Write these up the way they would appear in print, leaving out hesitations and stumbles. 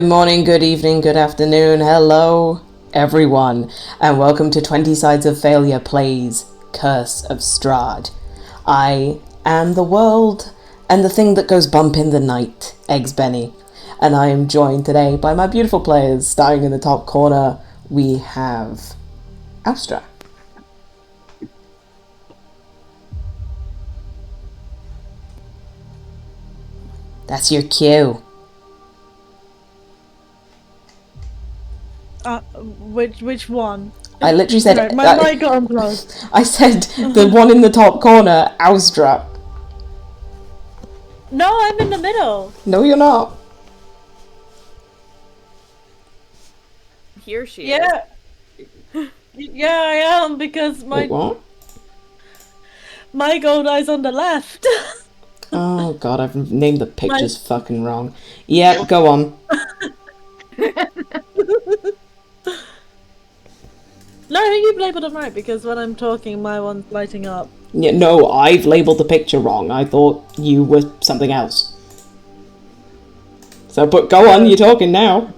Good morning, good evening, good afternoon, hello everyone, and welcome to 20 Sides of Failure plays Curse of Strahd. I am the world and the thing that goes bump in the night, Eggs Benny, and I am joined today by my beautiful players. Starting in the top corner, we have Austra. That's your cue. Which one? I literally said... Sorry, my mic got unplugged. I said the one in the top corner, Austra. No, I'm in the middle. No, you're not. Here she is. Yeah, I am, because Wait, what? my gold eye's on the left. Oh god, I've named the pictures fucking wrong. Yeah, go on. No, you've labelled them right, because when I'm talking, my one's lighting up. Yeah, no, I've labelled the picture wrong. I thought you were something else. So, but go on, you're talking now.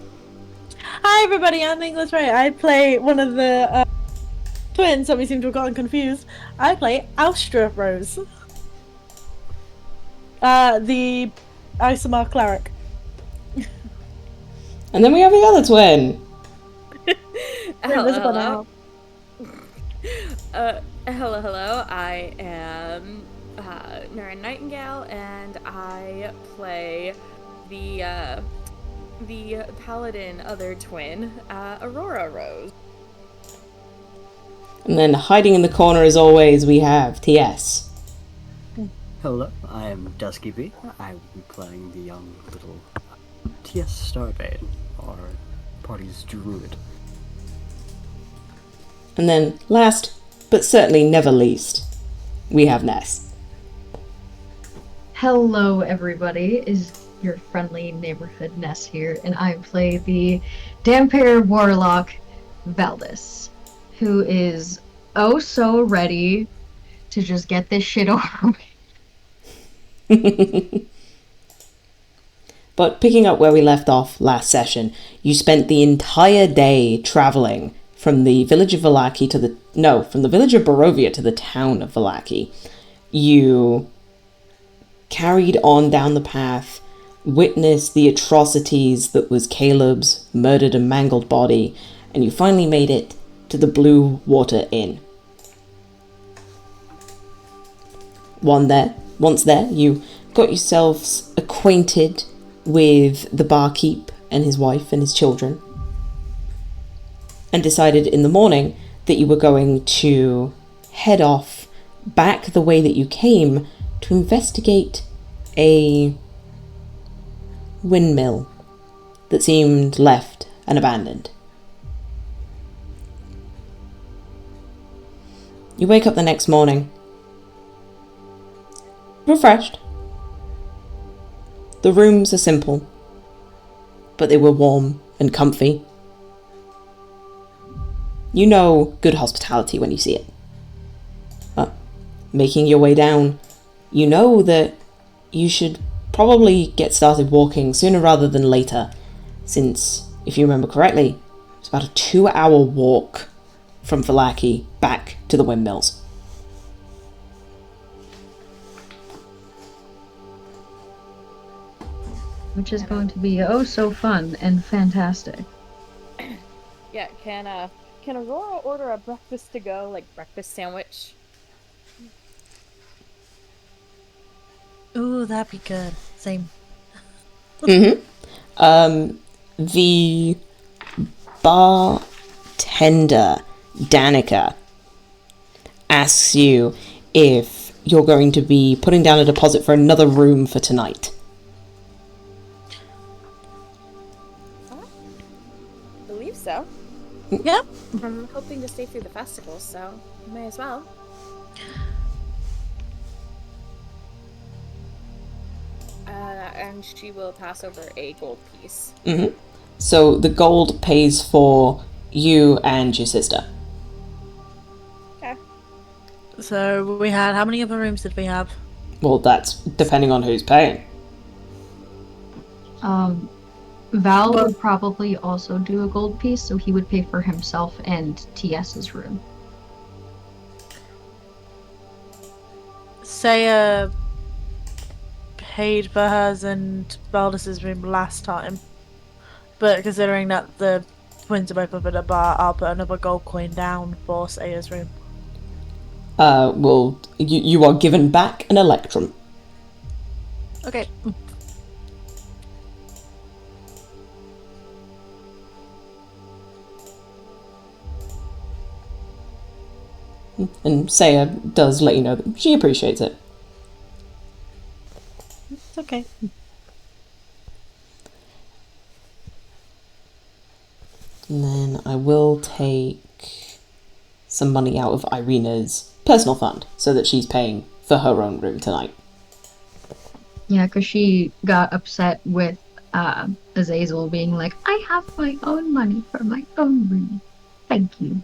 Hi everybody, I'm English Ray. I play one of the twins, so we seem to have gotten confused. I play Austra Rose. The Isomar cleric. And then we have the other twin. Hello. Hello. I am Mary Nightingale, and I play the paladin other twin, Aurora Rose. And then hiding in the corner, as always, we have TS. Hello, I am Dusky B. I will be playing the young little TS Starbane, our party's druid. And then, last, but certainly never least, we have Ness. Hello, everybody. Is your friendly neighborhood Ness here, and I play the Dampere Warlock Valdis, who is oh so ready to just get this shit over with. But picking up where we left off last session, you spent the entire day travelling from the village of Vallaki from the village of Barovia to the town of Vallaki. You carried on down the path, witnessed the atrocities that was Caleb's murdered and mangled body, and you finally made it to the Blue Water Inn. Once there, you got yourselves acquainted with the barkeep and his wife and his children, and decided in the morning that you were going to head off back the way that you came to investigate a windmill that seemed left and abandoned. You wake up the next morning, refreshed. The rooms are simple, but they were warm and comfy. You know good hospitality when you see it. But making your way down, you know that you should probably get started walking sooner rather than later, since, if you remember correctly, it's about a 2-hour walk from Vallaki back to the windmills. Which is going to be oh so fun and fantastic. Yeah, can Aurora order a breakfast to go, like breakfast sandwich? Ooh, that'd be good. Same. The bartender, Danica, asks you if you're going to be putting down a deposit for another room for tonight. I believe so. Yep. I'm hoping to stay through the festival, so may as well. And she will pass over a gold piece. Mm-hmm. So the gold pays for you and your sister. Okay. So we had, how many other rooms did we have? Well, that's depending on who's paying. Val But- would probably also do a gold piece, so he would pay for himself and TS's room. Saya paid for hers and Valdis's room last time. But considering that the twins are both up at a bar, I'll put another gold coin down for Saya's room. You are given back an electrum. Okay. And Saya does let you know that she appreciates it. It's okay. And then I will take some money out of Irina's personal fund so that she's paying for her own room tonight. Yeah, because she got upset with Azazel being like, I have my own money for my own room. Thank you.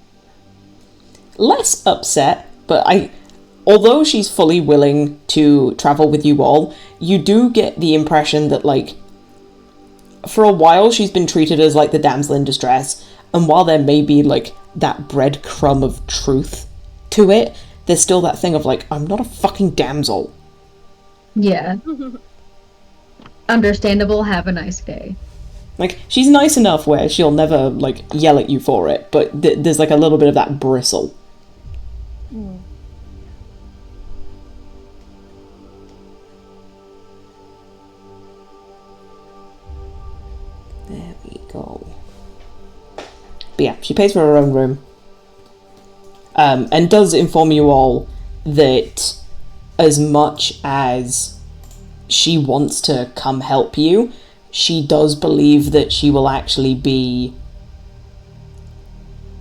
Less upset, but although she's fully willing to travel with you all, you do get the impression that, like, for a while she's been treated as, like, the damsel in distress, and while there may be, like, that breadcrumb of truth to it, there's still that thing of, like, I'm not a fucking damsel. Yeah. Understandable, have a nice day. Like, she's nice enough where she'll never, like, yell at you for it, but there's, like, a little bit of that bristle. There we go. But yeah, she pays for her own room. And does inform you all that as much as she wants to come help you, she does believe that she will actually be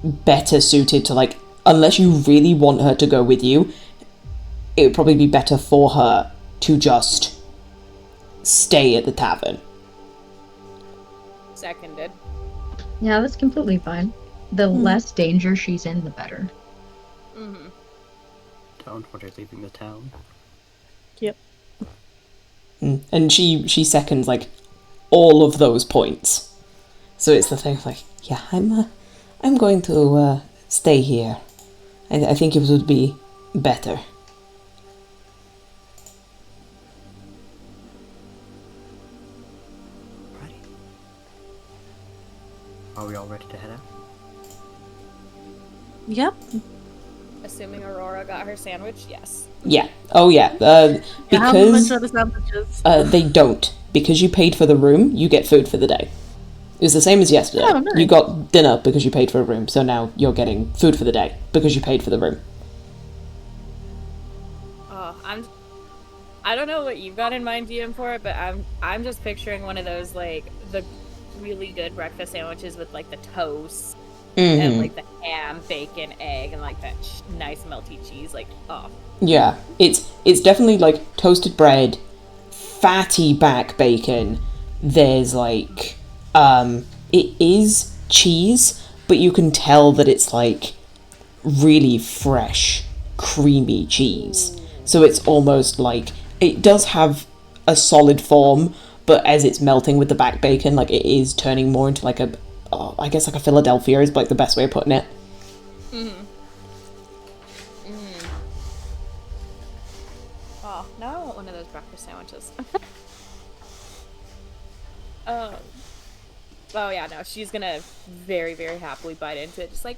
better suited to, like, unless you really want her to go with you, it would probably be better for her to just stay at the tavern. Seconded. Yeah, that's completely fine. The less danger she's in, the better. Mm-hmm. Don't want her leaving the town. Yep. And she seconds, like, all of those points. So it's the thing of, like, yeah, I'm going to stay here. I think it would be better. Ready? Are we all ready to head out? Yep. Assuming Aurora got her sandwich, yes. Yeah. Oh, yeah. How much Because are the sandwiches? they don't. Because you paid for the room, you get food for the day. It was the same as yesterday. Oh, nice. You got dinner because you paid for a room, so now you're getting food for the day because you paid for the room. Oh, I don't know what you've got in mind, DM, for it, but I'm just picturing one of those, like, the really good breakfast sandwiches with, like, the toast and, like, the ham, bacon, egg, and, like, that nice melty cheese. Like, oh. Yeah, it's definitely, like, toasted bread, fatty back bacon. There's, like, it is cheese, but you can tell that it's, like, really fresh, creamy cheese. So it's almost like, it does have a solid form, but as it's melting with the back bacon, like, it is turning more into, like, I guess, like, a Philadelphia is, like, the best way of putting it. Oh, now I want one of those breakfast sandwiches. Oh yeah, no, she's gonna very, very happily bite into it. Just like,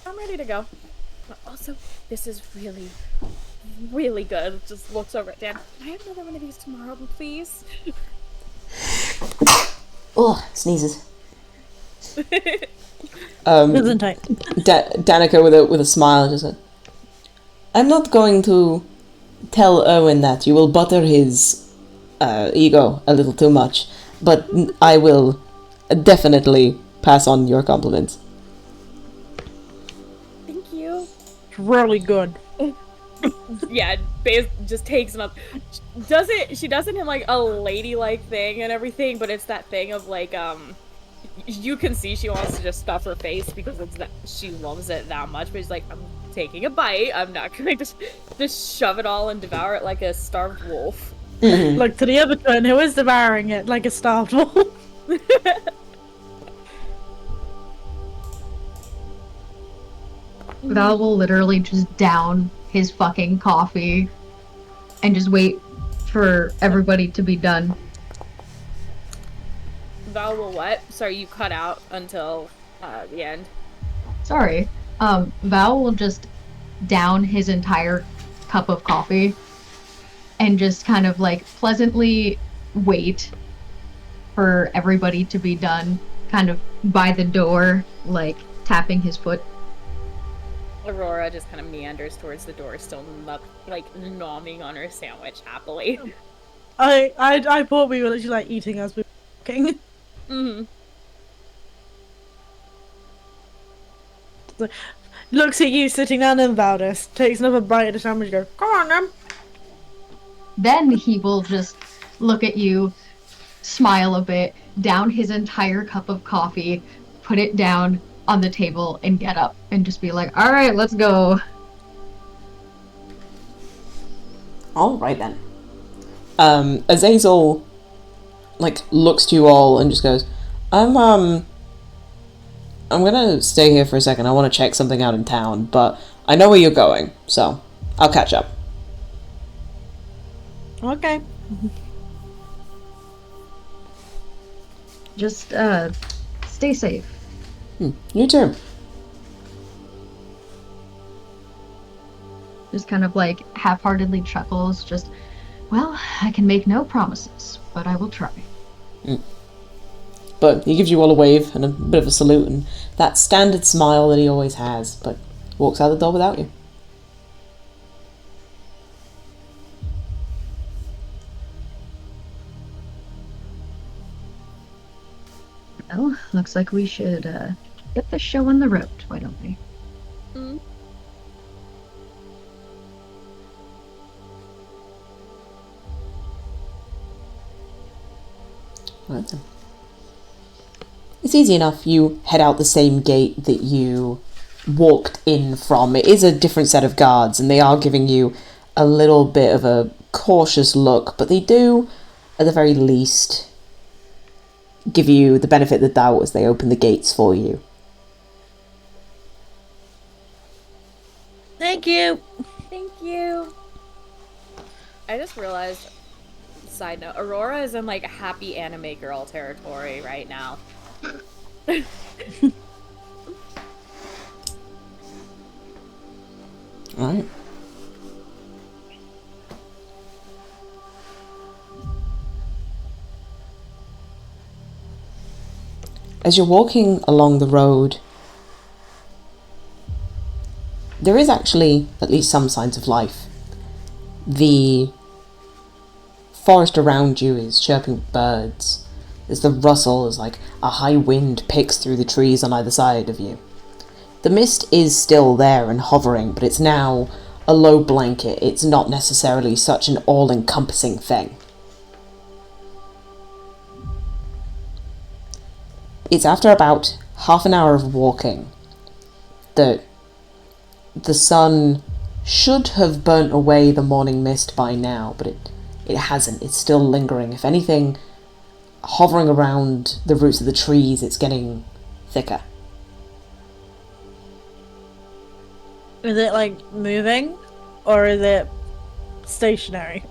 I'm ready to go. But also, this is really, really good. Just looks over at Dan. Can I have another one of these tomorrow, please? Oh, sneezes. Isn't it? Danica with a smile just said, I'm not going to tell Owen that. You will butter his ego a little too much, but I will definitely pass on your compliments. Thank you. It's really good. Yeah, just takes him up. She does it in like a ladylike thing and everything, but it's that thing of like, you can see she wants to just stuff her face because she loves it that much, but she's like, I'm taking a bite. I'm not gonna just shove it all and devour it like a starved wolf. Look to the other twin who is devouring it like a starved wolf. Val will literally just down his fucking coffee and just wait for everybody to be done. Val will what? Sorry, you cut out until the end. Sorry. Val will just down his entire cup of coffee and just kind of like pleasantly wait for everybody to be done, kind of by the door, like tapping his foot. Aurora just kind of meanders towards the door, still nomming on her sandwich happily. I thought we were literally like eating as we were walking. Mm-hmm. Looks at you sitting down in Valdis, takes another bite of the sandwich, and goes, "Come on, then." Then he will just look at you, smile a bit, down his entire cup of coffee, put it down on the table, and get up and just be like, "All right, let's go." All right then. Azazel looks to you all and just goes, I'm gonna stay here for a second. I want to check something out in town, but I know where you're going, so I'll catch up. Okay. Just stay safe. You too. Just kind of like half-heartedly chuckles, just, well, I can make no promises, but I will try. But he gives you all a wave and a bit of a salute and that standard smile that he always has, but walks out the door without you. Well, looks like we should get the show on the road, why don't we? Mm. Right then. It's easy enough. You head out the same gate that you walked in from. It is a different set of guards, and they are giving you a little bit of a cautious look, but they do, at the very least, give you the benefit of the doubt as they open the gates for you. Thank you. Thank you. I just realized, side note, Aurora is in like happy anime girl territory right now. Alright. As you're walking along the road, there is actually at least some signs of life. The forest around you is chirping with birds. There's the rustle as like a high wind picks through the trees on either side of you. The mist is still there and hovering, but it's now a low blanket. It's not necessarily such an all-encompassing thing. It's after about half an hour of walking that the sun should have burnt away the morning mist by now, but it hasn't. It's still lingering. If anything, hovering around the roots of the trees, it's getting thicker. Is it like moving, or is it stationary?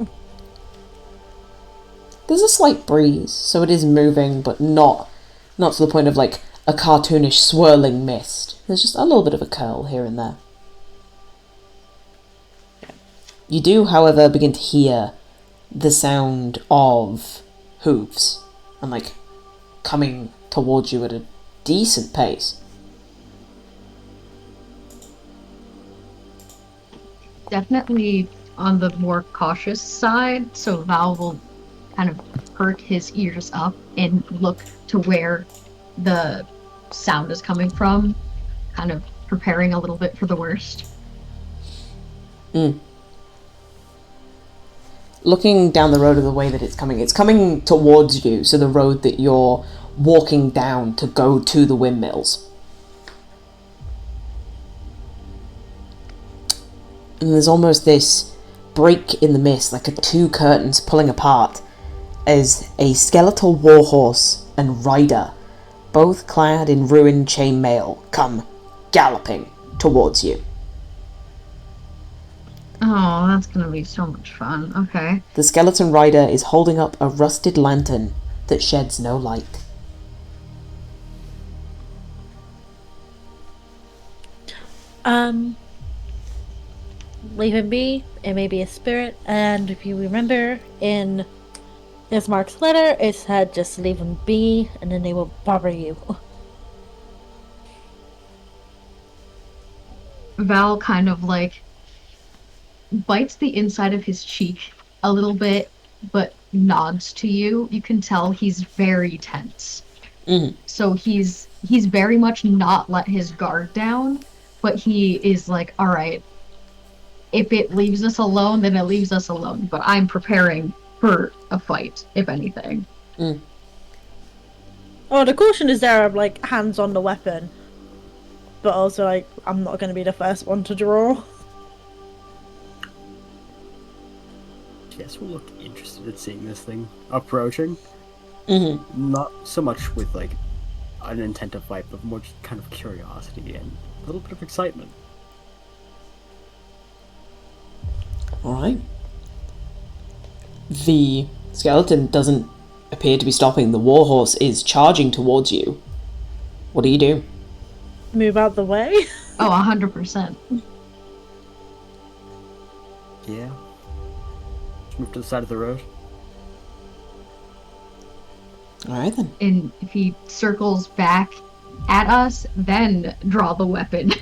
There's a slight breeze, so it is moving, but not to the point of like a cartoonish swirling mist. There's just a little bit of a curl here and there. You do, however, begin to hear the sound of hooves and like coming towards you at a decent pace. Definitely on the more cautious side, so Val will kind of perk his ears up and look to where the sound is coming from, kind of preparing a little bit for the worst. Looking down the road of the way that it's coming towards you, so the road that you're walking down to go to the windmills. And there's almost this break in the mist, like two curtains pulling apart, as a skeletal warhorse and rider, both clad in ruined chainmail, come galloping towards you. Oh, that's gonna be so much fun. Okay. The skeleton rider is holding up a rusted lantern that sheds no light. Leave him be. It may be a spirit, and if you remember in Ismark's letter, it said just leave him be, and then they will bother you. Val kind of like bites the inside of his cheek a little bit, but nods to you. You can tell he's very tense. Mm-hmm. So he's very much not let his guard down, but he is like, all right, if it leaves us alone, then it leaves us alone. But I'm preparing for a fight, if anything. Mm. Oh, the caution is there of like hands on the weapon, but also like I'm not going to be the first one to draw. Yes, we'll look interested in seeing this thing approaching. Mm-hmm. Not so much with like an intent to fight, but more just kind of curiosity and a little bit of excitement. Alright. The skeleton doesn't appear to be stopping. The warhorse is charging towards you. What do you do? Move out the way. Oh, 100%. Yeah. Just move to the side of the road. Alright then. And if he circles back at us, then draw the weapon.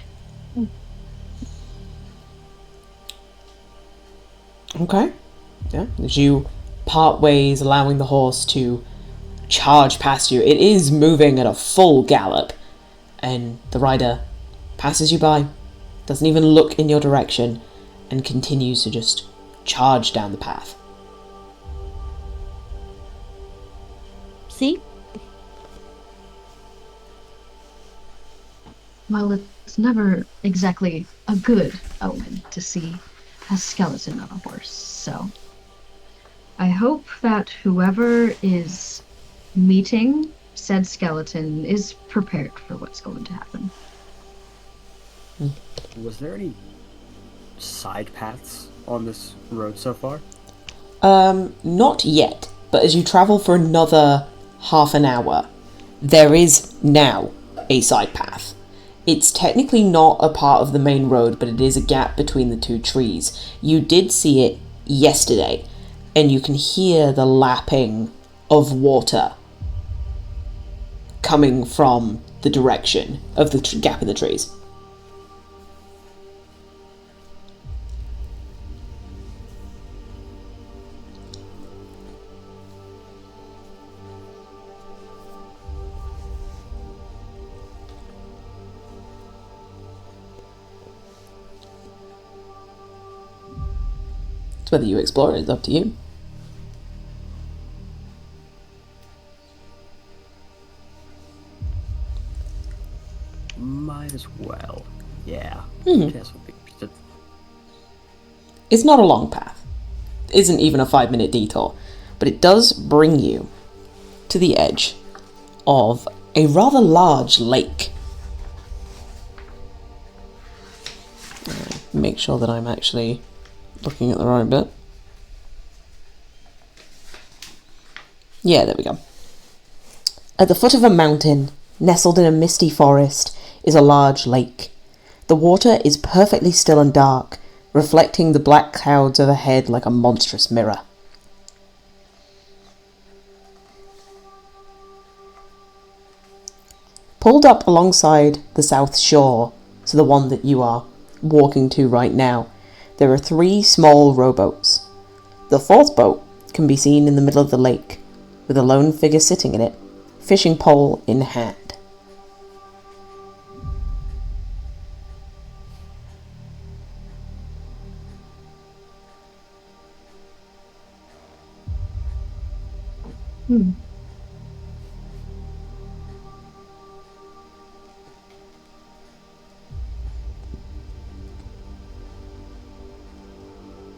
Okay. Yeah. As you part ways, allowing the horse to charge past you, it is moving at a full gallop, and the rider passes you by, doesn't even look in your direction, and continues to just charge down the path. See? Well, it's never exactly a good omen to see a skeleton on a horse, so I hope that whoever is meeting said skeleton is prepared for what's going to happen. Was there any side paths on this road so far? Not yet, but as you travel for another half an hour, there is now a side path. It's technically not a part of the main road, but it is a gap between the two trees. You did see it yesterday, and you can hear the lapping of water coming from the direction of the gap in the trees. Whether you explore it is up to you. Might as well. Yeah. Mhm. Guess we'll be interested. It's not a long path. It isn't even a 5-minute detour, but it does bring you to the edge of a rather large lake. Make sure that I'm actually looking at the right bit. Yeah, there we go. At the foot of a mountain, nestled in a misty forest, is a large lake. The water is perfectly still and dark, reflecting the black clouds overhead like a monstrous mirror. Pulled up alongside the south shore, so the one that you are walking to right now, there are 3 small rowboats. The 4th boat can be seen in the middle of the lake, with a lone figure sitting in it, fishing pole in hand.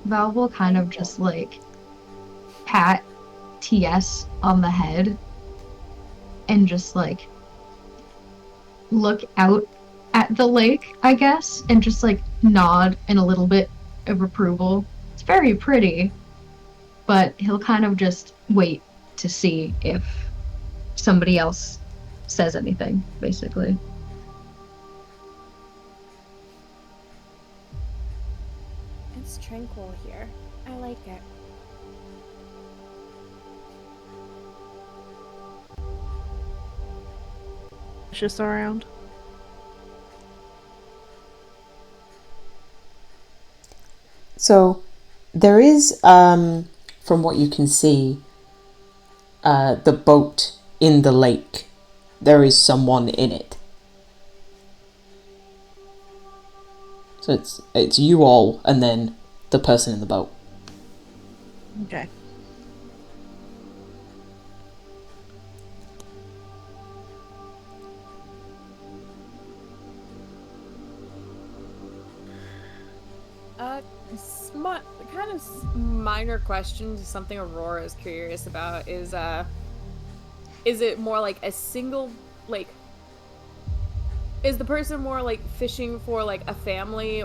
Val will kind of just like pat TS on the head and just like look out at the lake, I guess, and just like nod in a little bit of approval. It's very pretty, but he'll kind of just wait to see if somebody else says anything, basically. It's tranquil here. I like it. Just around. So, there is, from what you can see, the boat in the lake. There is someone in it. So it's you all, and then the person in the boat. Okay. Kind of minor question, something Aurora is curious about is it more like a single, like, is the person more like fishing for like a family,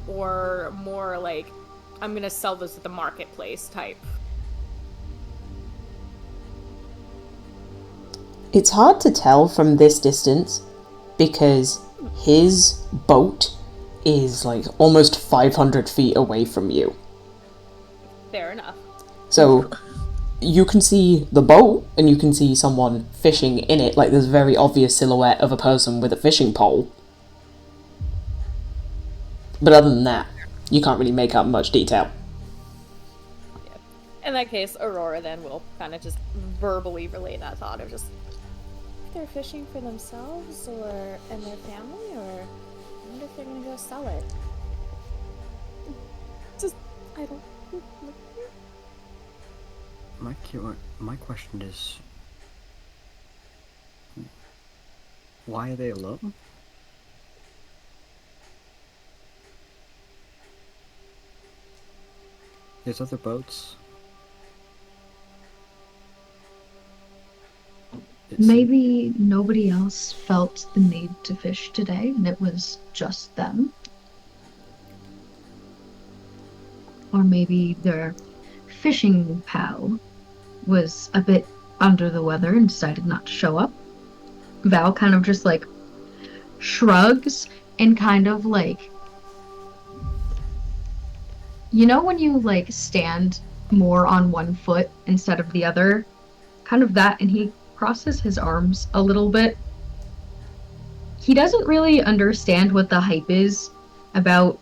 or more like, I'm gonna sell this at the marketplace type? It's hard to tell from this distance because his boat is like almost 500 feet away from you. Fair enough. So you can see the boat and you can see someone fishing in it, like there's a very obvious silhouette of a person with a fishing pole. But other than that, you can't really make out much detail. Yeah. In that case, Aurora then will kind of just verbally relay that thought of just, they're fishing for themselves or and their family, or I wonder if they're gonna go sell it. Just, I don't. My question is, why are they alone? There's other boats. Maybe nobody else felt the need to fish today, and it was just them. Or maybe their fishing pal was a bit under the weather and decided not to show up. Val kind of just like shrugs and kind of like, you know when you like stand more on one foot instead of the other? Kind of that, and he crosses his arms a little bit. He doesn't really understand what the hype is about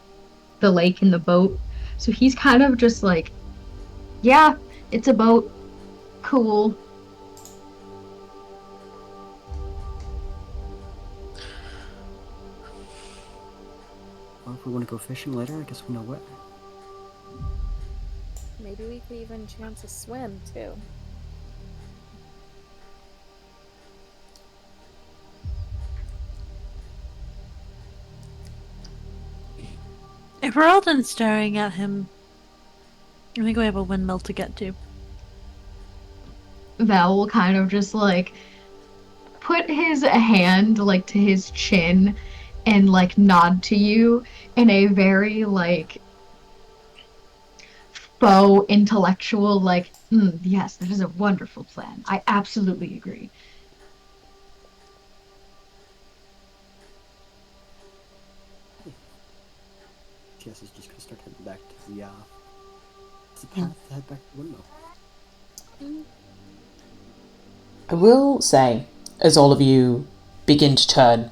the lake and the boat, so he's kind of just like, yeah, it's a boat. Cool. Well, if we want to go fishing later, I guess we know where. Maybe we could even chance a swim too. If we're all done staring at him, I think we have a windmill to get to. Val will kind of just like put his hand like to his chin and like nod to you in a very like faux intellectual like, yes, that is a wonderful plan. I absolutely agree. TS is just gonna start heading back to the path to head back to the windmill. I will say, as all of you begin to turn,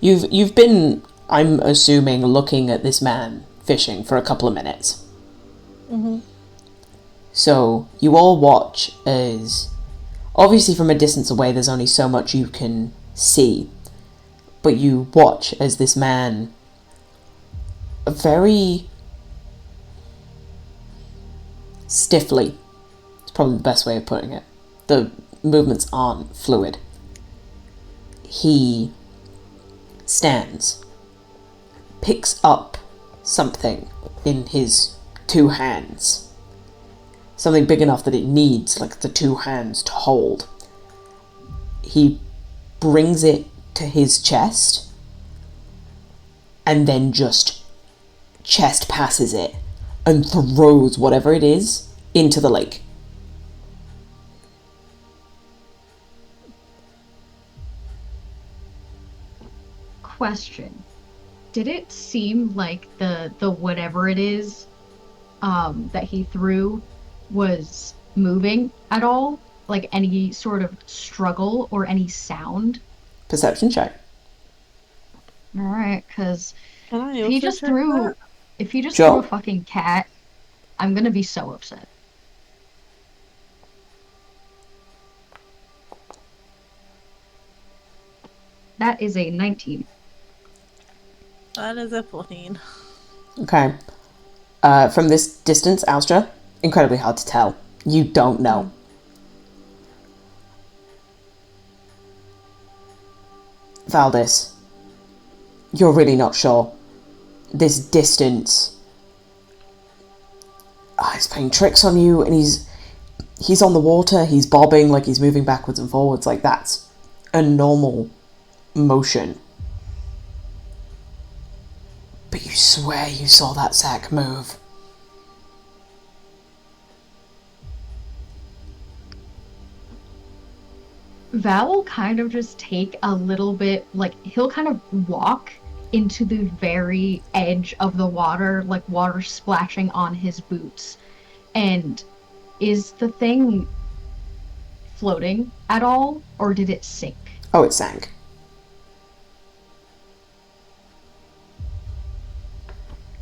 you've been, I'm assuming, looking at this man fishing for a couple of minutes. Mm-hmm. So you all watch as, obviously from a distance away there's only so much you can see, but you watch as this man very stiffly, it's probably the best way of putting it, the movements aren't fluid, he stands, picks up something in his two hands, something big enough that it needs like the two hands to hold. He brings it to his chest and then just chest passes it and throws whatever it is into the lake. Question. Did it seem like the whatever it is that he threw was moving at all? Like any sort of struggle or any sound? Perception check. All right, because Can I if he also just check threw that? if he just Sure. threw a fucking cat, I'm gonna be so upset. That is a 19. That is a 14. Okay. From this distance, Alstra, incredibly hard to tell. You don't know. Valdis, you're really not sure. This distance, he's playing tricks on you, and he's on the water, he's bobbing, like he's moving backwards and forwards, like that's a normal motion. But you swear you saw that sack move. Val will kind of just take a little bit, like, he'll kind of walk into the very edge of the water, like water splashing on his boots. And is the thing floating at all, or did it sink? Oh, it sank.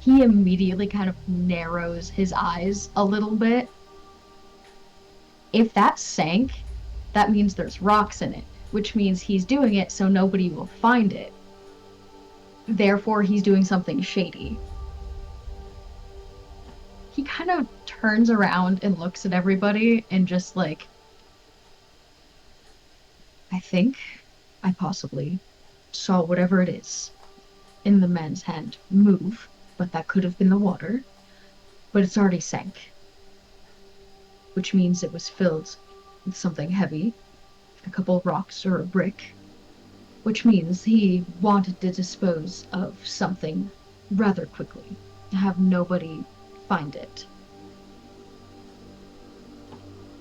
He immediately kind of narrows his eyes a little bit. If that sank, that means there's rocks in it, which means he's doing it so nobody will find it. Therefore, he's doing something shady. He kind of turns around and looks at everybody and just like, I think I possibly saw whatever it is in the man's hand move, but that could have been the water, but it's already sank, which means it was filled with something heavy, a couple of rocks or a brick, which means he wanted to dispose of something rather quickly, have nobody find it.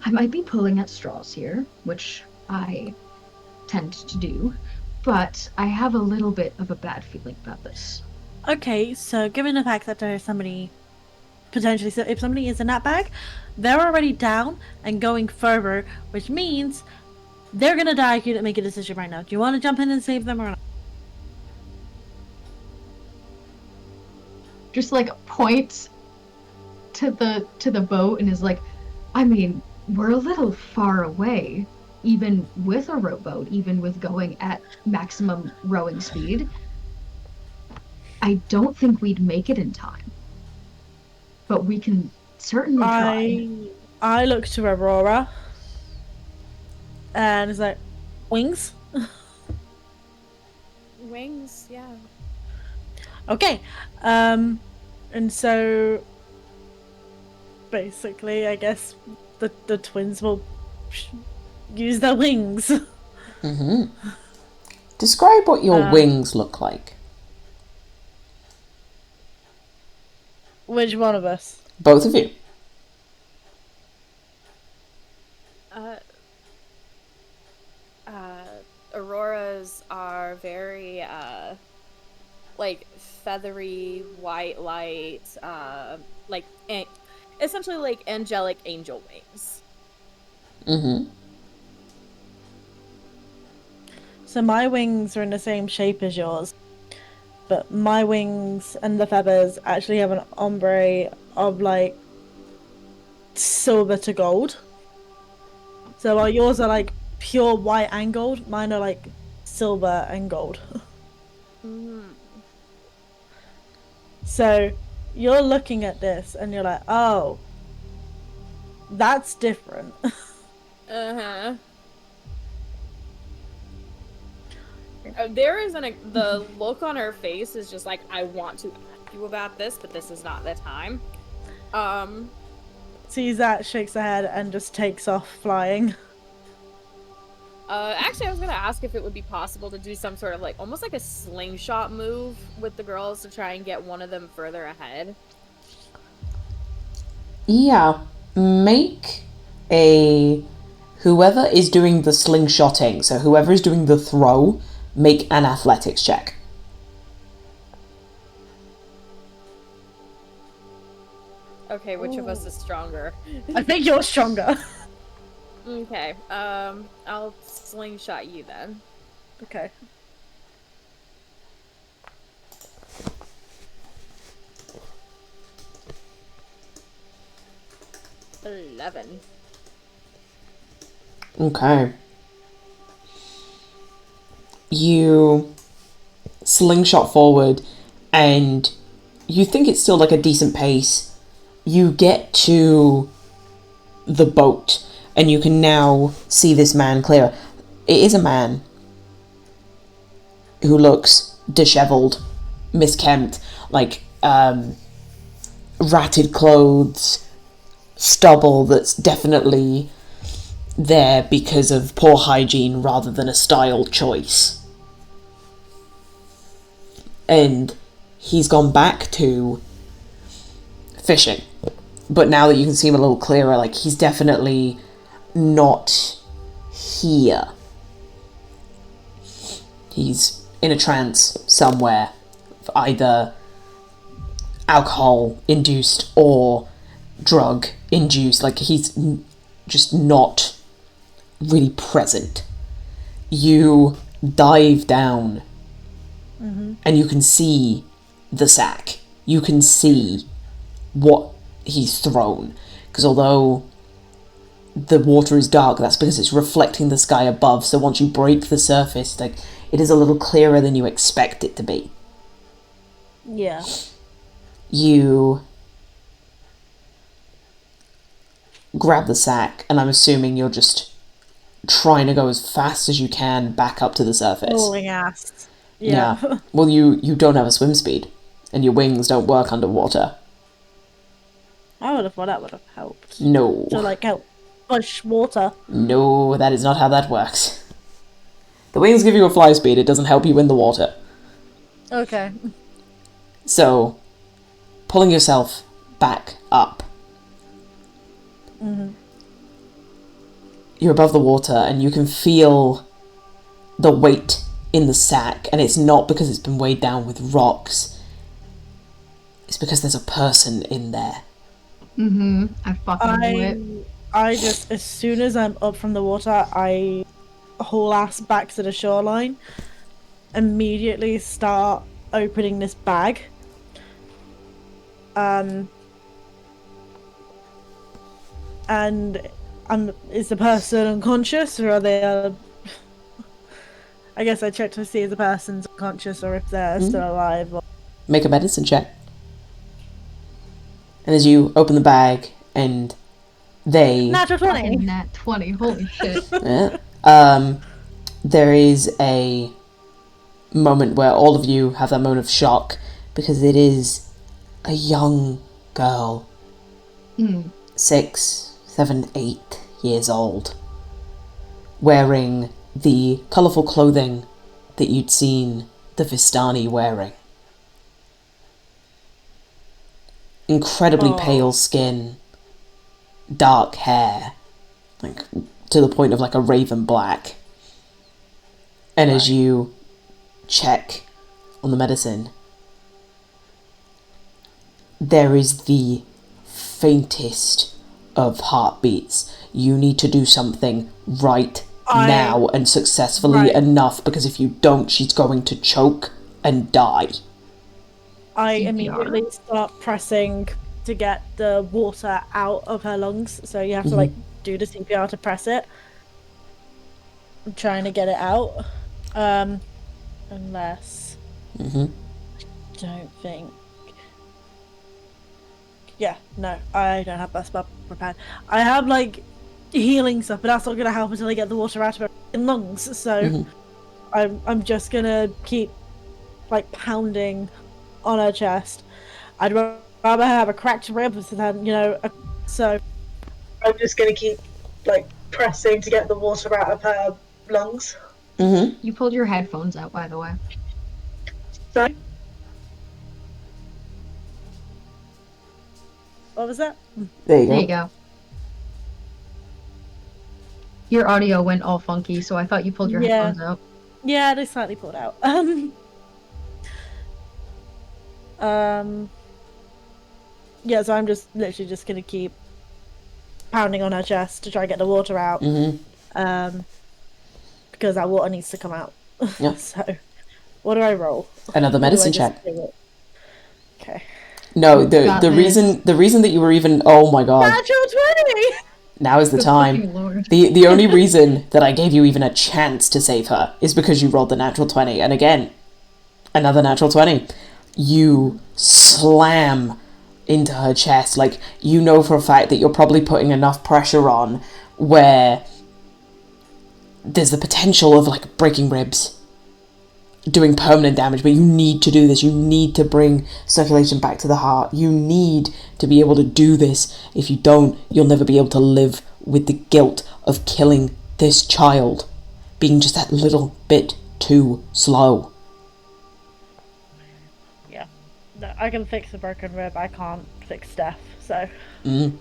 I might be pulling at straws here, which I tend to do, but I have a little bit of a bad feeling about this. Okay, so given the fact that there's somebody potentially, so if somebody is in that bag, they're already down and going further, which means they're gonna die if you don't make a decision right now. Do you want to jump in and save them or not? Just like points to the boat and is like, I mean, we're a little far away, even with a rowboat, even with going at maximum rowing speed. I don't think we'd make it in time, but we can certainly try. I look to Aurora and it's like, wings? Wings, yeah. Okay. And so basically, I guess the twins will use their wings. Mm-hmm. Describe what your wings look like. Which one of us? Both of you. Aurora's are very, like, feathery, white light, like, essentially like angelic angel wings. Mm-hmm. So my wings are in the same shape as yours, but my wings and the feathers actually have an ombre of like silver to gold. So while yours are like pure white and gold, mine are like silver and gold. Mm. So you're looking at this and you're like, oh, that's different. Uh-huh. There isn't the look on her face is just like, I want to ask you about this, but this is not the time. Sees that, shakes her head, and just takes off flying. Actually, I was gonna ask if it would be possible to do some sort of, like, almost like a slingshot move with the girls to try and get one of them further ahead. Yeah, make a... Whoever is doing the slingshotting, so whoever is doing the throw, make an athletics check. Okay, which of us is stronger? I think you're stronger. Okay, I'll slingshot you then. Okay. $11. Okay. You slingshot forward, and you think it's still like a decent pace. You get to the boat, and you can now see this man clearer. It is a man who looks disheveled, miskempt, like ratted clothes, stubble that's definitely there because of poor hygiene rather than a style choice. And he's gone back to fishing. But now that you can see him a little clearer, like, he's definitely not here. He's in a trance somewhere, either alcohol-induced or drug-induced. Like, he's just not really present. You dive down, and you can see the sack. You can see what he's thrown. Because although the water is dark, that's because it's reflecting the sky above. So once you break the surface, like, it is a little clearer than you expect it to be. Yeah. You grab the sack, and I'm assuming you're just trying to go as fast as you can back up to the surface. Hauling ass. Yeah. Well, you don't have a swim speed, and your wings don't work underwater. I would have thought that would have helped. No. To, like, help push water. No, that is not how that works. The wings give you a fly speed, it doesn't help you in the water. Okay. So, pulling yourself back up. You're above the water, and you can feel the weight in the sack, and it's not because it's been weighed down with rocks. It's because there's a person in there. I fucking knew it. I just, as soon as I'm up from the water, I haul ass back to the shoreline, immediately start opening this bag. And is the person unconscious, or are they? I guess I check to see if the person's unconscious or if they're still alive. Or... Make a medicine check. And as you open the bag, and they... Natural 20! Fucking nat 20, holy shit. There is a moment where all of you have that moment of shock, because it is a young girl. 6, 7, 8 years old. Wearing the colourful clothing that you'd seen the Vistani wearing. Incredibly pale skin, dark hair, like to the point of like a raven black. And as you check on the medicine, there is the faintest of heartbeats. You need to do something right now and successfully enough, because if you don't, she's going to choke and die. I immediately start pressing to get the water out of her lungs, so you have to like do the CPR to press it. I'm trying to get it out. Unless I don't think. Yeah, no, I don't have that spell prepared. I have like healing stuff, but that's not gonna help until I get the water out of her lungs. So I'm just gonna keep like pounding on her chest. I'd rather have a cracked rib than, you know, so I'm just gonna keep like pressing to get the water out of her lungs. Mm-hmm. You pulled your headphones out, by the way. Sorry. What was that? There you There go. you go. Your audio went all funky, so I thought you pulled your Yeah. headphones out. Yeah, they slightly pulled out. Yeah, so I'm just literally just gonna keep pounding on her chest to try and get the water out. Mm-hmm. Because that water needs to come out. Yeah. So, what do I roll? Another Or do I medicine just check. do it? Okay. No, Got the this. reason that you were even, oh my god, Natural 20! now is the Good time. fucking lord. The only reason that I gave you even a chance to save her is because you rolled the natural 20. And again, another natural 20. You slam into her chest. Like, you know for a fact that you're probably putting enough pressure on where there's the potential of, like, breaking ribs, doing permanent damage, but you need to do this. You need to bring circulation back to the heart. You need to be able to do this. If you don't, you'll never be able to live with the guilt of killing this child, being just that little bit too slow. Yeah. No, I can fix a broken rib, I can't fix death, so. And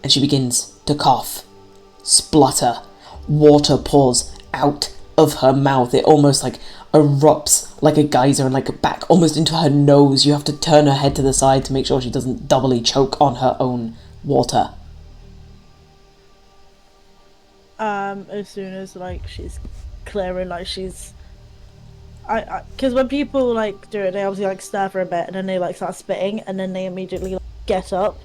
she begins to cough, splutter, water pours out of her mouth. It almost like erupts like a geyser and like back almost into her nose. You have to turn her head to the side to make sure she doesn't doubly choke on her own water. As soon as, like, she's clearing, like, she's... Because when people, like, do it, they obviously, like, stir for a bit, and then they, like, start spitting, and then they immediately, like, get up.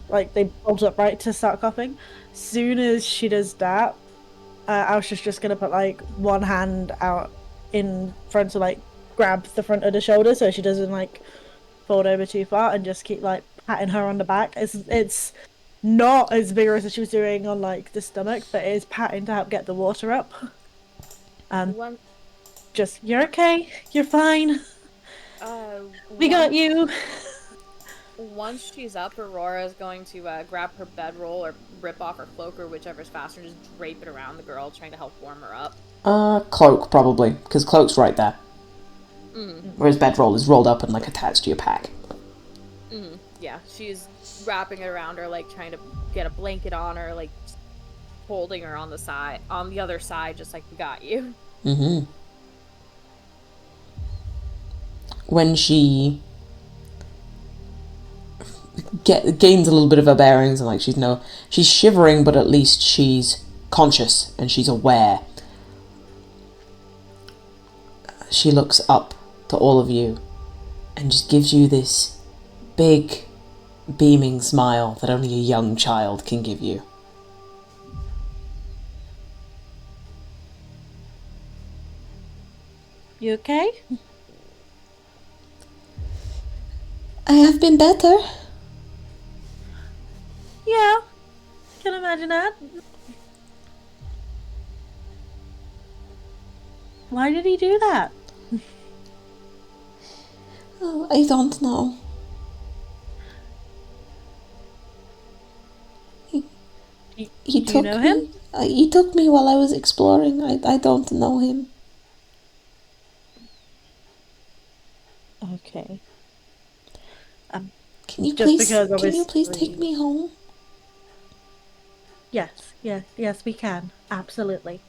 Like, they bolt upright to start coughing. Soon as she does that, Alcia's just gonna put, like, one hand out in front to, like, grab the front of the shoulder so she doesn't, like, fold over too far, and just keep, like, patting her on the back. It's not as vigorous as she was doing on, like, the stomach, but it is patting to help get the water up. One, Just, you're okay, you're fine, we got you. Once she's up, Aurora's going to grab her bedroll or rip off her cloak or whichever's faster and just drape it around the girl, trying to help warm her up. Cloak, probably, because cloak's right there. Whereas bedroll is rolled up and, like, attached to your pack. Yeah, she's wrapping it around her, like, trying to get a blanket on her, like, holding her on the other side, just like, we got you. When she gains a little bit of her bearings and, like, she's shivering, but at least she's conscious and she's aware. She looks up to all of you and just gives you this big, beaming smile that only a young child can give you. You okay? I have been better. Yeah, can imagine that. Why did he do that? Oh, I don't know. He Do took you know me. him? He took me while I was exploring. I don't know him. Okay. Can you Just because please obviously- take me home? Yes, we can. Absolutely.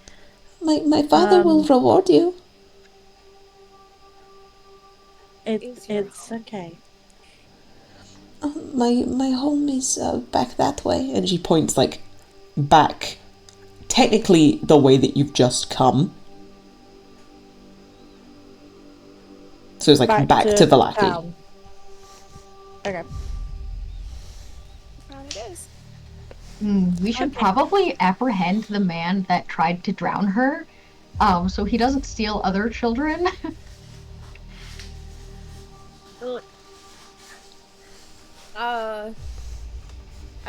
My father will reward you. It's okay. My home is back that way. And she points, like, back, technically the way that you've just come. So it's like back to Vallaki. town. Okay. It is. We should probably apprehend the man that tried to drown her, so he doesn't steal other children. I'm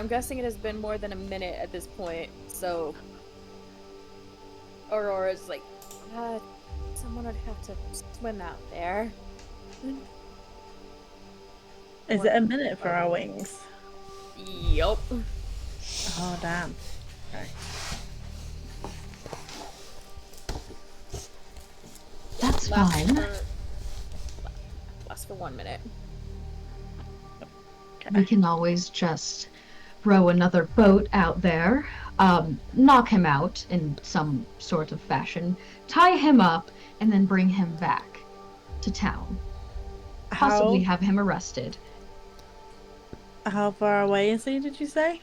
guessing it has been more than a minute at this point, so Aurora's like, someone would have to swim out there. Is it a minute for our wings? Yup. Oh, damn. Okay. That's fine. Lasts for 1 minute. We can always just row another boat out there, knock him out in some sort of fashion, tie him up, and then bring him back to town. Possibly have him arrested. How far away is he, did you say?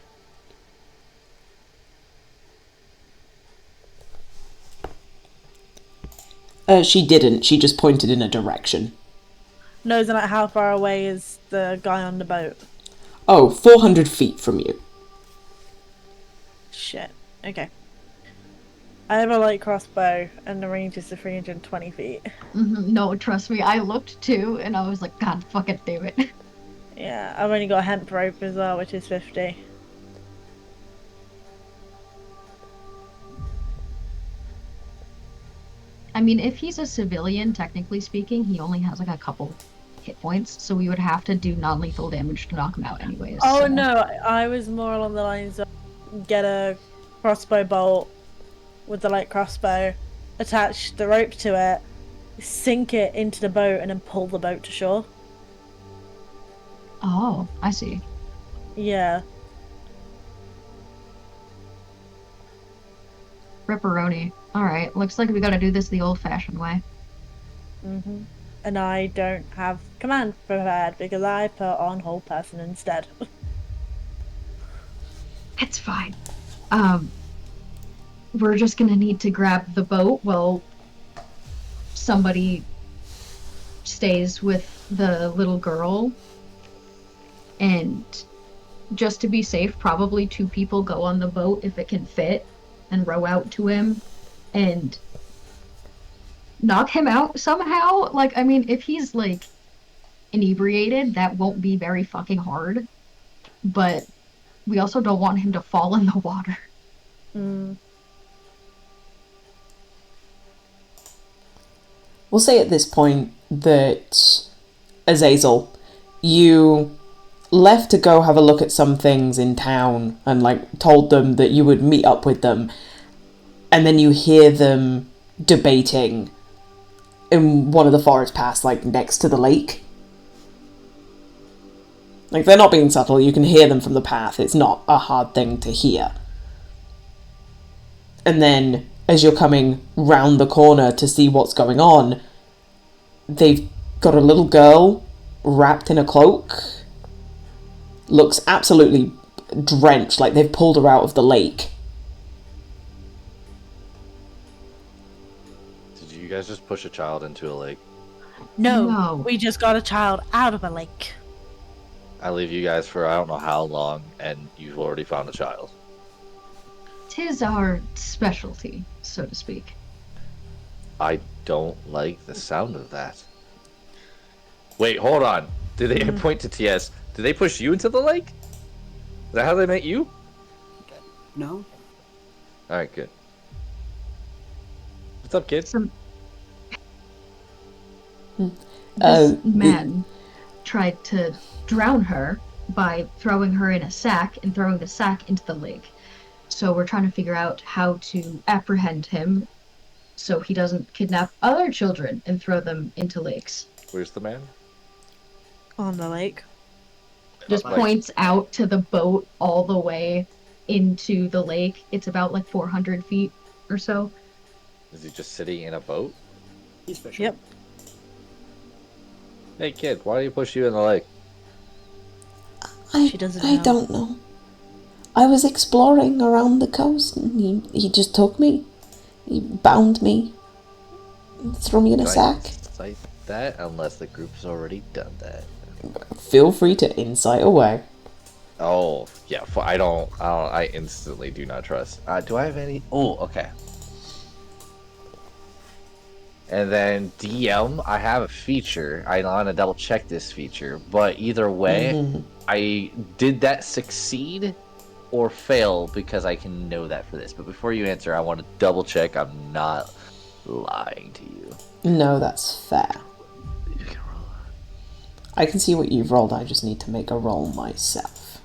She didn't. She just pointed in a direction. No, isn't it how far away is the guy on the boat? Oh, 400 feet from you. Shit. Okay. I have a light crossbow, and the range is 320 feet. No, trust me, I looked too, and I was like, God fucking damn it. Yeah, I've only got a hemp rope as well, which is 50. I mean, if he's a civilian, technically speaking, he only has like a couple hit points, so we would have to do non-lethal damage to knock him out anyways. Oh so. no, I was more along the lines of get a crossbow bolt with the light crossbow, attach the rope to it, sink it into the boat, and then pull the boat to shore. Oh, I see. Yeah. Ripperoni. Alright, looks like we gotta do this the old-fashioned way. And I don't have command prepared because I put on whole person instead. It's fine. We're just gonna need to grab the boat while somebody stays with the little girl. And just to be safe, probably 2 people go on the boat if it can fit and row out to him and knock him out somehow. Like, I mean, if he's like inebriated, that won't be very fucking hard. But we also don't want him to fall in the water. We'll say at this point that, Azazel, you left to go have a look at some things in town and, like, told them that you would meet up with them. And then you hear them debating in one of the forest paths, like, next to the lake. Like, they're not being subtle. You can hear them from the path. It's not a hard thing to hear. And then, as you're coming round the corner to see what's going on, they've got a little girl wrapped in a cloak. Looks absolutely drenched, like they've pulled her out of the lake. Did you guys just push a child into a lake? No, we just got a child out of a lake. I leave you guys for I don't know how long, and you've already found a child. 'Tis our specialty, so to speak. I don't like the sound of that. Wait, hold on. Did they point to TS? Did they push you into the lake? Is that how they met you? No? Alright, good. What's up, kids? This man tried to drown her by throwing her in a sack and throwing the sack into the lake. So we're trying to figure out how to apprehend him so he doesn't kidnap other children and throw them into lakes. Where's the man? On the lake. Just points out to the boat all the way into the lake. It's about like 400 feet or so. Is he just sitting in a boat? He's fishing. Yep. Hey, kid, why do you push you in the lake? She doesn't I know. don't know. I was exploring around the coast and he just took me. He bound me. Threw me in a sack. Like that, unless the group's already done that. Feel free to insight away. Oh, yeah, I instantly do not trust. Do I have any? Oh, okay. And then DM, I have a feature. I want to double check this feature, but either way, I did that succeed or fail because I can know that for this. But before you answer, I want to double check I'm not lying to you. No, that's fair. You can roll. I can see what you've rolled. I just need to make a roll myself.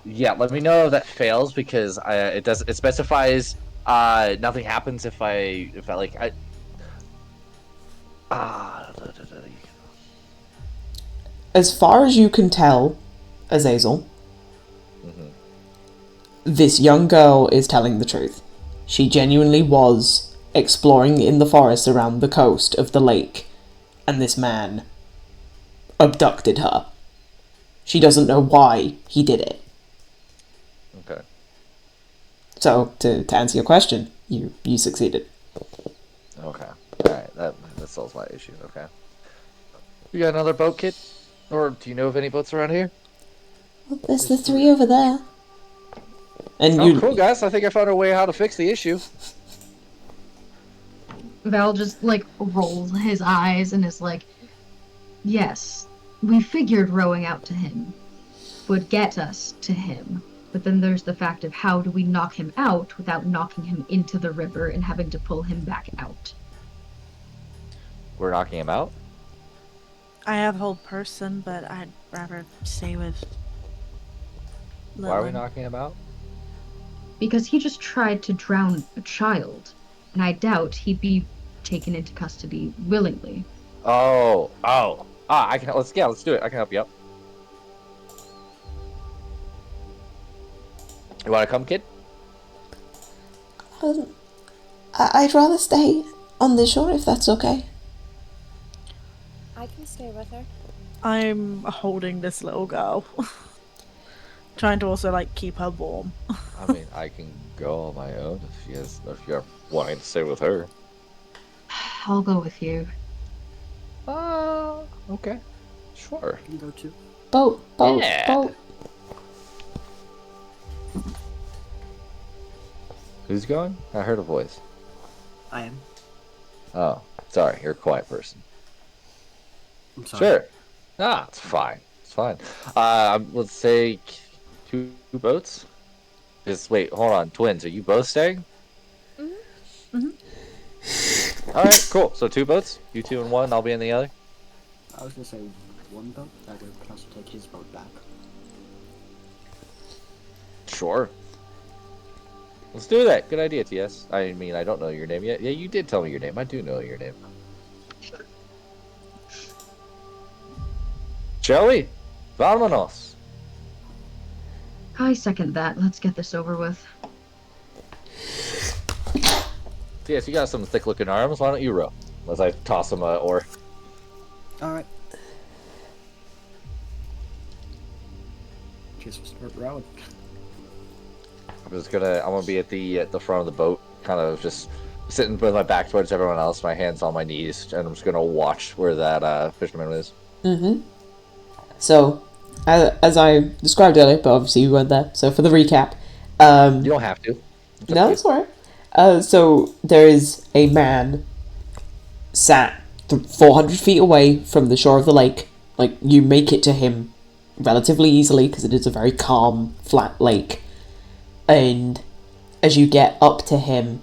Yeah, let me know if that fails because it specifies nothing happens if I As far as you can tell, Azazel, this young girl is telling the truth. She genuinely was exploring in the forest around the coast of the lake, and this man abducted her. She doesn't know why he did it. Okay. So, to answer your question, you succeeded. Okay. Alright, that solves my issue. Okay. You got another boat, kid? Or do you know of any boats around here? Well, there's the 3 over there. And Oh, cool, guys. I think I found a way how to fix the issue. Val just, like, rolls his eyes and is like, yes, we figured rowing out to him would get us to him. But then there's the fact of how do we knock him out without knocking him into the river and having to pull him back out. We're knocking him out? I have hold person, but I'd rather stay with Lilin. Why are we knocking him out? Because he just tried to drown a child, and I doubt he'd be taken into custody willingly. Oh. I can. Let's do it. I can help you out. You want to come, kid? I'd rather stay on the shore if that's okay. I can stay with her. I'm holding this little girl. Trying to also, like, keep her warm. I mean, I can go on my own if you're wanting to stay with her. I'll go with you. Okay. Sure. You go too. Boat. Who's going? I heard a voice. I am. Oh, sorry. You're a quiet person. I'm sorry. Sure. It's fine. It's fine. Let's say 2 boats. Wait, hold on. Twins, are you both staying? All right, cool. So 2 boats. You 2 in one. I'll be in the other. I was gonna say one boat. That way we can also take his boat back. Sure. Let's do that. Good idea, TS. I mean, I don't know your name yet. Yeah, you did tell me your name. I do know your name. Joey, vámonos. I second that. Let's get this over with. TS, you got some thick-looking arms. Why don't you row? As I toss him an oar. Alright. Guess we'll start rowing. I'm gonna be at the front of the boat, kind of just sitting with my back towards everyone else, my hands on my knees, and I'm just gonna watch where that fisherman is. So, as I described earlier, but obviously you weren't there, so for the recap... You don't have to. No, it's alright. So, there is a man sat 400 feet away from the shore of the lake. Like, you make it to him relatively easily, because it is a very calm, flat lake. And as you get up to him,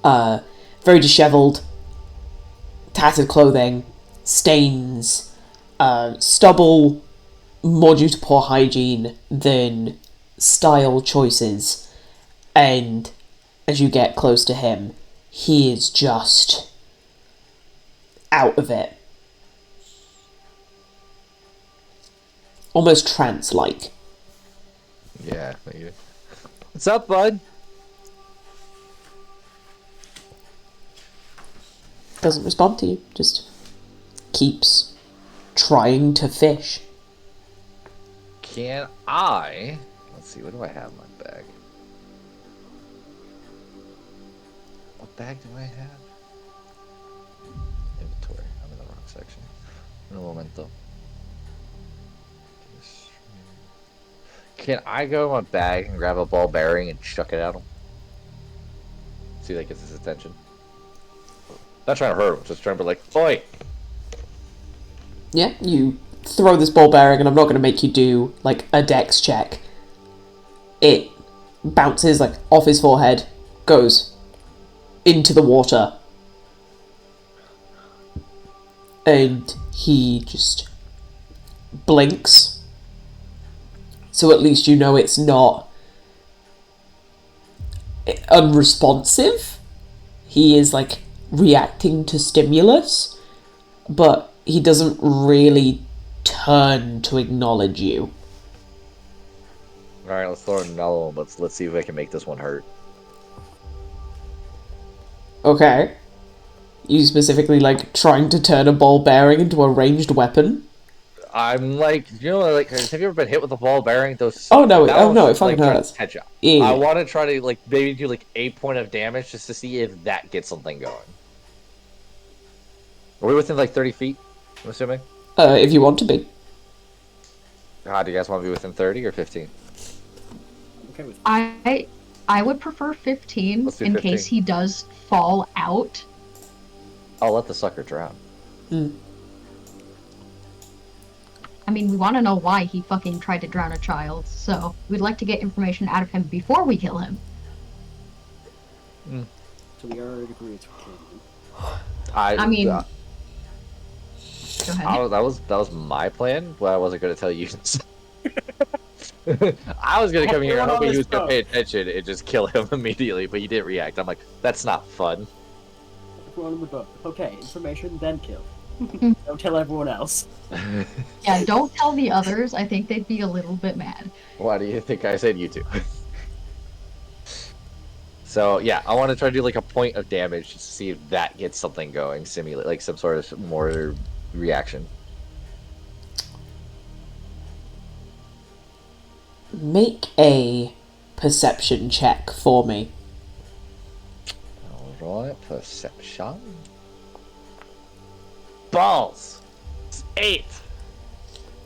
very disheveled, tattered clothing, stains, stubble, more due to poor hygiene than style choices. And as you get close to him, he is just out of it. Almost trance-like. Yeah. What's up, bud? Doesn't respond to you, just keeps trying to fish. Can I? Let's see. What do I have in my bag? What bag do I have? Inventory. I'm in the wrong section. Un momento. Can I go in my bag and grab a ball bearing and chuck it at him? See if that gets his attention. Not trying to hurt him, just trying to be like, oi! Yeah, you throw this ball bearing, and I'm not going to make you do, like, a dex check. It bounces, like, off his forehead, goes into the water, and he just blinks. So at least you know it's not unresponsive. He is, like, reacting to stimulus, but he doesn't really turn to acknowledge you. Alright, let's throw in another one, but let's see if I can make this one hurt. Okay. You specifically, like, trying to turn a ball bearing into a ranged weapon? I'm like, you know, like, have you ever been hit with a ball bearing? Those. Oh no! That Oh no! one's, It fucking like, hurts. headshot. Yeah. I want to try to, like, maybe do like 8 points of damage just to see if that gets something going. Are we within like 30 feet? I'm assuming. If you want to be. Do you guys want to be within 30 or 15? Okay with I would prefer 15 Let's do in 15. case he does fall out. I'll let the sucker drown. I mean, we want to know why he fucking tried to drown a child, so we'd like to get information out of him before we kill him. So we are agreed to kill him. I mean, go ahead. that was my plan, but I wasn't going to tell you. I was going to come here Everyone on hoping he this was going to boat. pay attention and just kill him immediately, but he didn't react. I'm like, that's not fun. Everyone on the boat. Okay, information, then kill. Don't tell everyone else. Yeah, don't tell the others. I think they'd be a little bit mad. Why do you think I said you two? So yeah, I want to try to do like a point of damage just to see if that gets something going, simulate like some sort of more reaction. Make a perception check for me. Alright, perception. Balls! It's 8!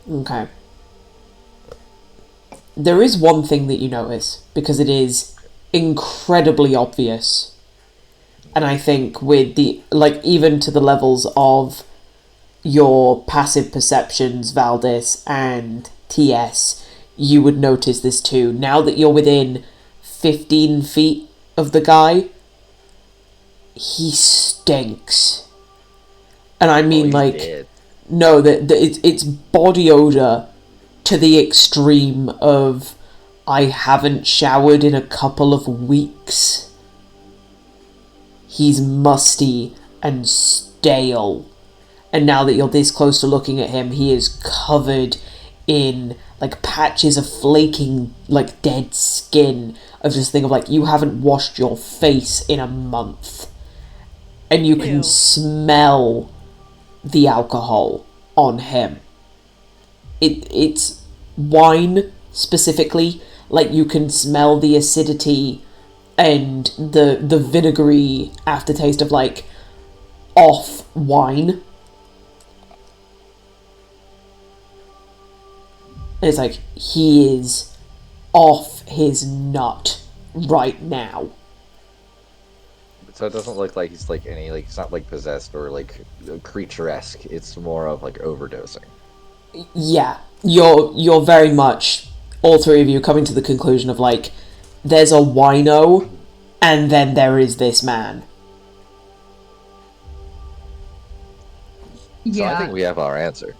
Okay. There is one thing that you notice, because it is incredibly obvious. And I think with the, like, even to the levels of your passive perceptions, Valdis and TS, you would notice this too. Now that you're within 15 feet of the guy, he stinks. And I mean, like, Dead. no, it's body odor to the extreme of I haven't showered in a couple of weeks. He's musty and stale. And now that you're this close to looking at him, he is covered in, like, patches of flaking, like, dead skin. Of this thing of, like, you haven't washed your face in a month. And you can Ew. smell the alcohol on him. It's wine specifically, like you can smell the acidity and the vinegary aftertaste of like off wine. And it's like he is off his nut right now. So it doesn't look like he's like any, like, it's not like possessed or like creature-esque. It's more of like overdosing. Yeah, you're very much, all three of you, coming to the conclusion of like, there's a wino, and then there is this man. So I Yeah, think we have our answer.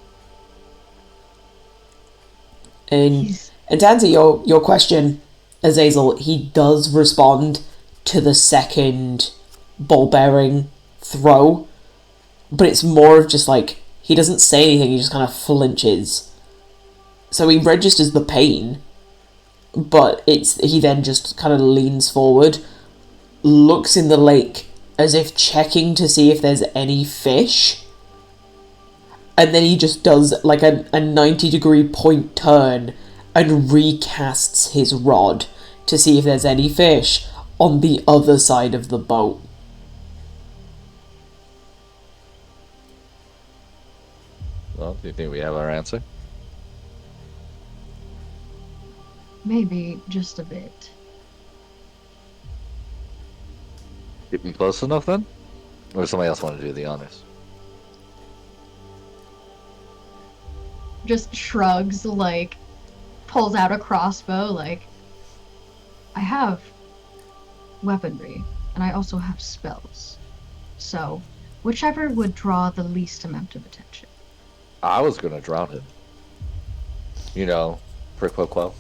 And to answer your question, Azazel, he does respond to the second ball bearing throw, but it's more of just like he doesn't say anything, he just kind of flinches. So he registers the pain, but he then just kind of leans forward, looks in the lake as if checking to see if there's any fish, and then he just does like a 90-degree point turn and recasts his rod to see if there's any fish on the other side of the boat. Well, do you think we have our answer? maybe just a bit. Getting close enough then? Or does somebody else want to do the honors? Just shrugs, like, pulls out a crossbow, like, I have weaponry, and I also have spells. So, whichever would draw the least amount of attention. I was gonna drown him. You know, for quo quo.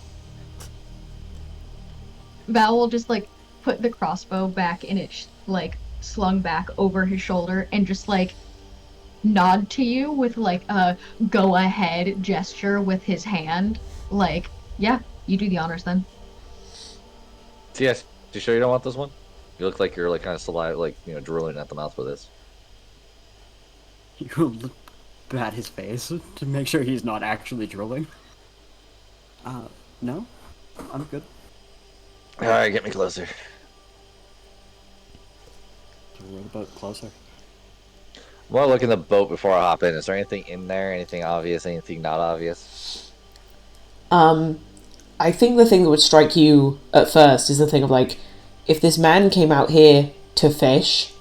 Val will just, like, put the crossbow back in its, like, slung back over his shoulder and just like nod to you with like a go ahead gesture with his hand. Like, yeah, you do the honors then. Yes, you sure you don't want this one? You look like you're like kind of saliva, like drooling at the mouth with this. You look at his face to make sure he's not actually drooling. No, I'm good. All right, get me closer. Row the boat closer. I want to look in the boat before I hop in. Is there anything in there? Anything obvious? Anything not obvious? I think the thing that would strike you at first is the thing of like, if this man came out here to fish,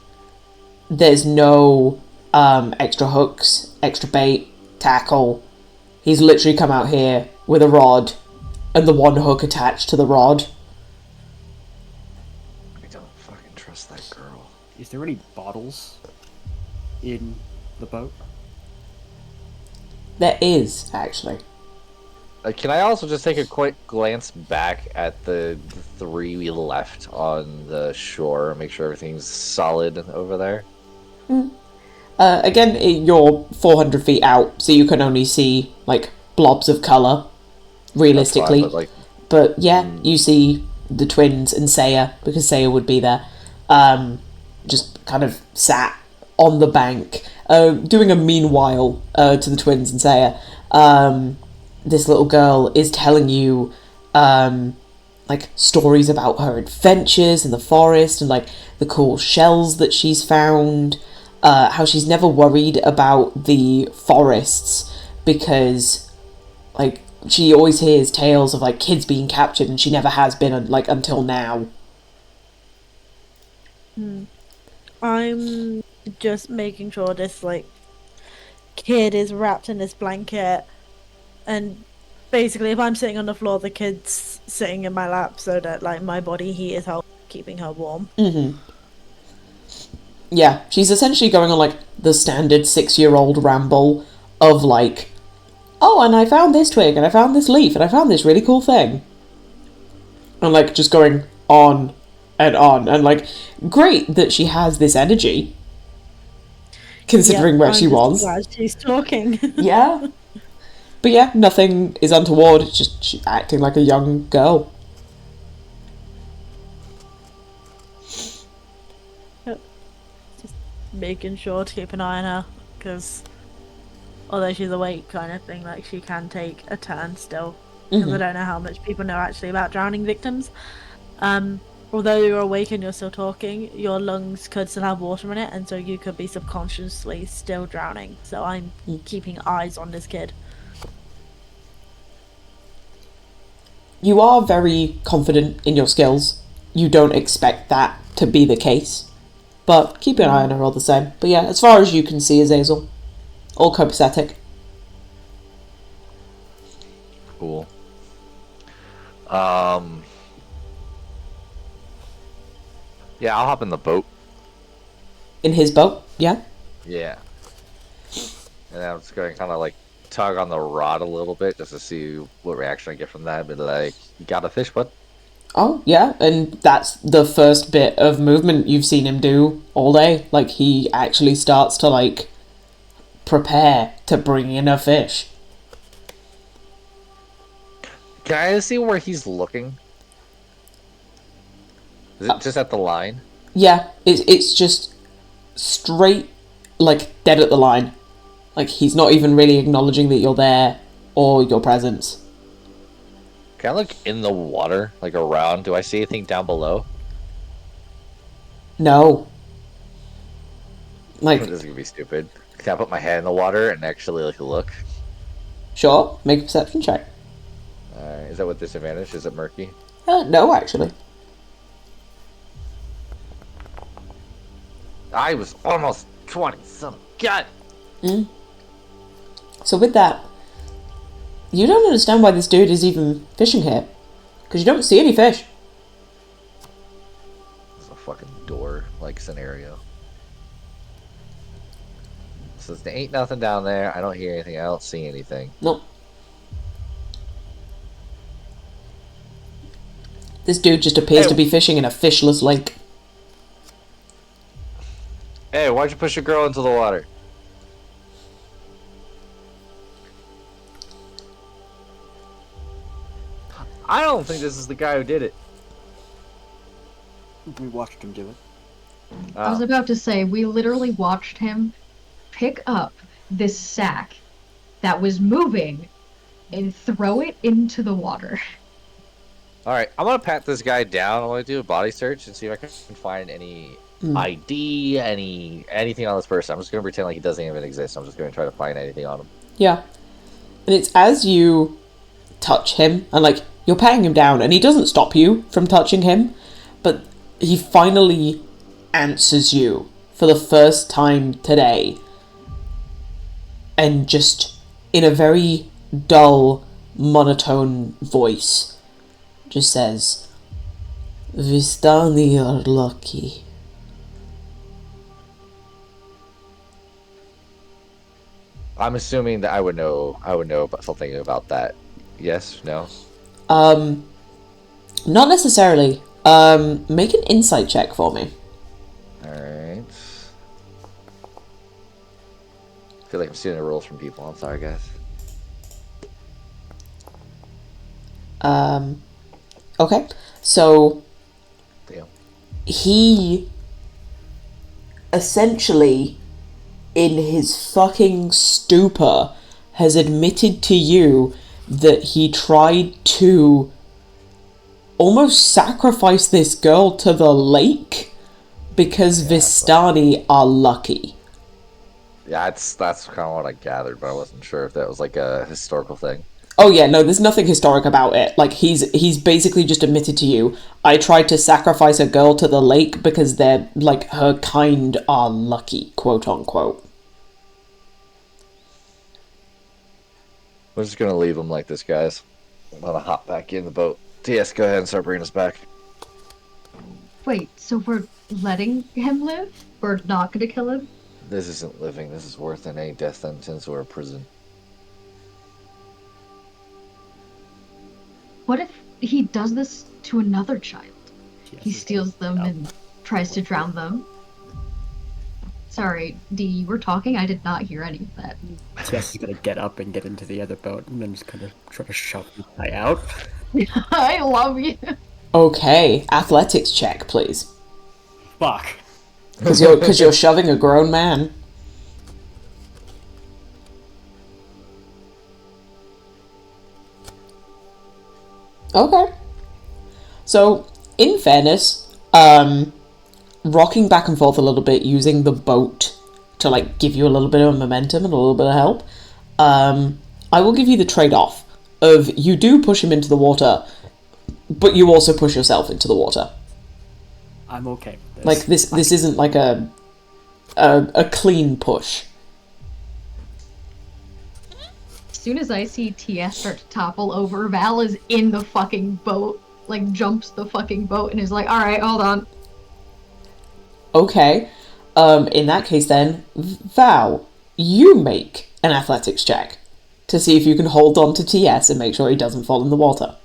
there's no extra hooks, extra bait, tackle. He's literally come out here with a rod and the one hook attached to the rod. I don't fucking trust that girl. Is there any bottles in the boat? There is, actually. Can I also just take a quick glance back at the three we left on the shore and make sure everything's solid over there? Again, you're 400 feet out, so you can only see, like, blobs of colour, realistically. That's fine, but yeah, you see the twins and Saya, because Saya would be there, just kind of sat on the bank, doing a meanwhile to the twins and Saya. This little girl is telling you, like, stories about her adventures in the forest and, like, the cool shells that she's found, how she's never worried about the forests because, like, she always hears tales of, like, kids being captured and she never has been, like, until now. I'm just making sure this, like, kid is wrapped in this blanket. And basically, if I'm sitting on the floor, the kid's sitting in my lap so that, like, my body heat is keeping her warm. Mm-hmm. Yeah, she's essentially going on, like, the standard 6-year-old ramble of, like, oh, and I found this twig, and I found this leaf, and I found this really cool thing. And, like, just going on, and, like, great that she has this energy, considering where she was. Glad she's talking. Yeah. But yeah, nothing is untoward, it's just she's acting like a young girl. Just making sure to keep an eye on her, because although she's awake kind of thing, like, she can take a turn still. Because I don't know how much people know actually about drowning victims. Although you're awake and you're still talking, your lungs could still have water in it, and so you could be subconsciously still drowning. So I'm keeping eyes on this kid. You are very confident in your skills. You don't expect that to be the case. But keep an eye on her all the same. But yeah, as far as you can see, Azazel, all copacetic. Cool. Yeah, I'll hop in the boat. In his boat, yeah? Yeah. And I'm just going to kind of like tug on the rod a little bit just to see what reaction I get from that. But like, you got a fish, bud? Oh, yeah, and that's the first bit of movement you've seen him do all day. Like, he actually starts to, like, prepare to bring in a fish. Can I see where he's looking? Is it just at the line? Yeah, it's just straight, like, dead at the line. Like, he's not even really acknowledging that you're there or your presence. Can I look in the water, like around? Do I see anything down below? No. Like, This is gonna be stupid. Can I put my head in the water and actually like look? sure, make a perception check. Alright, is that with disadvantage? Is it murky? No, actually. I was almost 20, son of God! So with that, you don't understand why this dude is even fishing here. Because you don't see any fish. It's a fucking door-like scenario. So there ain't nothing down there. I don't hear anything. I don't see anything. Nope. This dude just appears to be fishing in a fishless lake. why'd you push your girl into the water? I don't think this is the guy who did it. We watched him do it. I was about to say, we literally watched him pick up this sack that was moving and throw it into the water. Alright, I'm gonna pat this guy down. I'm gonna do a body search and see if I can find any ID, anything on this person. I'm just gonna pretend like he doesn't even exist. I'm just gonna try to find anything on him. Yeah. And it's as you touch him, and like, you're patting him down, and he doesn't stop you from touching him, but he finally answers you for the first time today. And just in a very dull, monotone voice, just says, Vistani are lucky. I'm assuming that I would know about something about that. Yes? No? Not necessarily. Make an insight check for me. Alright. I feel like I'm stealing the rules from people. I'm sorry, guys. Okay. So, Damn. he essentially, in his fucking stupor, has admitted to you that he tried to almost sacrifice this girl to the lake because Vistani are lucky. Yeah, that's kind of what I gathered, but I wasn't sure if that was like a historical thing. Oh yeah, no, there's nothing historic about it. Like, he's basically just admitted to you, I tried to sacrifice a girl to the lake because they're, like, her kind are lucky, quote unquote. We're just gonna leave him like this, guys. I'm gonna hop back in the boat. TS, go ahead and start bringing us back. Wait, so we're letting him live? We're not gonna kill him? This isn't living. This is worse than any death sentence or a prison. What if he does this to another child? He steals them and tries to drown them. Sorry, D, you were talking? I did not hear any of that. Jess is gonna get up and get into the other boat and then just kind of try to shove the guy out. I love you. Okay, athletics check, please. Fuck. Because you're shoving a grown man. Okay. So, in fairness, rocking back and forth a little bit, using the boat to, like, give you a little bit of momentum and a little bit of help, I will give you the trade-off of you do push him into the water, but you also push yourself into the water. I'm okay with this. Like, this isn't like a clean push. As soon as I see TS start to topple over, Val is in the fucking boat, like jumps the fucking boat and is like, alright, hold on. Okay. In that case then, Val, you make an athletics check to see if you can hold on to TS and make sure he doesn't fall in the water.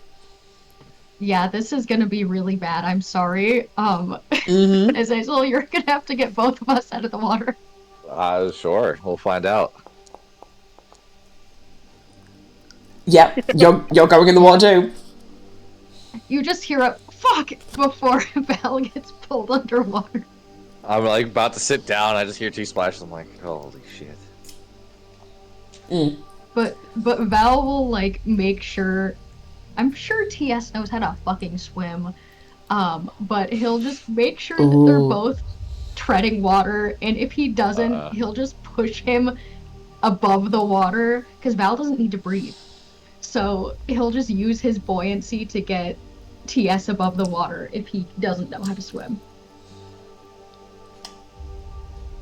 Yeah, this is gonna be really bad, I'm sorry. Mm-hmm. As I told, you're gonna have to get both of us out of the water. Sure. We'll find out. Yep, you're going in the water too. You just hear a fuck before Val gets pulled underwater. I'm like about to sit down. I just hear two splashes. I'm like, holy shit. But Val will like make sure. I'm sure TS knows how to fucking swim. But he'll just make sure that they're both treading water, and if he doesn't, he'll just push him above the water because Val doesn't need to breathe. So he'll just use his buoyancy to get TS above the water if he doesn't know how to swim.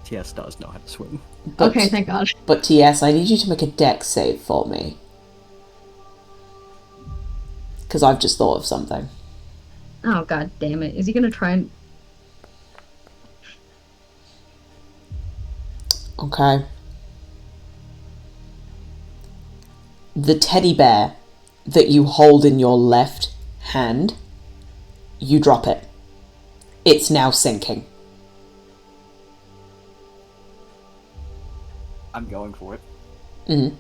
TS does know how to swim. But, okay, thank God. But TS, I need you to make a dex save for me. Because I've just thought of something. Oh god damn it. Is he gonna try and... Okay. The teddy bear that you hold in your left hand, you drop it. It's now sinking. I'm going for it. Mm-hmm.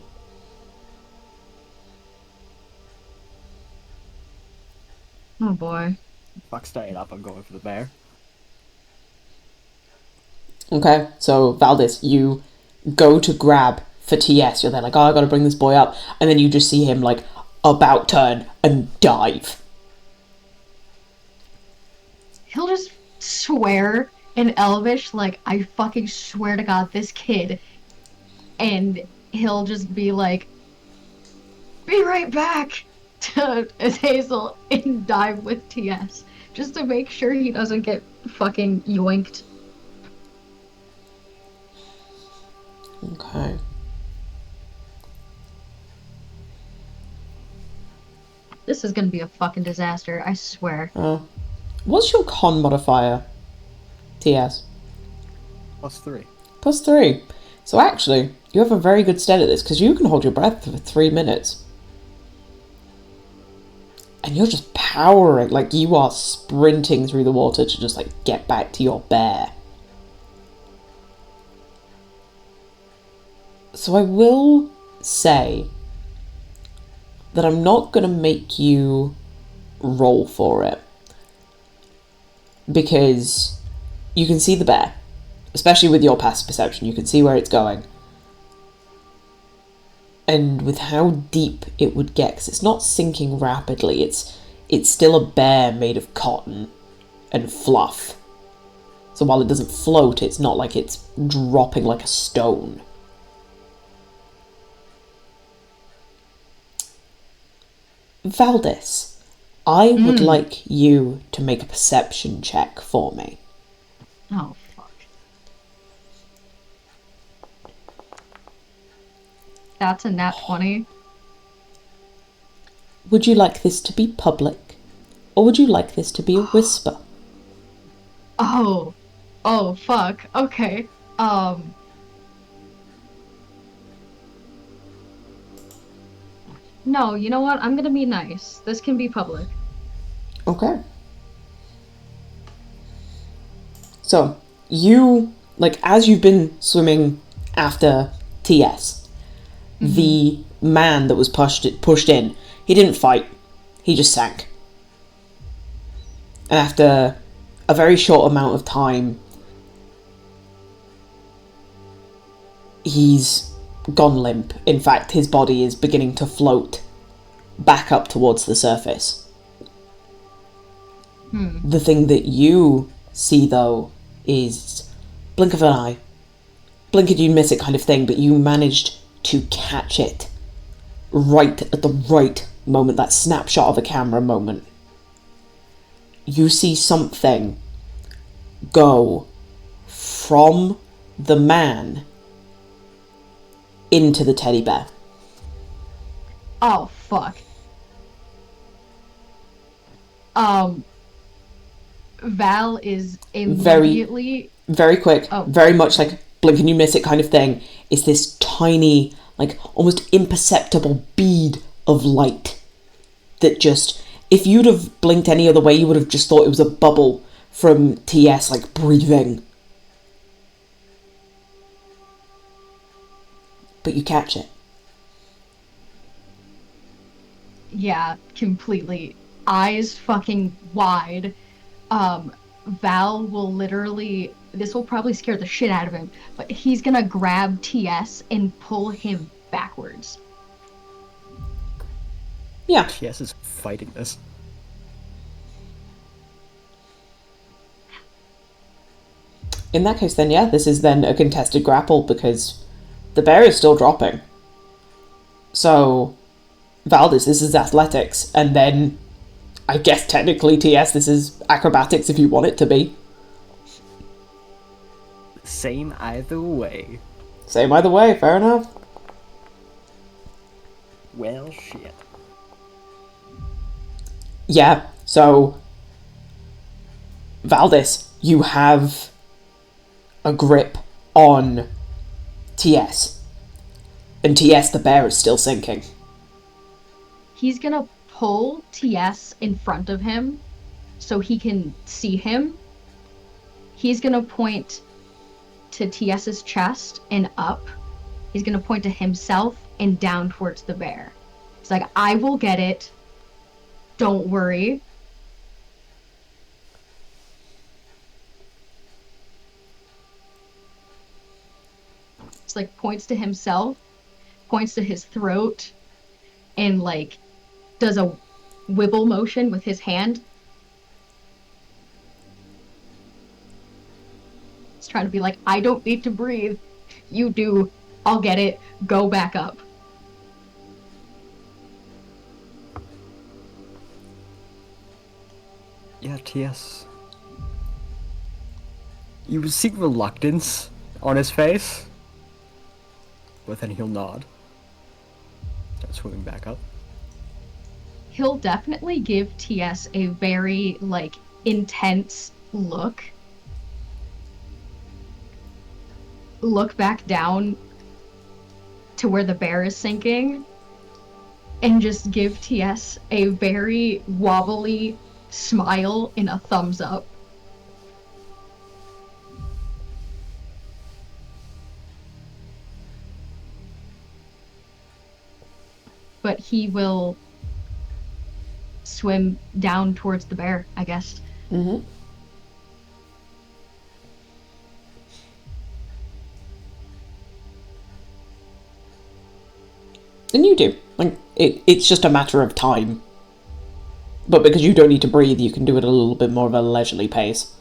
Oh boy. Fuck staying up, I'm going for the bear. Okay, so Valdis, you go to grab for TS. You're there like, oh, I gotta bring this boy up. And then you just see him, like, about turn and dive. He'll just swear in Elvish, like, I fucking swear to God, this kid. And he'll just be like, be right back to Hazel and dive with TS. Just to make sure he doesn't get fucking yoinked. Okay. This is gonna be a fucking disaster, I swear. What's your con modifier, TS? +3. +3. So actually, you have a very good stead at this, because you can hold your breath for 3 minutes. And you're just powering, like you are sprinting through the water to just like get back to your bear. So I will say that I'm not going to make you roll for it. Because you can see the bear. Especially with your passive perception, you can see where it's going. And with how deep it would get, because it's not sinking rapidly, it's still a bear made of cotton and fluff. So while it doesn't float, it's not like it's dropping like a stone. Valdis, I would like you to make a perception check for me. Oh, fuck. That's a nat 20. Would you like this to be public, or would you like this to be a whisper? Oh. Oh, fuck. Okay. No, you know what? I'm gonna be nice. This can be public. Okay. So, you, like, as you've been swimming after TS, the man that was pushed in, he didn't fight. He just sank. And after a very short amount of time, he's gone limp. In fact, his body is beginning to float back up towards the surface. The thing that you see, though, is blink of an eye. Blink and you miss it kind of thing, but you managed to catch it right at the right moment, that snapshot of a camera moment. You see something go from the man into the teddy bear. Oh, fuck. Val is immediately... Very quick, very much like blink and you miss it kind of thing. It's this tiny, like almost imperceptible bead of light that just, if you'd have blinked any other way, you would have just thought it was a bubble from TS, like breathing. But you catch it. Yeah, completely. Eyes fucking wide. Val will literally... This will probably scare the shit out of him, but he's gonna grab TS and pull him backwards. Yeah. TS is fighting this. In that case, then, yeah, this is then a contested grapple because the bear is still dropping. So, Valdis, this is athletics, and then I guess technically TS, this is acrobatics if you want it to be. Same either way. Same either way, fair enough. Well, shit. Yeah, so Valdis, you have a grip on TS. And TS, the bear, is still sinking. He's gonna pull TS in front of him so he can see him. He's gonna point to TS's chest and up. He's gonna point to himself and down towards the bear. He's like, I will get it. Don't worry. It's like points to himself, points to his throat, and like does a wibble motion with his hand. He's trying to be like, I don't need to breathe. You do. I'll get it. Go back up. Yeah, TS. You would see reluctance on his face, but then he'll nod. Start swimming back up. He'll definitely give TS a very, like, intense look. Look back down to where the bear is sinking, and just give TS a very wobbly smile and a thumbs up. But he will swim down towards the bear, I guess. Mm-hmm. And you do. Like, it's just a matter of time. But because you don't need to breathe, you can do it at a little bit more of a leisurely pace.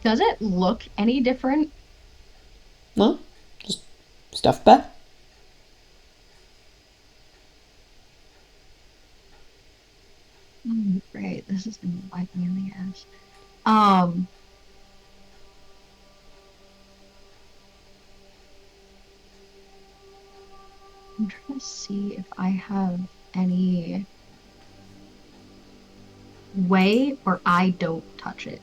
Does it look any different? No? Just stuffed bear. Right, this is gonna bite me in the ass. I'm trying to see if I have any way or I don't touch it.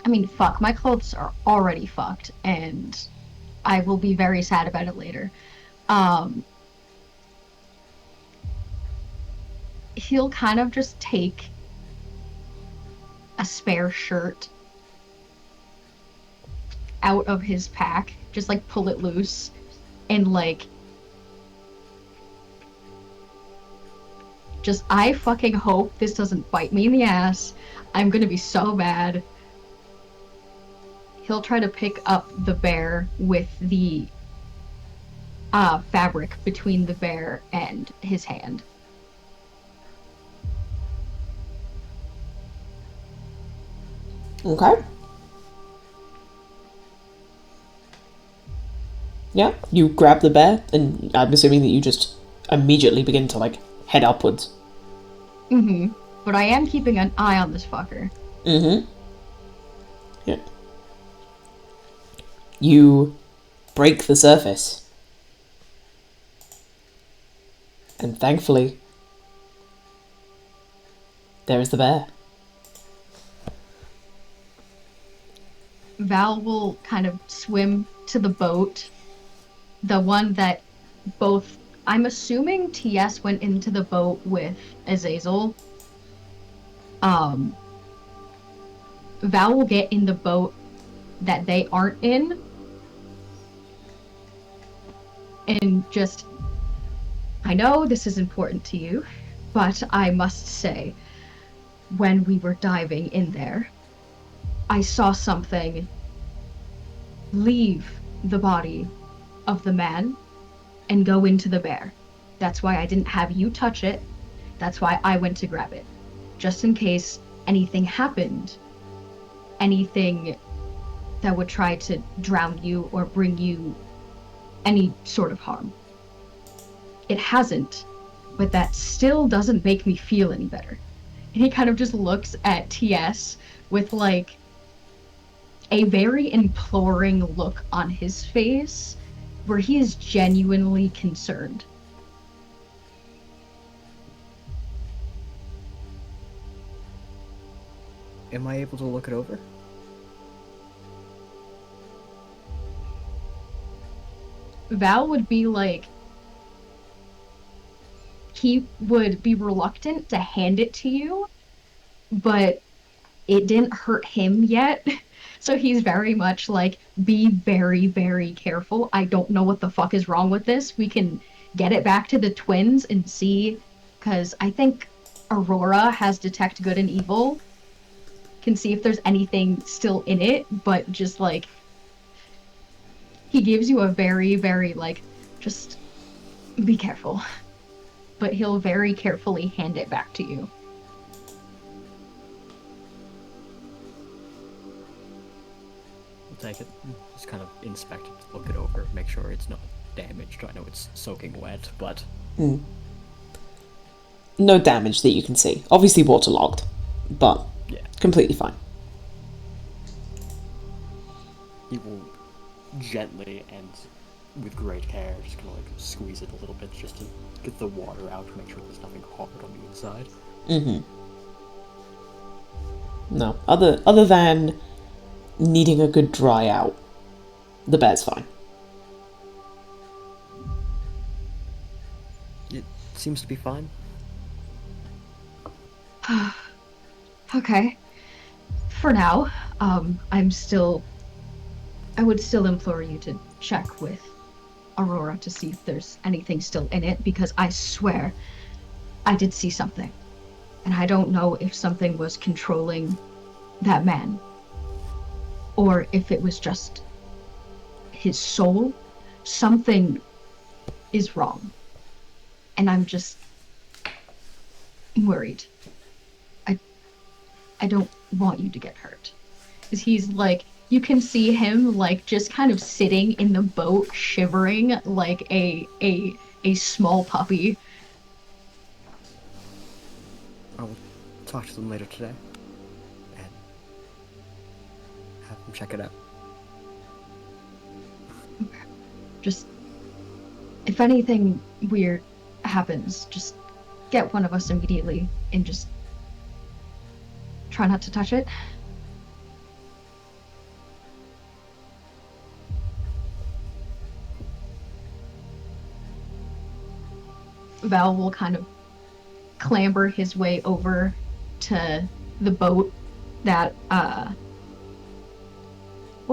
I mean, fuck, my clothes are already fucked, and I will be very sad about it later. He'll kind of just take a spare shirt out of his pack, just like pull it loose, and like just, I fucking hope this doesn't bite me in the ass. I'm gonna be so bad. He'll try to pick up the bear with the fabric between the bear and his hand. Okay. Yeah, you grab the bear, and I'm assuming that you just immediately begin to, like, head upwards. Mm-hmm. But I am keeping an eye on this fucker. Mm-hmm. Yeah. You break the surface. And thankfully, there is the bear. Val will kind of swim to the boat. The one that both, I'm assuming TS went into the boat with Azazel. Val will get in the boat that they aren't in. And just, I know this is important to you, but I must say, when we were diving in there, I saw something leave the body of the man and go into the bear. That's why I didn't have you touch it. That's why I went to grab it. Just in case anything happened. Anything that would try to drown you or bring you any sort of harm. It hasn't, but that still doesn't make me feel any better. And he kind of just looks at TS with like a very imploring look on his face where he is genuinely concerned. Am I able to look it over? Val would be like, he would be reluctant to hand it to you, but it didn't hurt him yet. So he's very much like, be very, very careful. I don't know what the fuck is wrong with this. We can get it back to the twins and see, because I think Aurora has detect good and evil, can see if there's anything still in it, but just like, he gives you a very, very like, just be careful. But he'll very carefully hand it back to you. Take it, just kind of inspect it, look it over, make sure it's not damaged. I know it's soaking wet, but... No damage that you can see. Obviously waterlogged, but yeah, completely fine. He will gently and with great care just kind of like squeeze it a little bit just to get the water out, make sure there's nothing hard on the inside. No, other than needing a good dry out, the bear's fine. It seems to be fine. Okay. For now, I would still implore you to check with Aurora to see if there's anything still in it, because I swear I did see something. And I don't know if something was controlling that man, or if it was just his soul. Something is wrong. And I'm just worried. I don't want you to get hurt. Because he's like, you can see him like just kind of sitting in the boat, shivering like a small puppy. I will talk to them later today and have them check it out. Just, if anything weird happens, just get one of us immediately and just try not to touch it. Val will kind of clamber his way over to the boat that, well,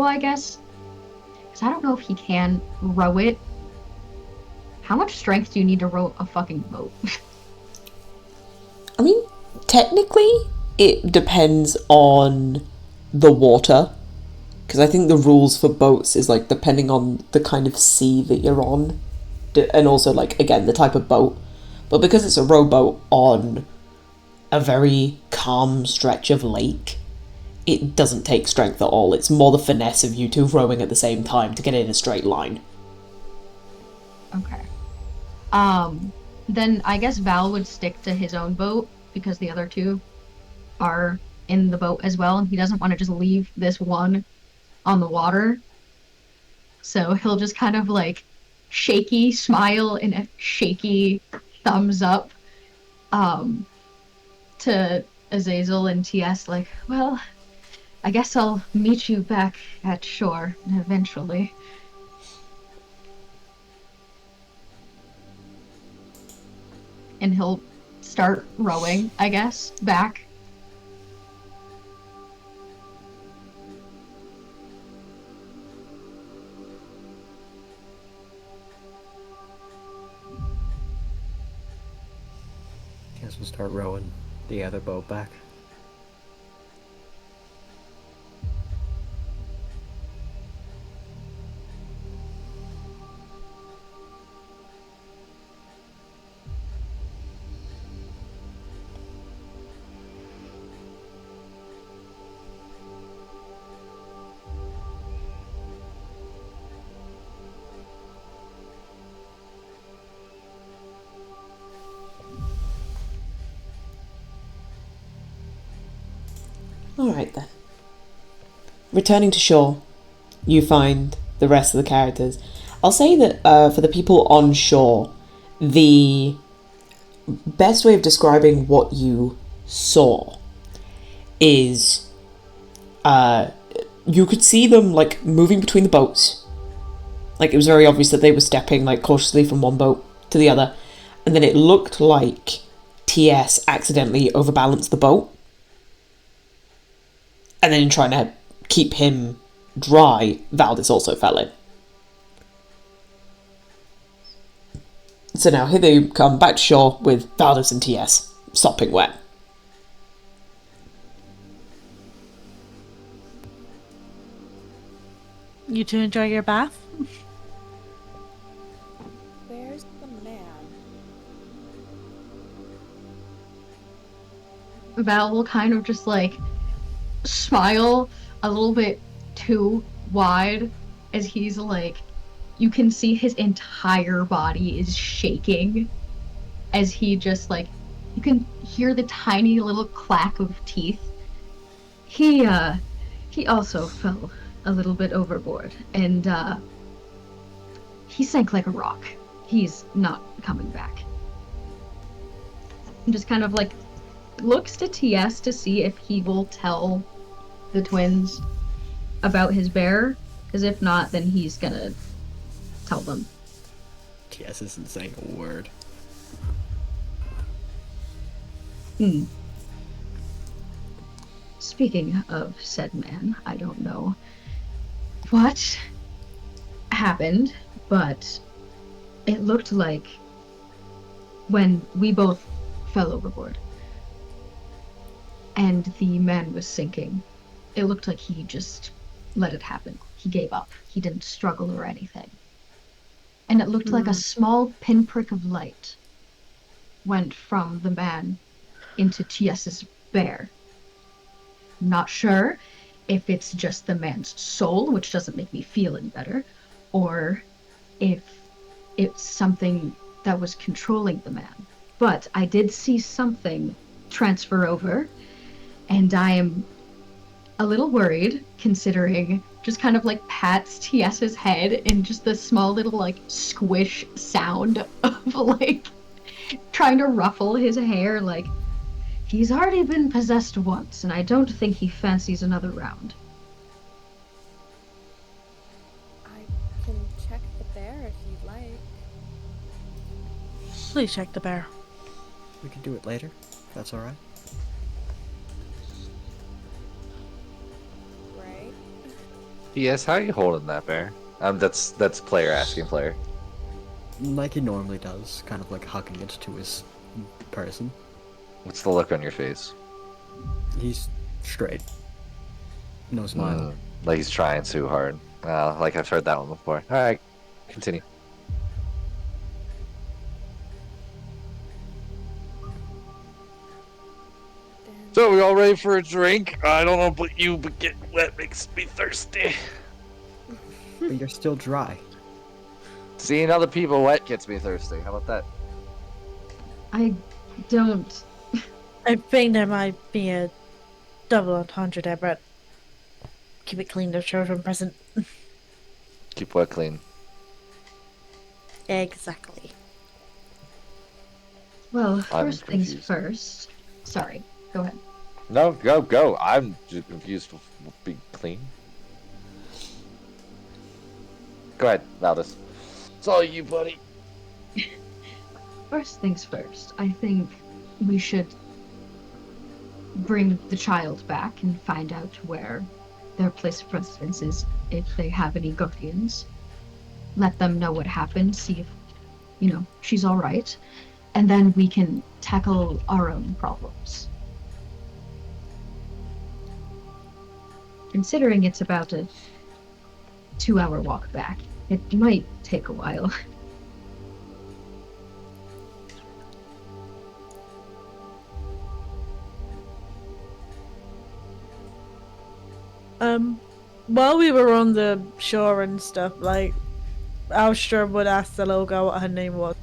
I guess, because I don't know if he can row it. How much strength do you need to row a fucking boat? I mean, technically, it depends on the water. Because I think the rules for boats is, like, depending on the kind of sea that you're on. And also, like, again, the type of boat. But because it's a rowboat on a very calm stretch of lake, it doesn't take strength at all. It's more the finesse of you two rowing at the same time to get in a straight line. Okay. Then I guess Val would stick to his own boat, because the other two are in the boat as well, and he doesn't want to just leave this one on the water. So he'll just kind of like shaky smile and a shaky thumbs up to Azazel and TS, like, well, I guess I'll meet you back at shore eventually. And he'll start rowing, I guess, back. Guess we'll start rowing the other boat back. Alright then. Returning to shore, you find the rest of the characters. I'll say that for the people on shore, the best way of describing what you saw is you could see them like moving between the boats. Like, it was very obvious that they were stepping like cautiously from one boat to the other. and then it looked like TS accidentally overbalanced the boat. And then in trying to keep him dry, Valdis also fell in. So now here they come back to shore with Valdis and TS sopping wet. You two enjoy your bath? Where's the man? Val will kind of just like smile a little bit too wide as he's like, you can see his entire body is shaking as he just like, you can hear the tiny little clack of teeth. He also fell a little bit overboard, and he sank like a rock. He's not coming back. And just kind of like looks to TS to see if he will tell the twins about his bear, because if not, then he's gonna tell them. TS isn't saying a word. Speaking of said man, I don't know what happened, but it looked like when we both fell overboard and the man was sinking, it looked like he just let it happen. He gave up. He didn't struggle or anything. And it looked like a small pinprick of light went from the man into TS's bear. Not sure if it's just the man's soul, which doesn't make me feel any better, or if it's something that was controlling the man. But I did see something transfer over, and I am a little worried, considering just kind of like pats TS's head and just the small little like squish sound of like trying to ruffle his hair. Like, he's already been possessed once, and I don't think he fancies another round. I can check the bear if you'd like. Please check the bear. We can do it later, if that's alright. Right? Yes, how are you holding that bear? That's player asking player. Like he normally does, kind of like hugging it to his person. What's the look on your face? He's straight. No smile. Like he's trying too hard. Like I've heard that one before. Alright, continue. So we all ready for a drink? I don't know about you, but getting wet makes me thirsty. But you're still dry. Seeing other people wet gets me thirsty. How about that? I don't. I think there might be a double entendre there, but keep it clean, the children present. Keep wet clean. Exactly. Well, I'm first things confused. first. Sorry, go ahead. No, go. I'm just confused with being clean. Go ahead, Valdis. It's all you, buddy. First things first, I think we should bring the child back and find out where their place of residence is, if they have any guardians. Let them know what happened, see if, she's alright. And then we can tackle our own problems. Considering it's about a 2-hour walk back, it might take a while. While we were on the shore and stuff, like, Alstrom would ask the little girl what her name was,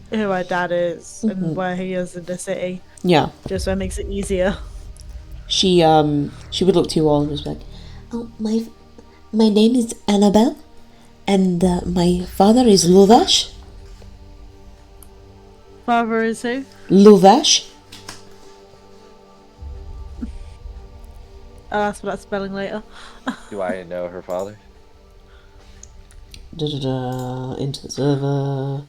who her dad is, and where he is in the city. Yeah. Just so it makes it easier. She would look to you all and just be like, "Oh, my name is Annabelle, and my father is Luvash." Father is who? Luvash. I'll ask for that spelling later. Do I know her father? Into the server.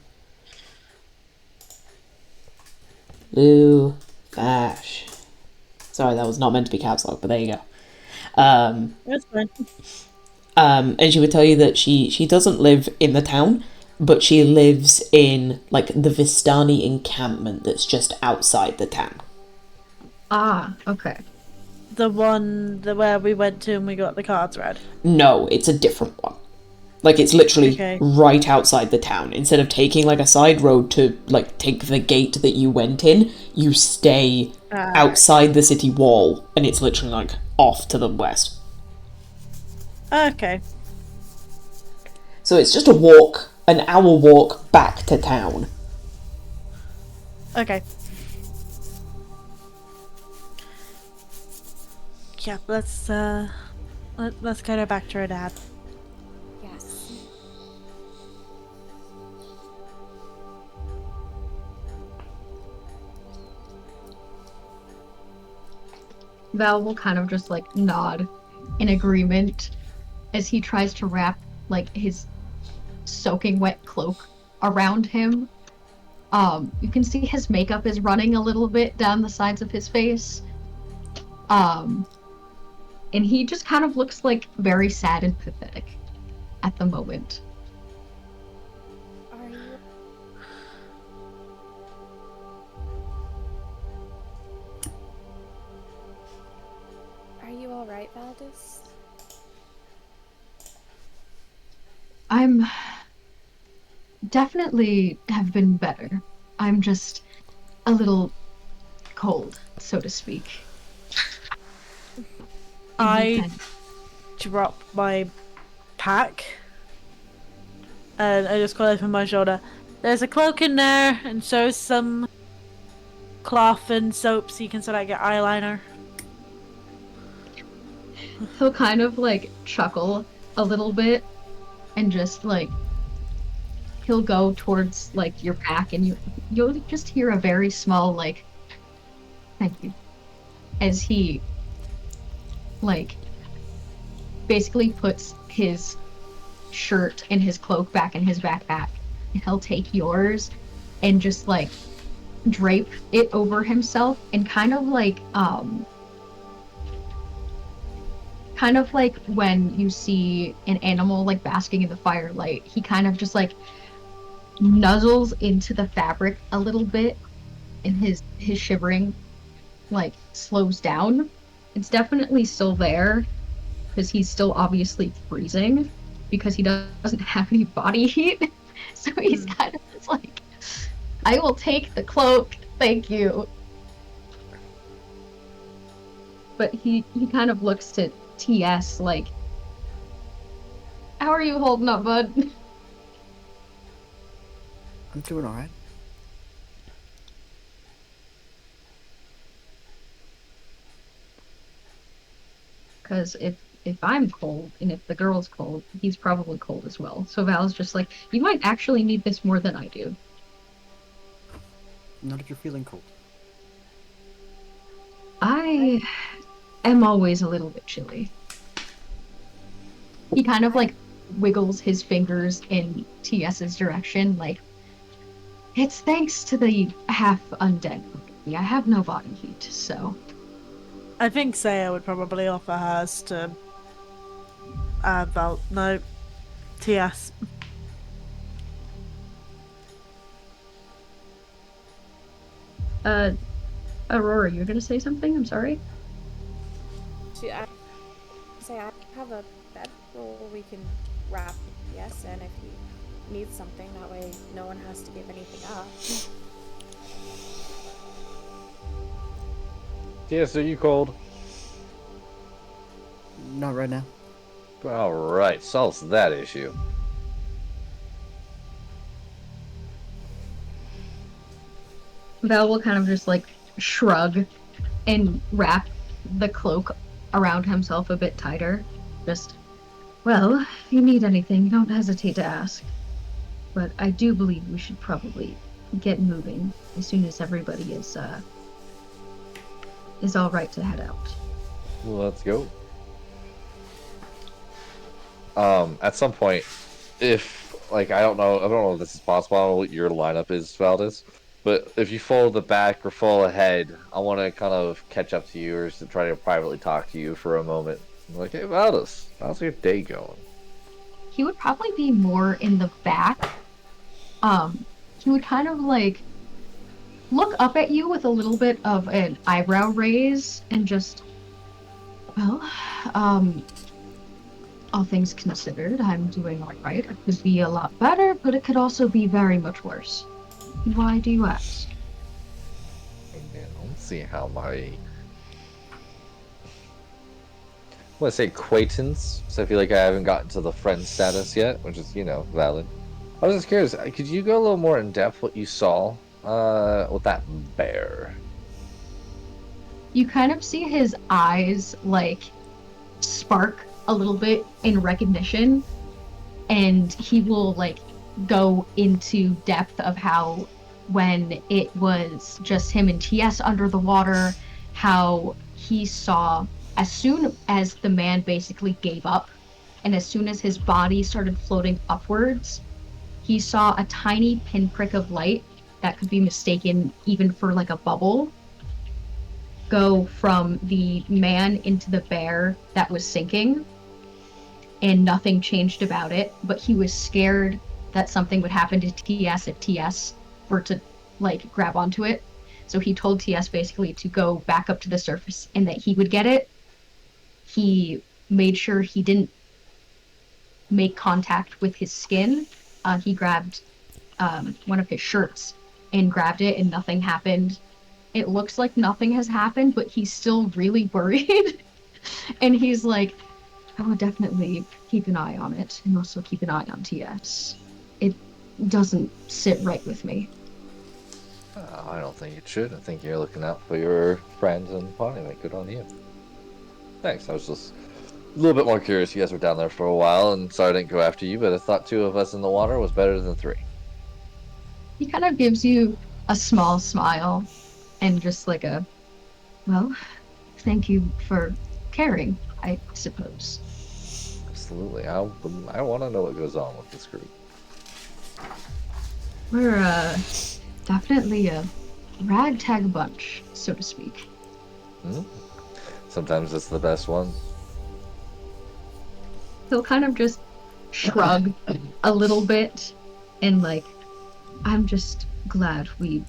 Lou Vash. Sorry, that was not meant to be caps lock, but there you go. That's fine. And she would tell you that she doesn't live in the town, but she lives in like the Vistani encampment that's just outside the town. Ah, okay. The one where we went to and we got the cards read. No, it's a different one. Like it's literally Okay. right outside the town. Instead of taking like a side road to like take the gate that you went in, you stay outside the city wall, and it's literally like off to the west. Okay. So it's just a walk, an hour walk back to town. Okay. Yeah, let's get her back to her dad. Yes. Val will kind of just like nod in agreement as he tries to wrap like his soaking wet cloak around him. You can see his makeup is running a little bit down the sides of his face. And he just kind of looks like very sad and pathetic at the moment. Are you alright, Valdis? I'm definitely have been better. I'm just a little cold, so to speak. I drop my pack and I just call it from my shoulder. There's a cloak in there and so some cloth and soap so you can sort of get eyeliner. He'll kind of like chuckle a little bit and just like he'll go towards like your pack and you'll just hear a very small like thank you as he like basically puts his shirt and his cloak back in his backpack and he'll take yours and just like drape it over himself and kind of like when you see an animal like basking in the firelight, he kind of just like nuzzles into the fabric a little bit and his shivering like slows down. It's definitely still there because he's still obviously freezing because he doesn't have any body heat. So he's kind of just like, I will take the cloak, thank you. But he kind of looks to TS like, how are you holding up, bud? I'm doing alright. Because if I'm cold and if the girl's cold, he's probably cold as well. So Val's just like, you might actually need this more than I do. Not if you're feeling cold. I am always a little bit chilly. He kind of like wiggles his fingers in TS's direction, like, it's thanks to the half undead. I have no body heat, so. I think Saya would probably offer hers to no, TS. Aurora, you're gonna say something? I'm sorry? I have a bed where we can wrap yes in if he needs something. That way no one has to give anything up. Yes, are you cold? Not right now. Alright, solves that issue. Val will kind of just like shrug and wrap the cloak around himself a bit tighter. Just, well, if you need anything, don't hesitate to ask. But I do believe we should probably get moving as soon as everybody is all right to head out. Let's go. At some point, if like I don't know if this is possible, I don't know what your lineup is, Valdez, But if you follow the back or follow ahead, I want to kind of catch up to you or to try to privately talk to you for a moment. I'm like, hey, Valdis, how's your day going? He would probably be more in the back. He would kind of like look up at you with a little bit of an eyebrow raise and just, well, all things considered, I'm doing all right. It could be a lot better, but it could also be very much worse. Why do you ask? Let's see how my... I want to say acquaintance, so I feel like I haven't gotten to the friend status yet, which is, valid. I was just curious, could you go a little more in depth what you saw with that bear? You kind of see his eyes, like, spark a little bit in recognition, and he will, like, go into depth of how when it was just him and TS under the water, how he saw as soon as the man basically gave up, and as soon as his body started floating upwards, he saw a tiny pinprick of light that could be mistaken even for like a bubble go from the man into the bear that was sinking, and nothing changed about it, but he was scared that something would happen to TS if TS were to like grab onto it. So he told TS basically to go back up to the surface and that he would get it. He made sure he didn't make contact with his skin. He grabbed one of his shirts and grabbed it, and nothing happened. It looks like nothing has happened, but he's still really worried. And he's like, I will definitely keep an eye on it, and also keep an eye on TS. It doesn't sit right with me. I don't think it should. I think you're looking out for your friends and party mate. Good on you. Thanks. I was just a little bit more curious. You guys were down there for a while, and sorry I didn't go after you, but I thought 2 of us in the water was better than 3. He kind of gives you a small smile and just like a, well, thank you for caring, I suppose. Absolutely. I want to know what goes on with this group. We're definitely a ragtag bunch, so to speak. Sometimes it's the best one. He'll kind of just shrug a little bit and like, I'm just glad we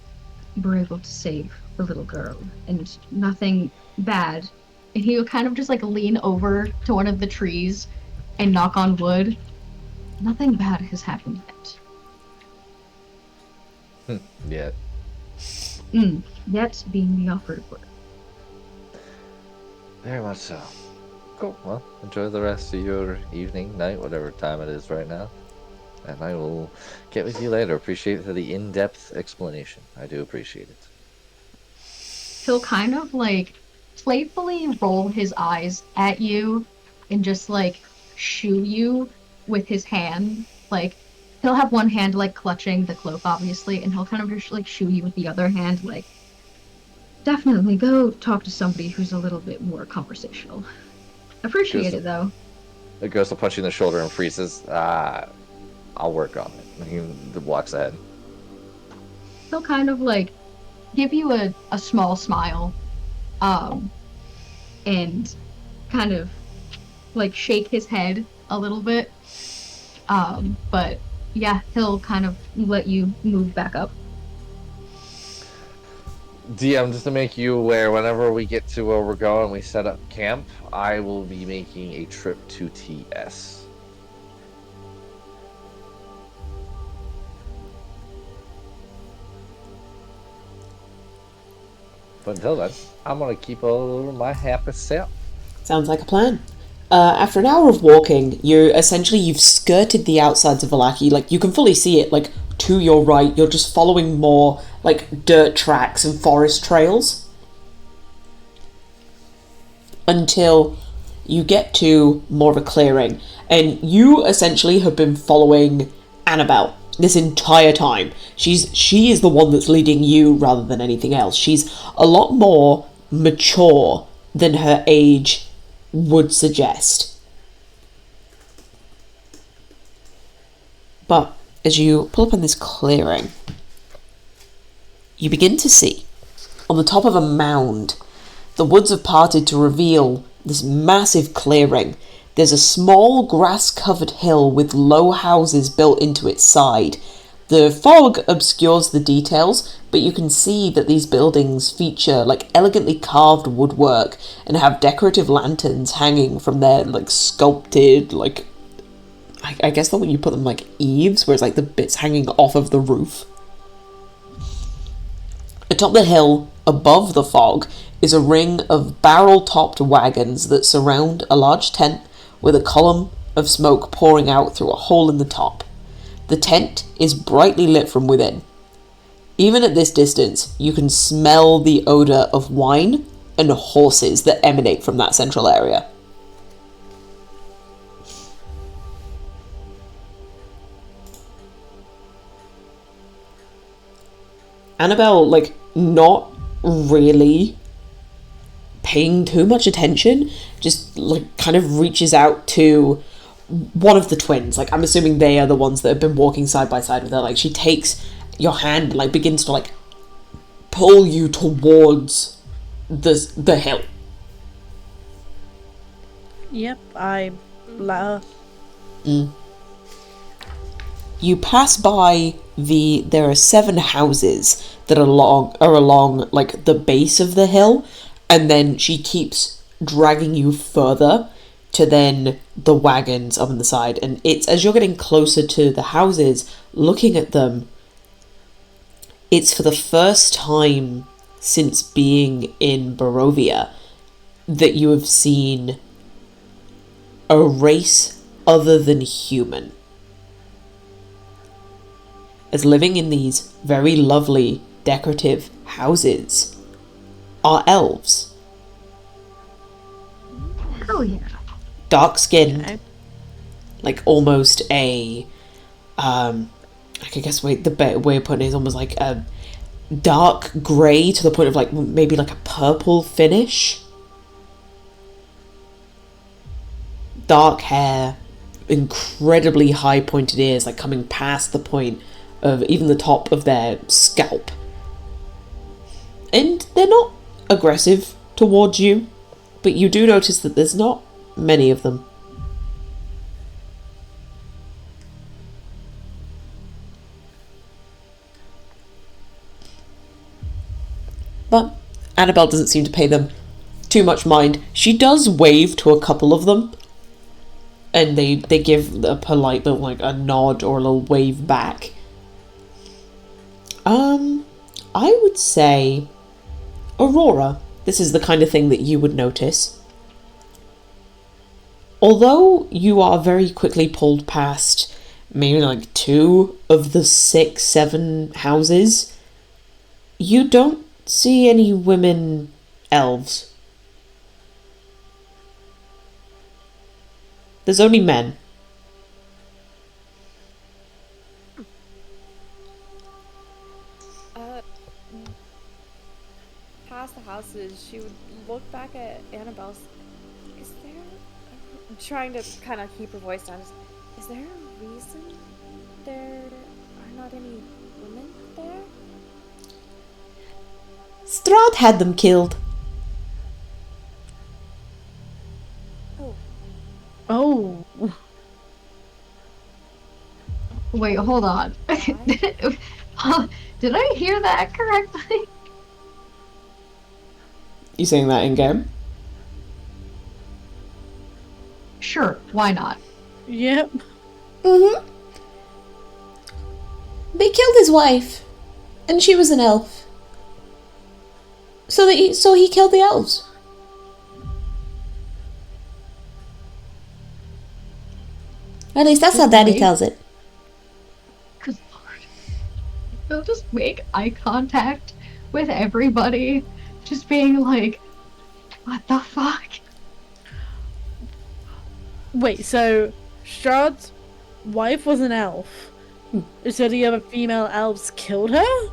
were able to save the little girl and nothing bad. And he'll kind of just like lean over to one of the trees and knock on wood. Nothing bad has happened yet. Yet. Yet being the operative word. Very much so. Cool. Well, enjoy the rest of your evening, night, whatever time it is right now. And I will get with you later. Appreciate the in-depth explanation. I do appreciate it. He'll kind of like playfully roll his eyes at you and just like shoo you with his hand. Like he'll have one hand like clutching the cloak, obviously, and he'll kind of just like shoo you with the other hand, like, definitely go talk to somebody who's a little bit more conversational. Appreciate it though. It goes to punch you in the shoulder and freezes. I'll work on it. And he walks ahead. He'll kind of like give you a small smile, and kind of like shake his head a little bit. But yeah, he'll kind of let you move back up. DM, just to make you aware, whenever we get to where we're going, we set up camp, I will be making a trip to TS. But until then, I'm going to keep over my happy self. Sounds like a plan. After an hour of walking, you've skirted the outsides of Vallaki. Like, you can fully see it, like, to your right. You're just following more, like, dirt tracks and forest trails. Until you get to more of a clearing. And you essentially have been following Annabelle this entire time. She is the one that's leading you rather than anything else. She's a lot more mature than her age would suggest. But as you pull up on this clearing, you begin to see, on the top of a mound, the woods have parted to reveal this massive clearing. There's a small grass-covered hill with low houses built into its side. The fog obscures the details, but you can see that these buildings feature like elegantly carved woodwork and have decorative lanterns hanging from their like sculpted like I guess when you put them like eaves, where it's like the bits hanging off of the roof. Atop the hill, above the fog, is a ring of barrel-topped wagons that surround a large tent with a column of smoke pouring out through a hole in the top. The tent is brightly lit from within. Even at this distance, you can smell the odor of wine and horses that emanate from that central area. Annabelle, like, not really paying too much attention, just, like, kind of reaches out to one of the twins. Like, I'm assuming they are the ones that have been walking side by side with her. Like, she takes your hand and, like, begins to, like, pull you towards the hill. Yep, I let her. You pass by there are 7 houses that are along like the base of the hill, and then she keeps dragging you further to then the wagons up on the side. And it's as you're getting closer to the houses, looking at them, it's for the first time since being in Barovia that you have seen a race other than human. As living in these very lovely, decorative houses are elves. Oh yeah. Dark-skinned, Okay. like almost a, I guess the better way of putting it is almost like a dark grey to the point of like maybe like a purple finish. Dark hair, incredibly high pointed ears, like coming past the point of even the top of their scalp. And they're not aggressive towards you, but you do notice that there's not many of them. But Annabelle doesn't seem to pay them too much mind. She does wave to a couple of them, and they give a polite little, like, a nod or a little wave back. I would say Aurora. This is the kind of thing that you would notice. Although you are very quickly pulled past maybe like 2 of the 6, 7 houses, you don't see any women elves. There's only men. Past the houses, she would look back at Annabelle's. Is there? I'm trying to kind of keep her voice down. Is there a reason there are not any women there? Strahd had them killed. Oh. Wait, hold on. Did I hear that correctly? You saying that in game? Sure, why not? Yep. Mm-hmm. They killed his wife, and she was an elf. So he killed the elves. At least that's how Daddy tells it. Good lord. They'll just make eye contact with everybody, just being like, what the fuck? Wait, so Strahd's wife was an elf. So the other female elves killed her?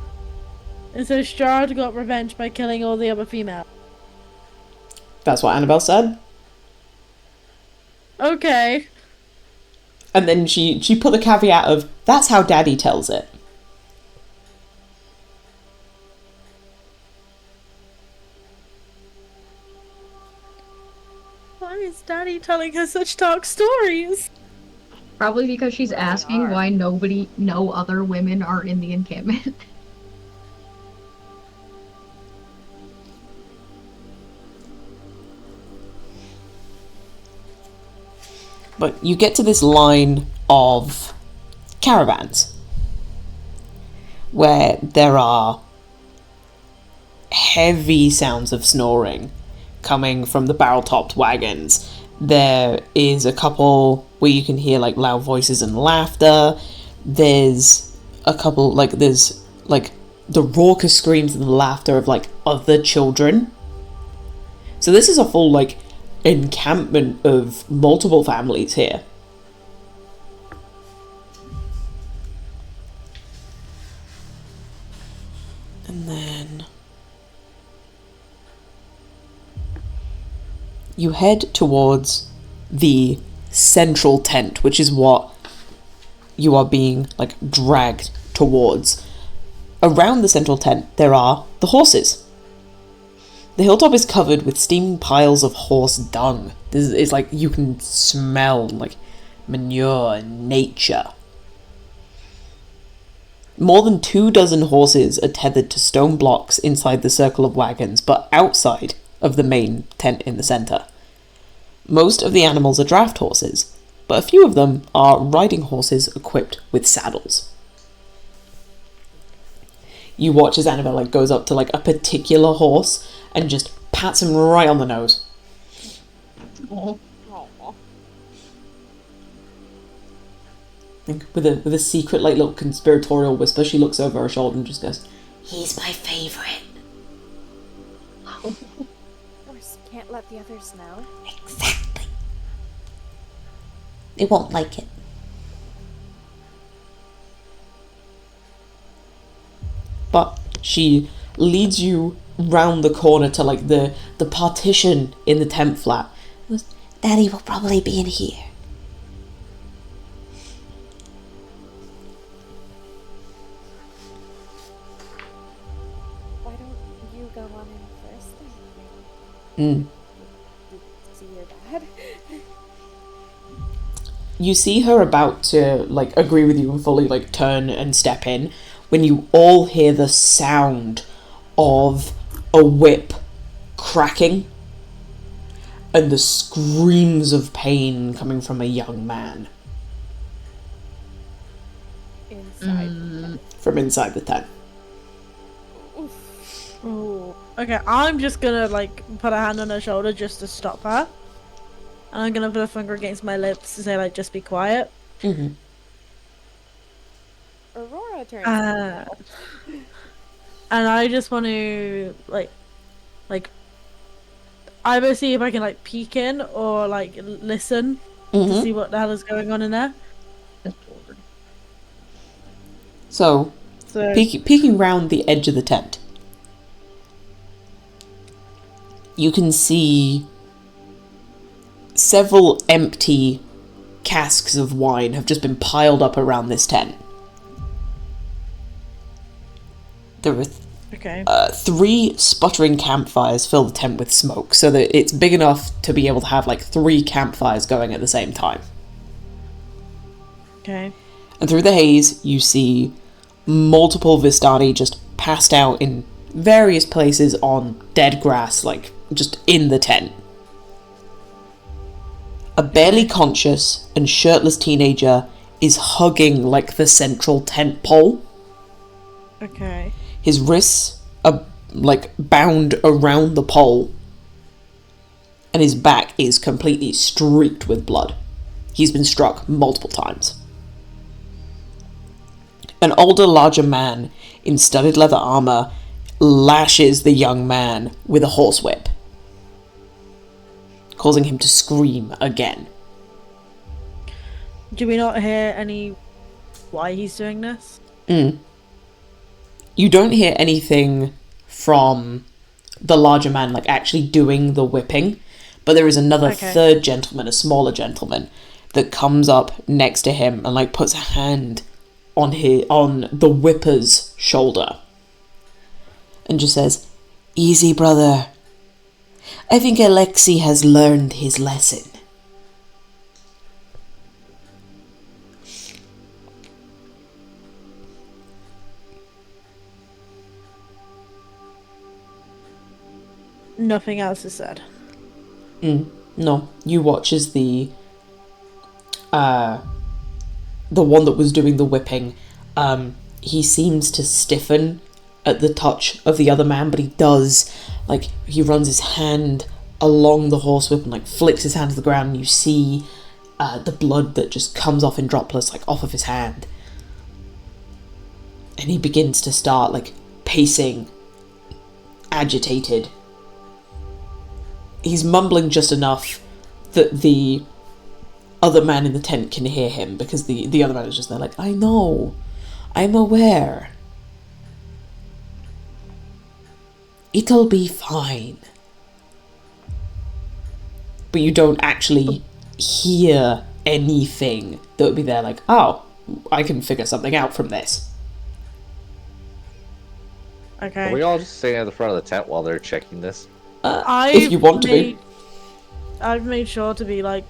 And so Strahd got revenge by killing all the other females. That's what Annabelle said. Okay. And then she put the caveat of, that's how Daddy tells it. Why is Daddy telling her such dark stories? Probably because she's asking why no other women are in the encampment. But you get to this line of caravans where there are heavy sounds of snoring coming from the barrel-topped wagons. There is a couple where you can hear like loud voices and laughter. There's a couple there's the raucous screams and the laughter of like other children. So this is a full like encampment of multiple families here. And then you head towards the central tent, which is what you are being like dragged towards. Around the central tent there are the horses. The hilltop is covered with steaming piles of horse dung. This is like you can smell like manure and nature. More than 24 horses are tethered to stone blocks inside the circle of wagons, but outside of the main tent in the center. Most of the animals are draft horses, but a few of them are riding horses equipped with saddles. You watch as Annabelle like goes up to like a particular horse and just pats him right on the nose. Oh. With a secret like little conspiratorial whisper, she looks over her shoulder and just goes, "He's my favorite." Of course, can't let the others know. Exactly. They won't like it. But she leads you round the corner to like the partition in the tent flap. Daddy will probably be in here. Why don't you go on in first then? See your dad? You see her about to like agree with you and fully like turn and step in when you all hear the sound of a whip cracking and the screams of pain coming from a young man Inside. from inside the tent. Oh, okay. I'm just gonna like put a hand on her shoulder just to stop her, and I'm gonna put a finger against my lips to say like, just be quiet. Mm-hmm. Aurora turns. And I just want to like either see if I can like peek in or like listen to see what the hell is going on in there. So, peeking round the edge of the tent, you can see several empty casks of wine have just been piled up around this tent. There are 3 sputtering campfires fill the tent with smoke, so that it's big enough to be able to have like 3 campfires going at the same time. Okay. And through the haze, you see multiple Vistani just passed out in various places on dead grass, like just in the tent. A barely conscious and shirtless teenager is hugging like the central tent pole. Okay. His wrists are like bound around the pole, and his back is completely streaked with blood. He's been struck multiple times. An older, larger man in studded leather armor lashes the young man with a horsewhip, causing him to scream again. Do we not hear any why he's doing this? You don't hear anything from the larger man like actually doing the whipping, but there is another third gentleman, a smaller gentleman, that comes up next to him and like puts a hand on the whipper's shoulder and just says, "Easy, brother. I think Alexei has learned his lesson. Nothing else is said. No, you watch as the one that was doing the whipping, he seems to stiffen at the touch of the other man, but he does, like, he runs his hand along the horsewhip and, like, flicks his hand to the ground, and you see the blood that just comes off in droplets, like, off of his hand. And he begins to start, like, pacing, agitated. He's mumbling just enough that the other man in the tent can hear him, because the other man is just there like, I know, I'm aware. It'll be fine. But you don't actually hear anything that would be there like, oh, I can figure something out from this. Okay. Are we all just sitting at the front of the tent while they're checking this? If you want to be. I've made sure to be like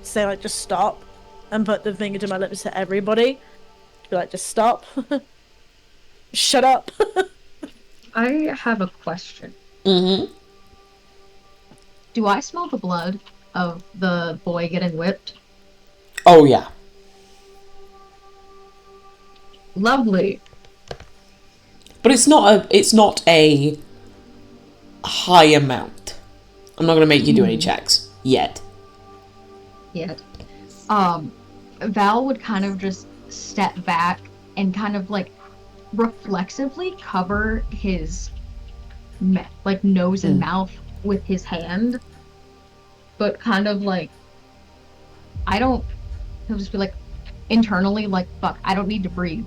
say like just stop, and put the finger to my lips to everybody. Be like, just stop. Shut up. I have a question. Mm-hmm. Do I smell the blood of the boy getting whipped? Oh, yeah. Lovely. But it's not a high amount. I'm not going to make you do any checks yet. Yet. Val would kind of just step back and kind of like reflexively cover his like nose and mouth with his hand, but kind of like he'll just be like internally like, fuck, I don't need to breathe,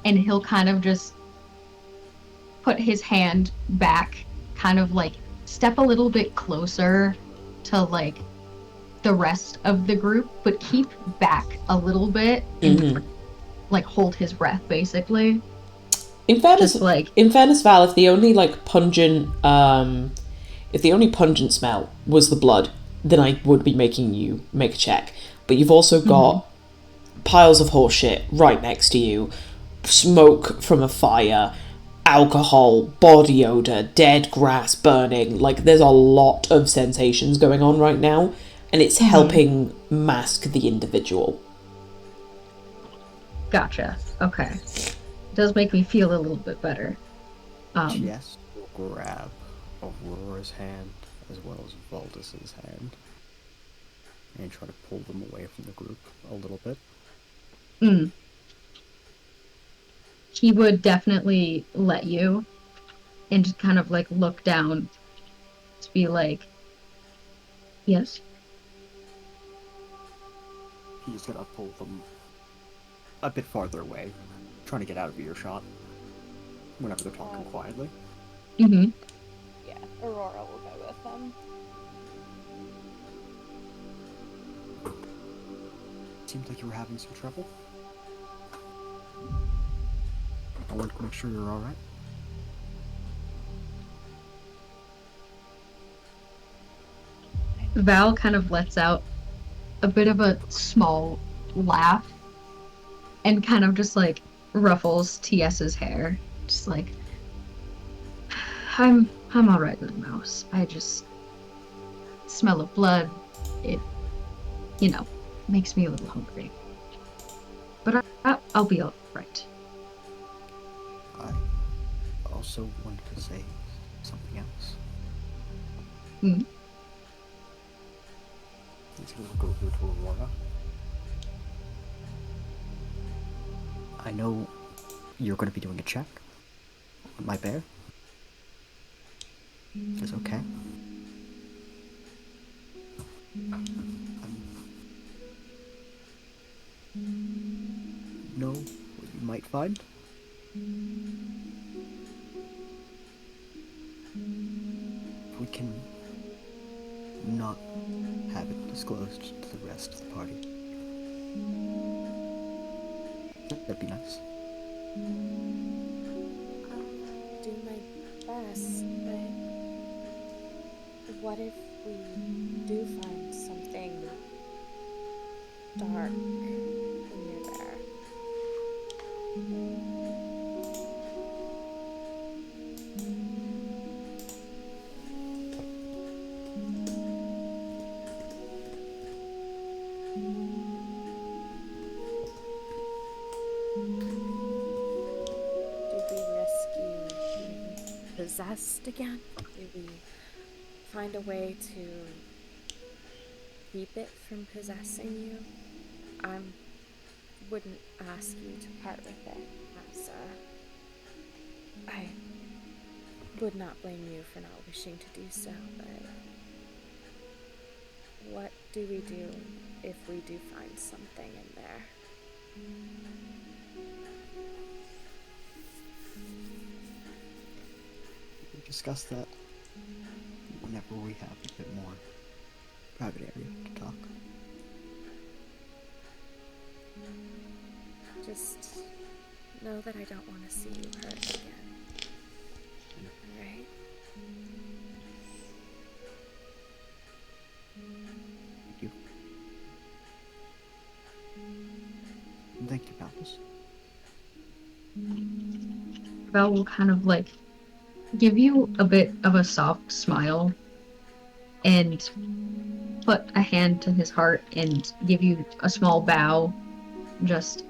and he'll kind of just put his hand back, kind of like step a little bit closer to like the rest of the group, but keep back a little bit and like hold his breath basically. In fairness, Val, if the only pungent smell was the blood, then I would be making you make a check. But you've also got piles of horse shit right next to you, smoke from a fire, alcohol, body odor, dead grass burning. Like, there's a lot of sensations going on right now, and it's helping mask the individual. Gotcha. Okay. Does make me feel a little bit better. Jess will grab Aurora's hand as well as Valdis's hand and try to pull them away from the group a little bit. He would definitely let you and just kind of like look down to be like, yes? He's gonna pull them a bit farther away, trying to get out of earshot whenever they're talking quietly. Mm-hmm. Yeah, Aurora will go with them. Seems like you were having some trouble. I wanted to make sure you're alright. Val kind of lets out a bit of a small laugh and kind of just like ruffles TS's hair. Just like, I'm alright, little mouse. I just smell of blood. It, makes me a little hungry. But I'll be alright. I also wanted to say something else. He's gonna go over to Aurora. I know you're gonna be doing a check on my bear. Is okay? Know what you might find? We can not have it disclosed to the rest of the party. That'd be nice. I'll do my best, but what if we do find something dark near there? Do we risk you being possessed again? Do we find a way to keep it from possessing you? I wouldn't ask you to part with it, as I would not blame you for not wishing to do so, but what do we do if we do find something in there? We'll discuss that whenever we have a bit more private area to talk. Just know that I don't want to see you hurt again. Alright? Thank you. And thank you, Palpus. Val will kind of like give you a bit of a soft smile and put a hand to his heart and give you a small bow. Just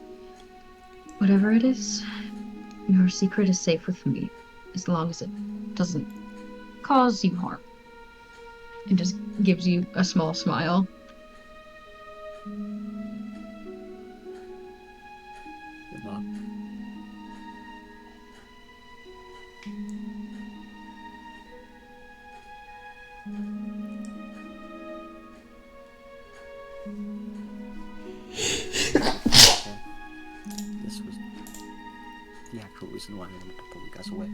whatever it is, your secret is safe with me as long as it doesn't cause you harm. And just gives you a small smile. Good luck. This was the actual reason why I wanted to pull you guys away.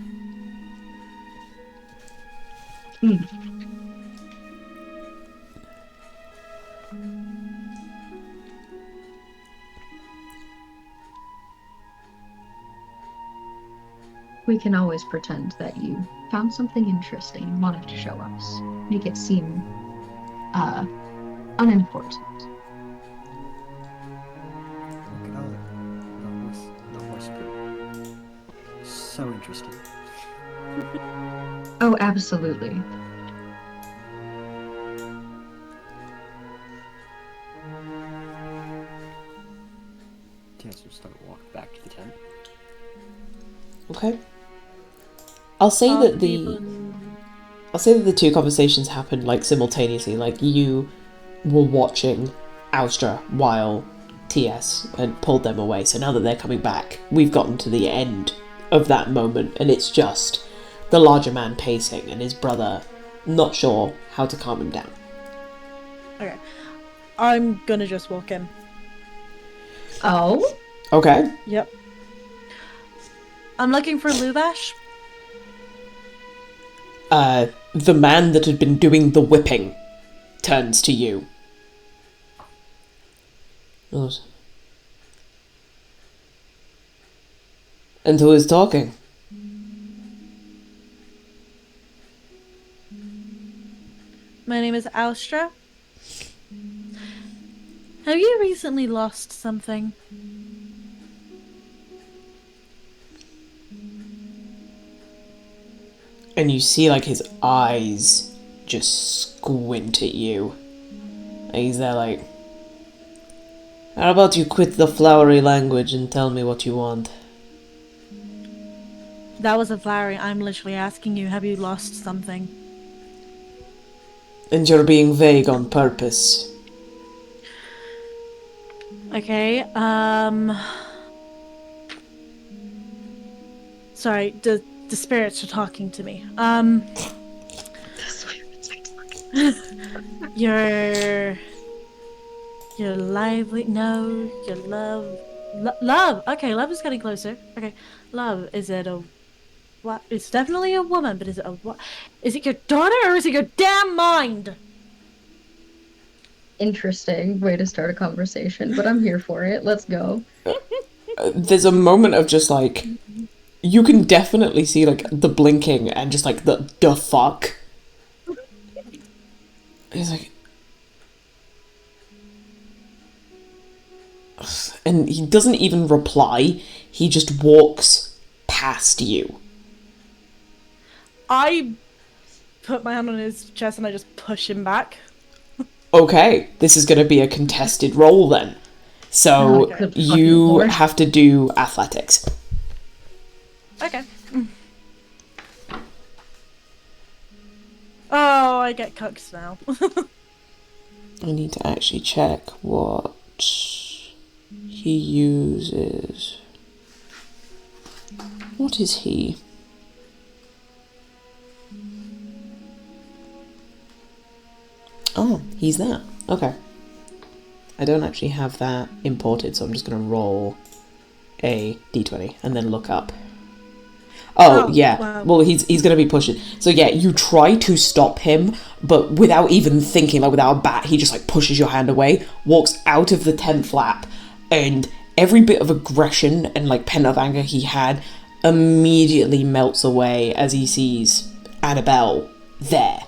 We can always pretend that you found something interesting and wanted to show us. Make it seem unimportant. Look at all the horse poop. So interesting. Oh, absolutely. Tess will start walking back to the tent. Okay. I'll say that the two conversations happened like simultaneously. Like you were watching Austra while TS had pulled them away. So now that they're coming back, we've gotten to the end of that moment, and it's just the larger man pacing and his brother not sure how to calm him down. Okay. I'm gonna just walk in. Oh? Okay. Yep. I'm looking for Lubash. The man that had been doing the whipping turns to you. And who is talking? My name is Austra. Have you recently lost something? And you see like his eyes just squint at you. And he's there like, how about you quit the flowery language and tell me what you want? That wasn't flowery. I'm literally asking you, have you lost something? And you're being vague on purpose. Okay, sorry, the spirits are talking to me. Your lively, no, your love, love, okay, love is getting closer. Okay, love, is it a, what, it's definitely a woman, but is it a what? Is it your daughter or is it your damn mind? Interesting way to start a conversation, but I'm here for it. Let's go. There's a moment of just like, you can definitely see like the blinking and just like the fuck. He's like, and he doesn't even reply. He just walks past you. I put my hand on his chest and I just push him back. Okay, this is going to be a contested roll then. So Oh, good you fucking lord. have to do athletics. Okay. Oh, I get cucked now. I need to actually check what he uses. What is he? Oh, he's that. Okay. I don't actually have that imported, so I'm just going to roll a d20 and then look up. Oh, yeah. wow. Well, he's going to be pushing. So, yeah, you try to stop him, but without even thinking, like without a bat, he just like pushes your hand away, walks out of the tent flap, and every bit of aggression and like pent-up anger he had immediately melts away as he sees Annabelle there.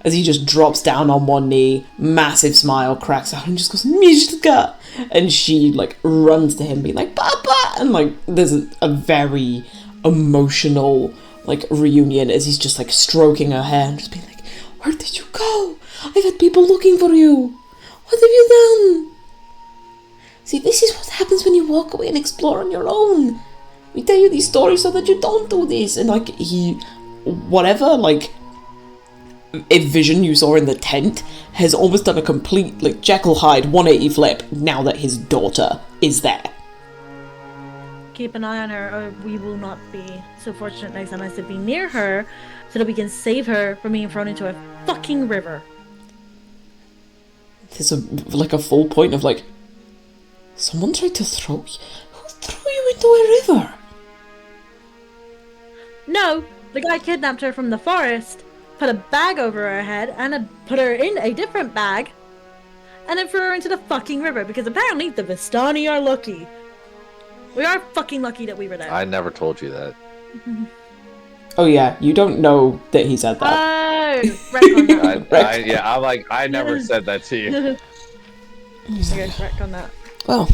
As he just drops down on one knee, massive smile cracks out and just goes, Mishka! And she, like, runs to him being like, Papa! And, like, there's a very emotional, like, reunion as he's just, like, stroking her hair and just being like, where did you go? I've had people looking for you. What have you done? See, this is what happens when you walk away and explore on your own. We tell you these stories so that you don't do this. And, like, whatever, like, a vision you saw in the tent has almost done a complete, like, Jekyll Hyde 180 flip now that his daughter is there. Keep an eye on her, or we will not be so fortunate next time as to be near her, so that we can save her from being thrown into a fucking river. There's a full point of, like, someone tried to throw you? Who threw you into a river? No, the guy kidnapped her from the forest, put a bag over her head, and put her in a different bag, and then threw her into the fucking river, because apparently the Vistani are lucky. We are fucking lucky that we were there. I never told you that. Oh yeah, you don't know that he said that. Oh, wreck on that. I'm like, I never said that to you. Okay, wreck on that. Well,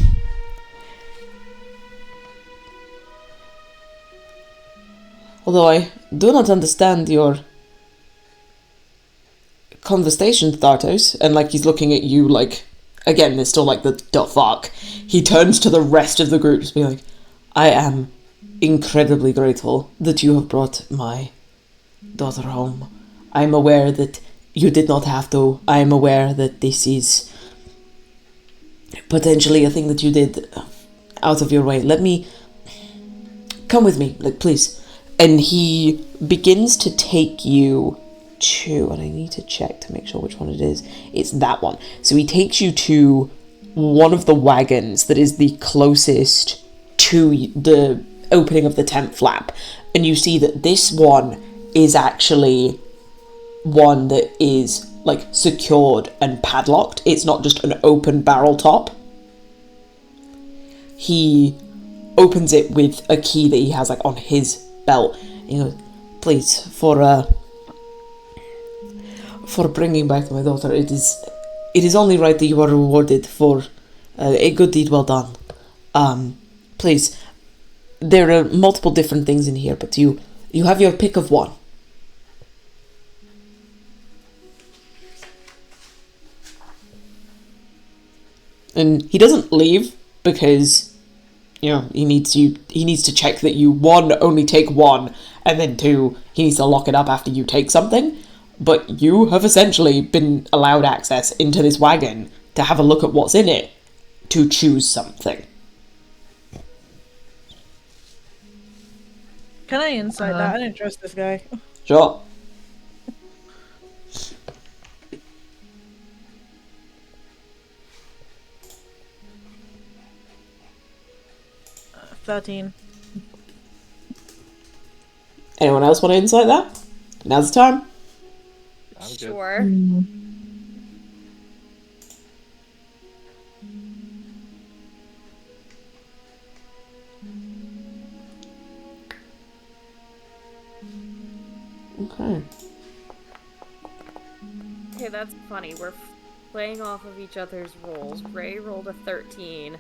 although I do not understand your conversation starters, and like he's looking at you like, again, there's still like the fuck. He turns to the rest of the group to be like, I am incredibly grateful that you have brought my daughter home. I'm aware that you did not have to. I am aware that this is potentially a thing that you did out of your way. Let me... Come with me, like, please. And he begins to take you to... And I need to check to make sure which one it is. It's that one. So he takes you to one of the wagons that is the closest to the opening of the tent flap. And you see that this one is actually one that is, like, secured and padlocked. It's not just an open barrel top. He opens it with a key that he has, like, on his belt. And he goes, please, for bringing back my daughter, it is only right that you are rewarded for a good deed well done. Please, there are multiple different things in here, but you have your pick of one. And he doesn't leave because, you know, he needs to check that you, one, only take one, and then two, he needs to lock it up after you take something. But you have essentially been allowed access into this wagon to have a look at what's in it, to choose something. Can I insight that? I don't trust this guy. Sure. Uh, 13. Anyone else want to insight that? Now's the time. Sure. Okay. Okay, that's funny. We're playing off of each other's rolls. Ray rolled a 13.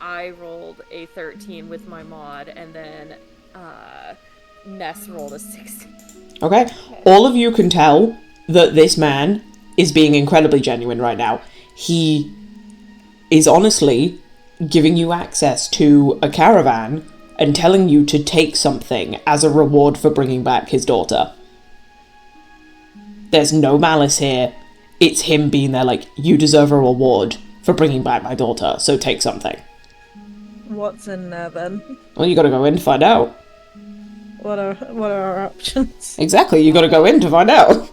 I rolled a 13 with my mod, and then Ness rolled a 16. Okay. All of you can tell that this man is being incredibly genuine right now. He is honestly giving you access to a caravan and telling you to take something as a reward for bringing back his daughter. There's no malice here. It's him being there like, you deserve a reward for bringing back my daughter, so take something. What's in there then? Well, you gotta go in to find out. What are our options? Exactly, you gotta go in to find out.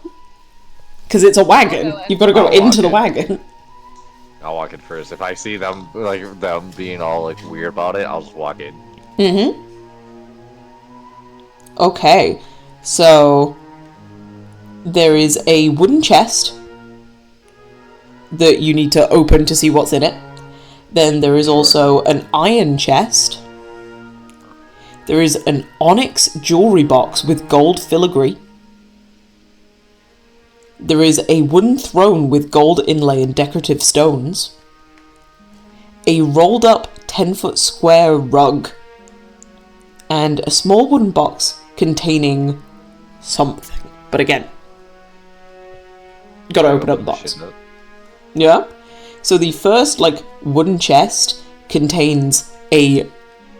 Because it's a wagon. You've gotta go I'll into the walk in. wagon. I'll walk in first. If I see them them being all like weird about it, I'll just walk in. Mm-hmm. Okay, so there is a wooden chest that you need to open to see what's in it. Then there is also an iron chest. There is an onyx jewelry box with gold filigree. There is a wooden throne with gold inlay and decorative stones. A rolled up 10-foot square rug. And a small wooden box containing something. But again, you gotta open up the box. Yeah? So the first, wooden chest contains a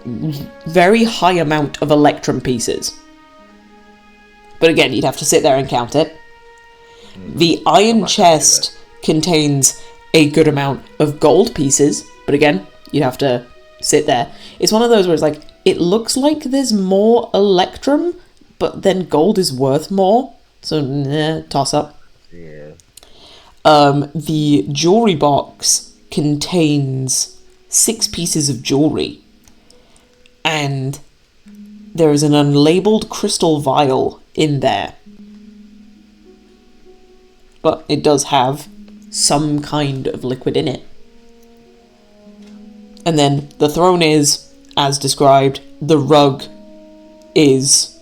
very high amount of electrum pieces. But again, you'd have to sit there and count it. The iron chest contains a good amount of gold pieces, but again, you'd have to sit there. It's one of those where it's like, it looks like there's more electrum, but then gold is worth more. So, toss up. Yeah. The jewelry box contains 6 pieces of jewelry. And there is an unlabeled crystal vial in there. But it does have some kind of liquid in it. And then the throne is, as described, the rug is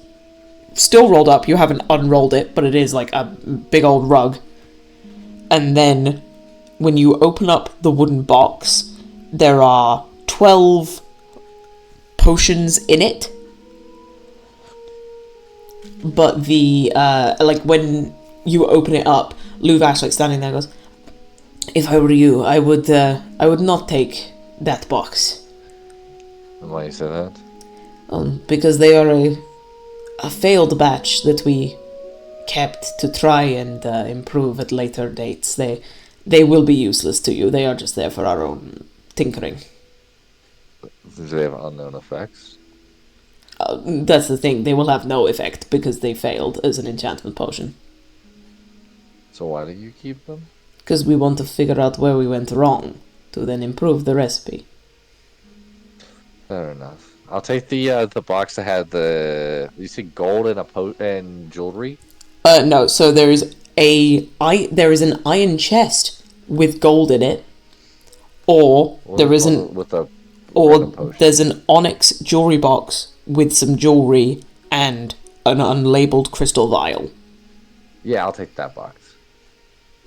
still rolled up. You haven't unrolled it, but it is like a big old rug. And then when you open up the wooden box, there are 12 potions in it. But the, when you open it up, Luvash, standing there, goes, if I were you, I would not take that box. Why you say that? Because they are a failed batch that we kept to try and improve at later dates. They will be useless to you. They are just there for our own tinkering. Do they have unknown effects? That's the thing. They will have no effect because they failed as an enchantment potion. So why do you keep them? Because we want to figure out where we went wrong to then improve the recipe. Fair enough. I'll take the box that had you see gold and jewelry. No. So there is an iron chest with gold in it, or there's an onyx jewelry box with some jewelry and an unlabeled crystal vial. Yeah, I'll take that box.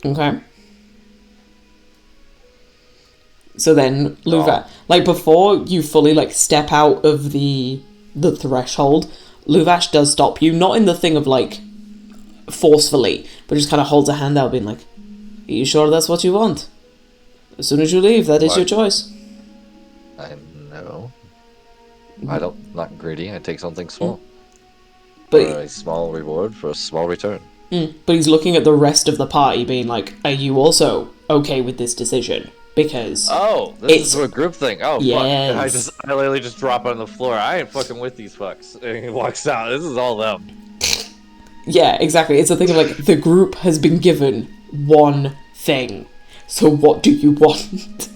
Okay. So then, Luvash, before you fully, step out of the threshold, Luvash does stop you, not in the thing of, forcefully, but just kind of holds a hand out, being like, are you sure that's what you want? As soon as you leave, that is your choice. I know. Not greedy, I take something small. But for a small reward for a small return. But he's looking at the rest of the party, being like, are you also okay with this decision? Because this is a group thing. Oh, yes. Fuck. I literally just drop on the floor. I ain't fucking with these fucks. And he walks out. This is all them. Yeah, exactly. It's a thing of, the group has been given one thing. So what do you want?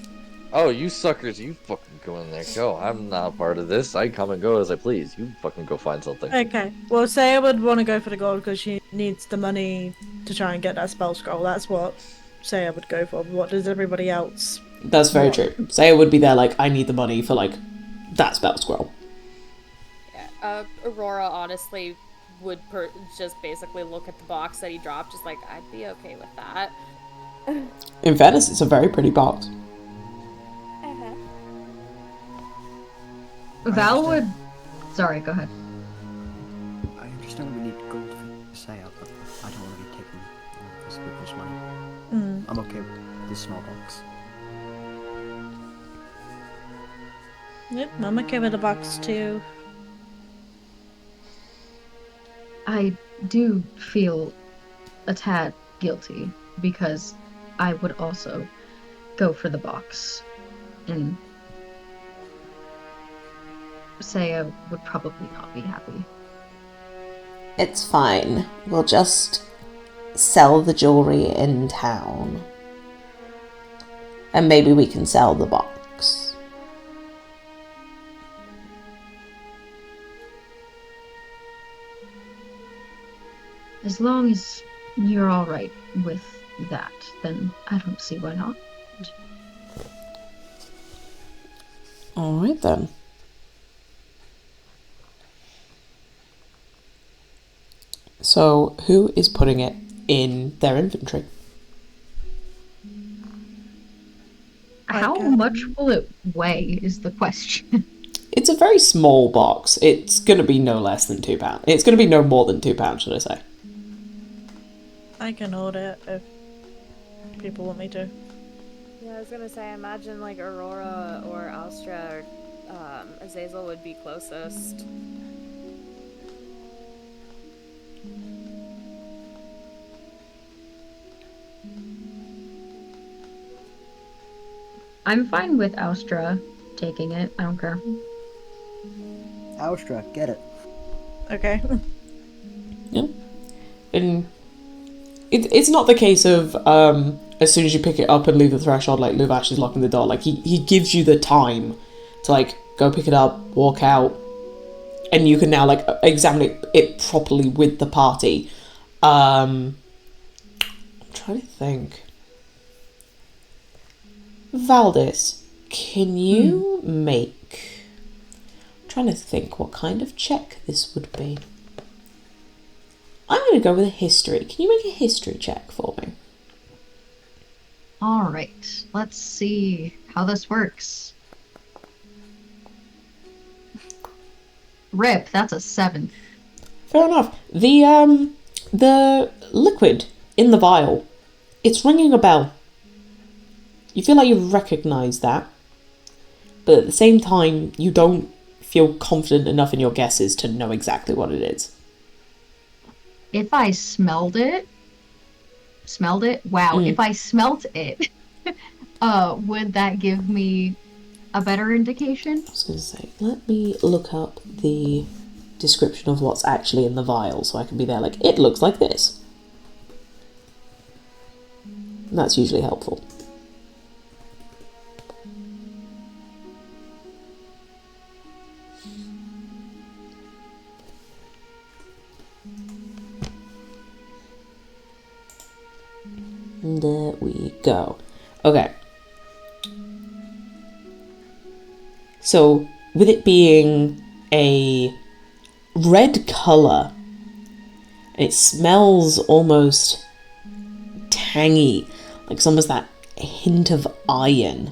Oh, you suckers, you fucking go in there. Go. I'm not a part of this. I come and go as I please. You fucking go find something. Okay. Well, Saya would want to go for the gold because she needs the money to try and get that spell scroll. That's what Saya would go for. What does everybody else That's very true. Saya would be there I need the money for, that spell scroll. Yeah, Aurora honestly would just basically look at the box that he dropped, just like, I'd be okay with that. In fairness, it's a very pretty box. Val would... Sorry, go ahead. I understand we need gold for sale, but I don't want to be taking this people's money. I'm okay with this small box. Yep, I'm okay with the box too. I do feel a tad guilty because I would also go for the box and Saya would probably not be happy. It's fine. We'll just sell the jewelry in town. And maybe we can sell the box. As long as you're alright with that, then I don't see why not. Alright then. So, who is putting it in their inventory? How much will it weigh is the question. It's a very small box. It's going to be no less than £2. It's going to be no more than £2, should I say. I can hold it if people want me to. Yeah, I was gonna say, imagine like Aurora or Alstra or Azazel would be closest. I'm fine with Austra taking it. I don't care. Austra, get it. Okay. Yeah. And it's not the case of as soon as you pick it up and leave the threshold, like Luvash is locking the door. Like he gives you the time to like go pick it up, walk out, and you can now like examine it properly with the party. I'm trying to think. Valdis, can you make... I'm trying to think what kind of check this would be. I'm going to go with a history. Can you make a history check for me? Alright, let's see how this works. Rip, that's a 7. Fair enough. The liquid in the vial, it's ringing a bell. You feel like you recognise that, but at the same time, you don't feel confident enough in your guesses to know exactly what it is. If I smelled it... Wow, if I smelt it, would that give me a better indication? I was going to say, let me look up the description of what's actually in the vial so I can be there like, it looks like this. And that's usually helpful. There we go. Okay. So, with it being a red colour, and it smells almost tangy, like it's almost that hint of iron.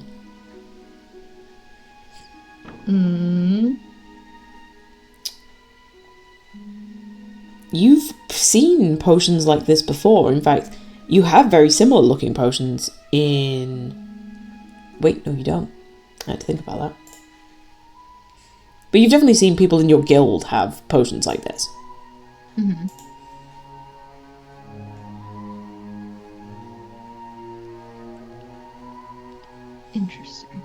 You've seen potions like this before. In fact, you have very similar looking potions in... Wait, no you don't. I had to think about that. But you've definitely seen people in your guild have potions like this. Mm-hmm. Interesting.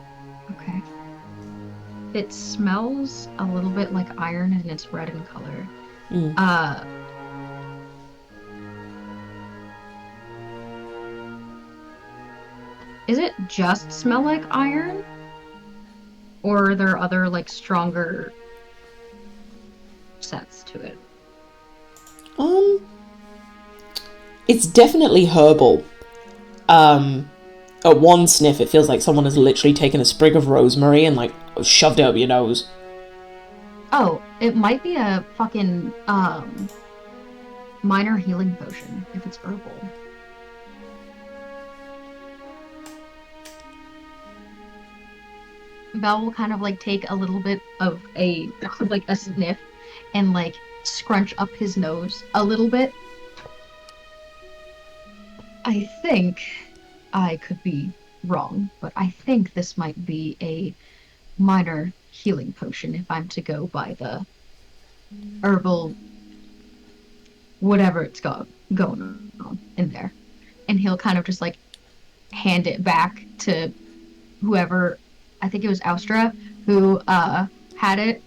Okay. It smells a little bit like iron and it's red in color. Is it just smell like iron? Or are there other, like, stronger scents to it? It's definitely herbal. At one sniff, it feels like someone has literally taken a sprig of rosemary and, like, shoved it up your nose. Oh, it might be a fucking, minor healing potion if it's herbal. Val will kind of like take a little bit of a sniff and like scrunch up his nose a little bit. I think I could be wrong, but I think this might be a minor healing potion if I'm to go by the herbal whatever it's got going on in there. And he'll kind of just like hand it back to whoever, I think it was Austra, who had it.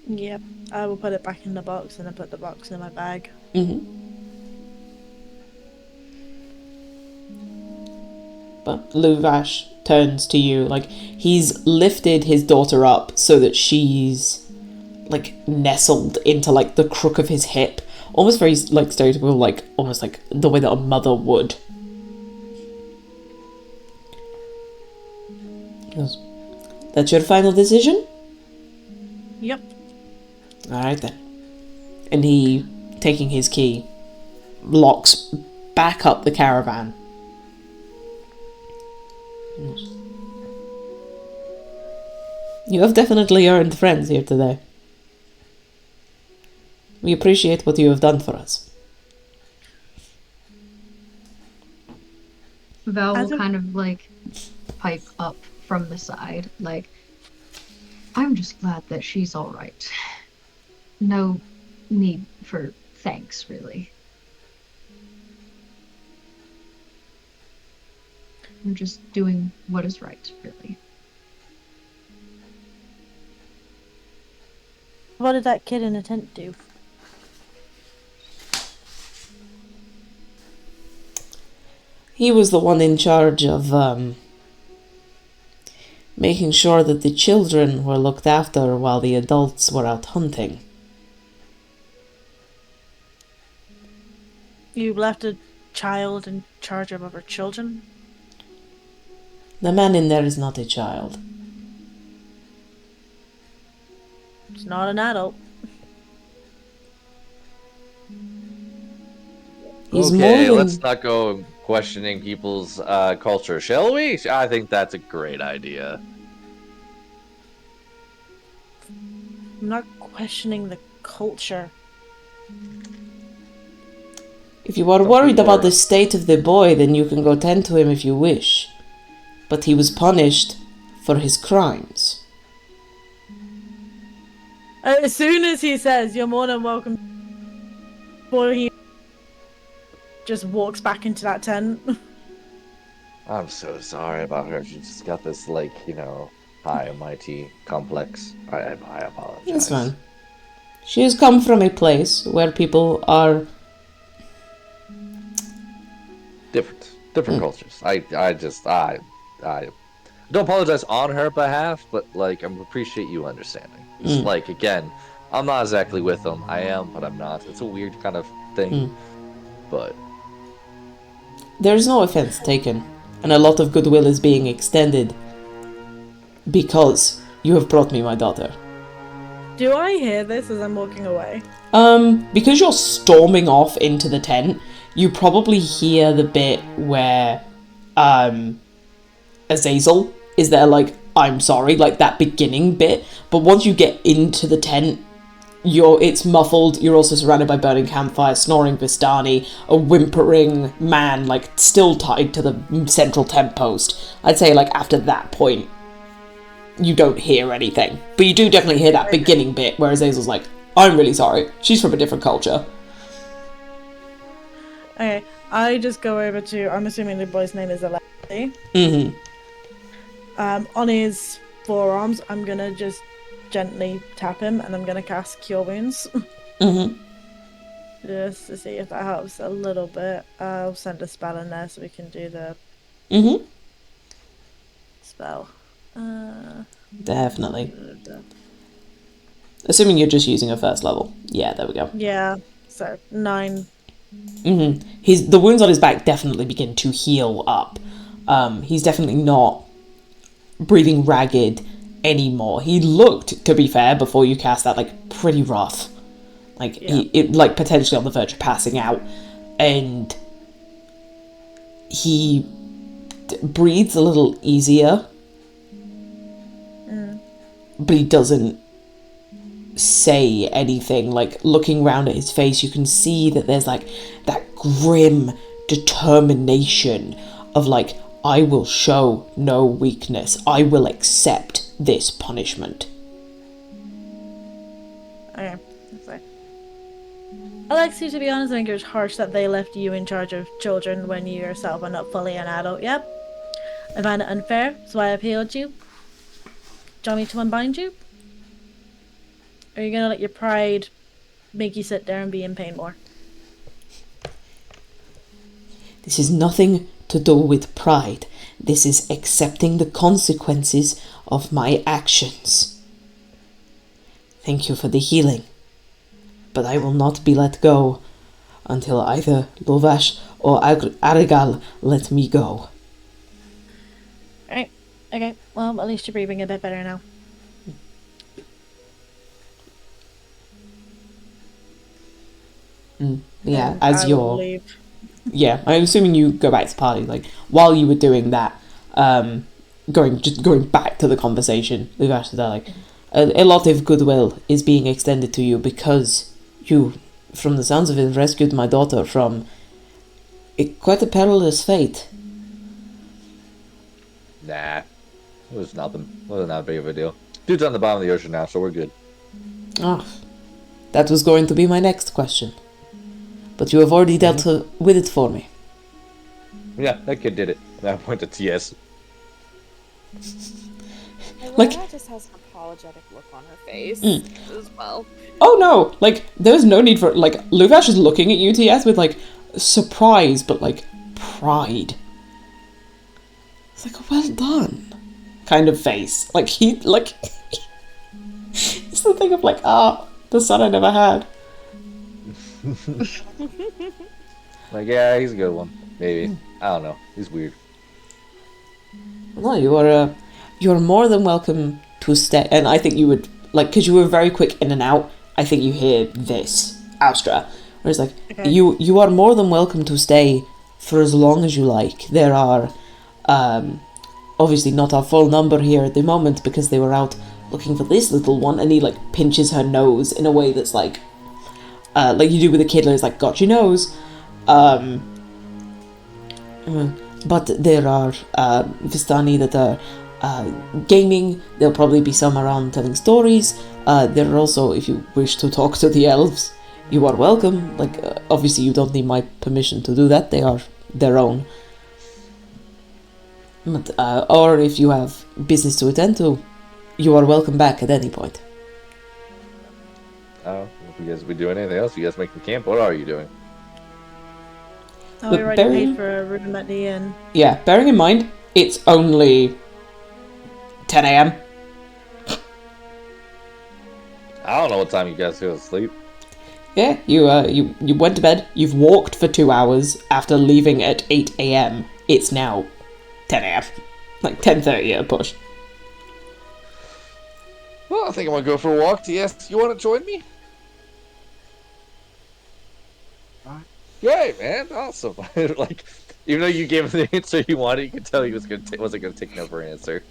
Yep, I will put it back in the box and I put the box in my bag. But Luvash turns to you, like, he's lifted his daughter up so that she's, like, nestled into, like, the crook of his hip. Almost very, like, stereotypical, like, almost like the way that a mother would. He goes, "That's your final decision?" Yep. Alright then. And he, taking his key, locks back up the caravan. You have definitely earned friends here today. We appreciate what you have done for us. Val will kind of like pipe up from the side, like, I'm just glad that she's alright. No need for thanks, really. I'm just doing what is right, really. What did that kid in the tent do? He was the one in charge of making sure that the children were looked after while the adults were out hunting. You left a child in charge of other children? The man in there is not a child. It's not an adult. He's Okay, more than... let's not go questioning people's culture, shall we? I think that's a great idea. I'm not questioning the culture. If you are worried about the state of the boy, then you can go tend to him if you wish. But he was punished for his crimes. As soon as he says, "You're more than welcome," boy, he just walks back into that tent. I'm so sorry about her. She just got this, like, high and mighty complex. I apologize. It's fine. She has come from a place where people are... Different cultures. I don't apologize on her behalf, but, like, I appreciate you understanding. It's like, again, I'm not exactly with them. I am, but I'm not. It's a weird kind of thing. But There's no offense taken, and a lot of goodwill is being extended because you have brought me my daughter. Do I hear this as I'm walking away? Because you're storming off into the tent, you probably hear the bit where, Azazel is there, like, "I'm sorry," like that beginning bit, but once you get into the tent, it's muffled, you're also surrounded by burning campfire, snoring Vistani, a whimpering man, like, still tied to the central tent post. I'd say, like, after that point, you don't hear anything. But you do definitely hear that beginning bit where Azazel's like, "I'm really sorry, she's from a different culture." Okay, I just go over to, I'm assuming the boy's name is Alexi. On his forearms, I'm gonna just gently tap him, and I'm gonna cast Cure Wounds. Just to see if that helps a little bit. I'll send a spell in there so we can do the spell. Definitely. Assuming you're just using a first level. Yeah, there we go. Yeah, so 9. The wounds on his back definitely begin to heal up. He's definitely not breathing ragged anymore. He looked, to be fair, before you cast that, like, pretty rough. Like, like potentially on the verge of passing out. And he breathes a little easier. But he doesn't say anything. Like, looking round at his face, you can see that there's like that grim determination of like, I will show no weakness. I will accept this punishment. Okay, that's fine. Alexi, to be honest, I think it was harsh that they left you in charge of children when you yourself are not fully an adult yet. I find it unfair, so I appealed to you. Do you want me to unbind you? Or are you gonna let your pride make you sit there and be in pain more? This is nothing to do with pride. This is accepting the consequences of my actions. Thank you for the healing. But I will not be let go until either Lovash or Arigal let me go. Alright, okay. Well, at least you're breathing a bit better now. Yeah, And as I will you're... leave. Yeah, I'm assuming you go back to party. Like, while you were doing that, going back to the conversation, Lovash said, like, a lot of goodwill is being extended to you because you, from the sounds of it, rescued my daughter from quite a perilous fate. Nah, it was nothing. Wasn't that big of a deal. Dude's on the bottom of the ocean now, so we're good. Ah, that was going to be my next question. But you have already dealt with it for me. Yeah, that kid did it. That point to TS. Like- Laura just has an apologetic look on her face as well. Oh no! Like, there's no need for... Like, Luvash is looking at you, TS, with, like, surprise, but, like, pride. It's like, well done. Kind of face. Like, he, like... it's the thing of, like, the son I never had. Like, yeah, he's a good one. Maybe. I don't know. He's weird. No, you're more than welcome to stay. And I think you would, like, because you were very quick in and out, I think you hear this, Austra. Where it's like, Okay. you are more than welcome to stay for as long as you like. There are, obviously not our full number here at the moment because they were out looking for this little one, and he, like, pinches her nose in a way that's like you do with a kid, it's like, got your nose. But there are Vistani that are gaming. There'll probably be some around telling stories. There are also, if you wish to talk to the elves, you are welcome. Like, obviously you don't need my permission to do that. They are their own. But, or if you have business to attend to, you are welcome back at any point. Oh, if you guys be doing anything else, you guys making camp? What are you doing? Oh, we But already bearing- paid for a room at the inn. Yeah, bearing in mind, it's only 10 a.m. I don't know what time you guys go to sleep. Yeah, you went to bed. You've walked for 2 hours after leaving at 8 a.m. It's now 10 a.m. Like 10:30 at a push. Well, I think I'm gonna go for a walk. TS, you want to join me? Great, man. Awesome. Like, even though you gave him the answer he wanted, you could tell he was wasn't gonna take no for an answer.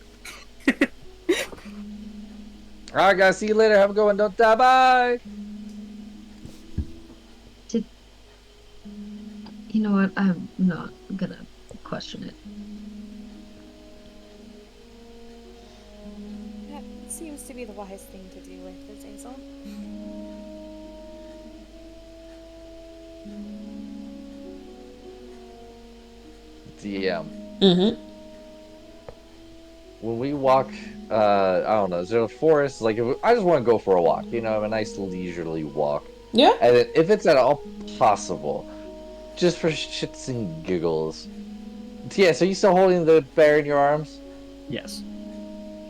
Alright, guys. See you later. Have a good one. Don't die. Bye. You know what? I'm not gonna question it. That seems to be the wise thing to do if they say so. DM. Mm-hmm. When we walk, I don't know, is there a forest? Like, I just want to go for a walk, you know, a nice leisurely walk. Yeah. And then, if it's at all possible, just for shits and giggles. TS, are you still holding the bear in your arms? Yes.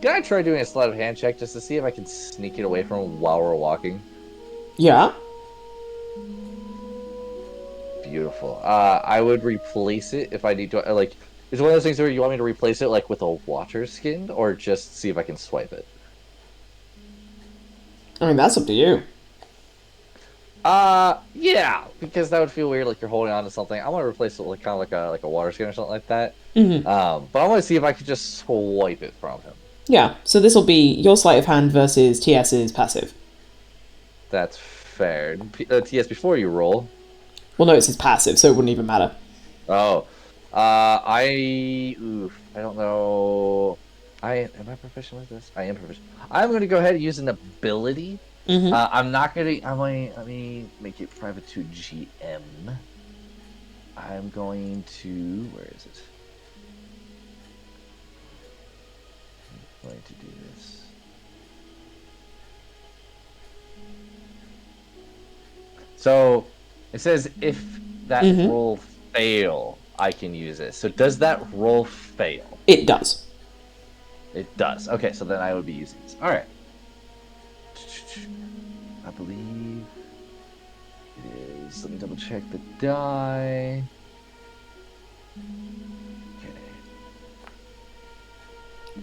Can I try doing a sleight of hand check just to see if I can sneak it away from him while we're walking? Yeah. Beautiful. I would replace it if I need to. Like, is it one of those things where you want me to replace it, like, with a water skin, or just see if I can swipe it? I mean, that's up to you. Yeah, because that would feel weird, like you're holding on to something. I want to replace it with kind of like a water skin or something like that. But I want to see if I could just swipe it from him. Yeah, so this will be your sleight of hand versus TS's passive. That's fair. TS, before you roll. Well, no, it's his passive, so it wouldn't even matter. Oh, I don't know. Am I proficient with this? I am proficient. I'm gonna go ahead and use an ability. I'm not gonna. Let me make it private to GM. I'm going to. Where is it? I'm going to do this. So it says if that roll fail, I can use it. So does that roll fail? It does. It does. Okay, so then I would be using this. All right. I believe it is. Let me double check the die.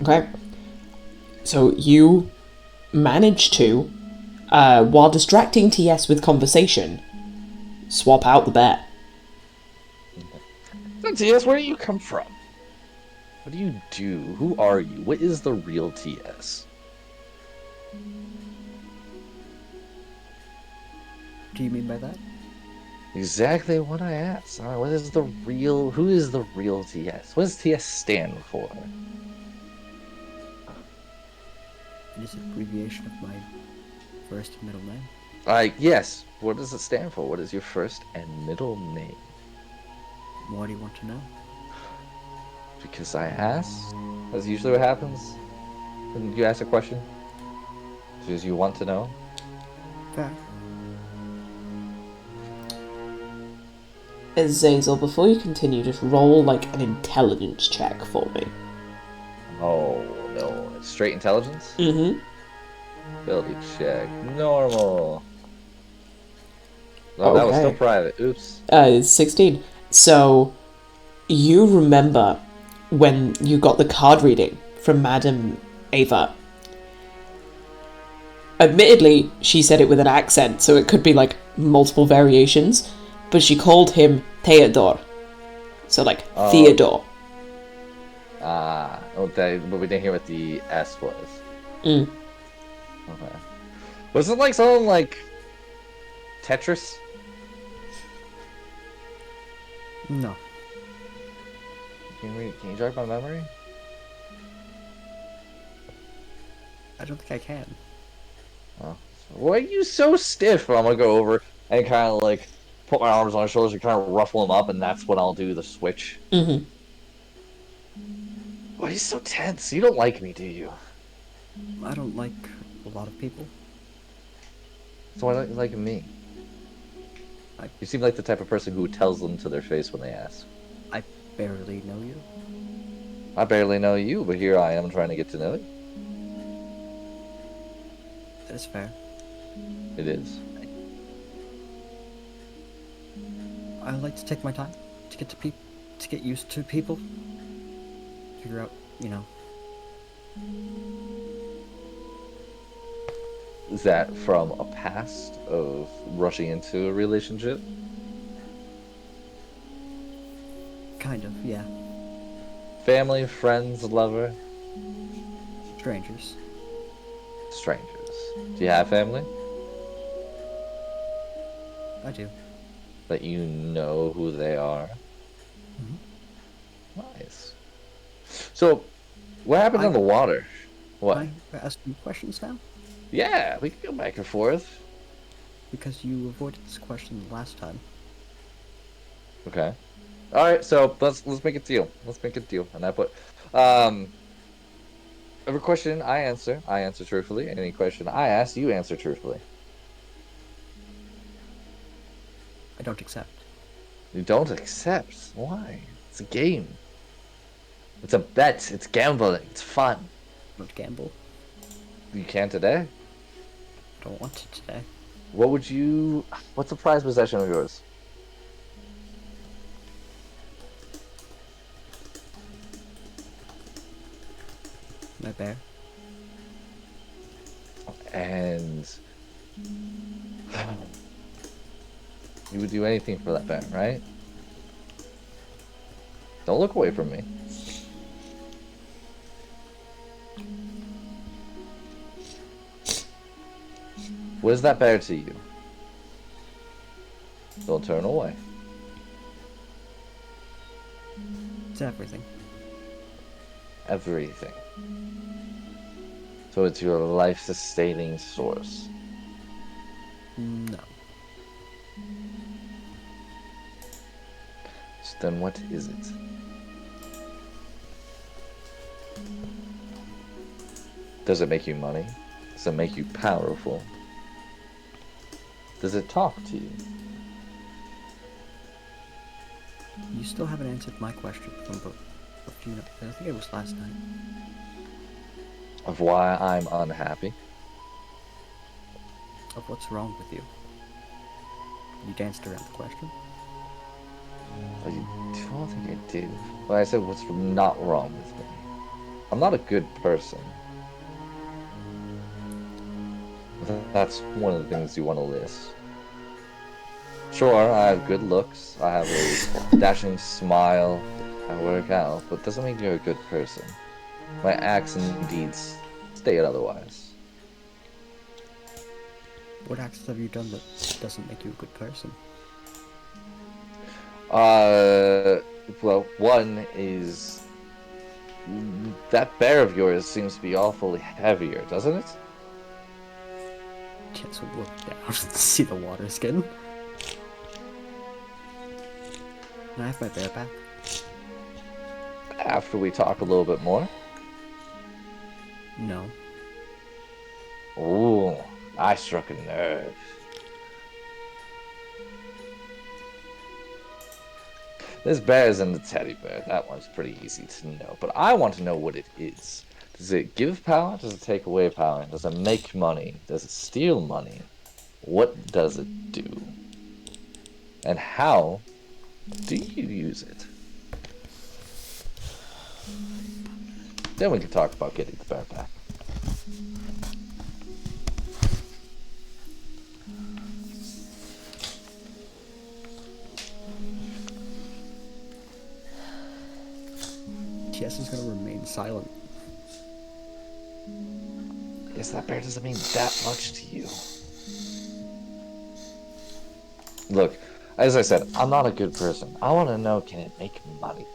Okay. So you manage to, while distracting TS with conversation, swap out the bear. So TS, where do you come from? What do you do? Who are you? What is the real TS? What do you mean by that? Exactly what I asked. All right, what is the real? Who is the real TS? What does TS stand for? It is an abbreviation of my first and middle name. Yes. What does it stand for? What is your first and middle name? Why do you want to know? Because I asked. That's usually what happens when you ask a question. Because you want to know. Fair. Azazel, before you continue, just roll like an intelligence check for me. Oh no, it's straight intelligence? Mm-hmm. Ability check. Normal. No, Okay. that was still private. Oops. It's 16. So, you remember when you got the card reading from Madame Ava. Admittedly, she said it with an accent, so it could be like multiple variations, but she called him Theodore. So like Theodore. Okay, but we didn't hear what the S was. Mm. Okay. Was it like something like Tetris? No. Can you jog my memory? I don't think I can. Oh. Why are you so stiff? I'm gonna go over and kind of like put my arms on his shoulders and kind of ruffle him up, and that's when I'll do the switch. Mm-hmm. Why are you so tense? You don't like me, do you? I don't like a lot of people. So why don't you like me? You seem like the type of person who tells them to their face when they ask. I barely know you. I barely know you, but here I am trying to get to know you. That is fair. It is. I like to take my time to get to get used to people. Figure out, Is that from a past of rushing into a relationship? Kind of, yeah. Family, friends, lover? Strangers. Strangers. Do you have family? I do. That you know who they are? Mm-hmm. Nice. So, what happened on the water? What? Can I ask you questions now? Yeah, we can go back and forth. Because you avoided this question last time. Okay. All right, so let's make a deal. Let's make a deal. And I put, every question I answer truthfully. Any question I ask, you answer truthfully. I don't accept. You don't accept. Why? It's a game. It's a bet. It's gambling. It's fun. I don't gamble. You can today. I don't want to today. What's a prized possession of yours? My bear. And You would do anything for that bear, right? Don't look away from me. What is that bear to you? Don't turn away. It's everything. Everything. So it's your life-sustaining source. No. So then what is it? Does it make you money? Does it make you powerful? Does it talk to you? You still haven't answered my question from a few. I think it was last night. Of why I'm unhappy? Of what's wrong with you. You danced around the question. I don't think I did. Well, I said what's not wrong with me. I'm not a good person. That's one of the things you want to list. Sure, I have good looks, I have a dashing smile, I work out, but doesn't mean you're a good person. My acts and deeds state otherwise. What acts have you done that doesn't make you a good person? Well, one is that bear of yours seems to be awfully heavier, doesn't it? Just look down to see the water skin. Can I have my bear back? After we talk a little bit more. No. Ooh, I struck a nerve. This bear isn't a teddy bear. That one's pretty easy to know. But I want to know what it is. Does it give power? Does it take away power? Does it make money? Does it steal money? What does it do? And how do you use it? Then we can talk about getting the bear back. TS is gonna remain silent. Yes, that bear doesn't mean that much to you. Look, as I said, I'm not a good person. I want to know, can it make money?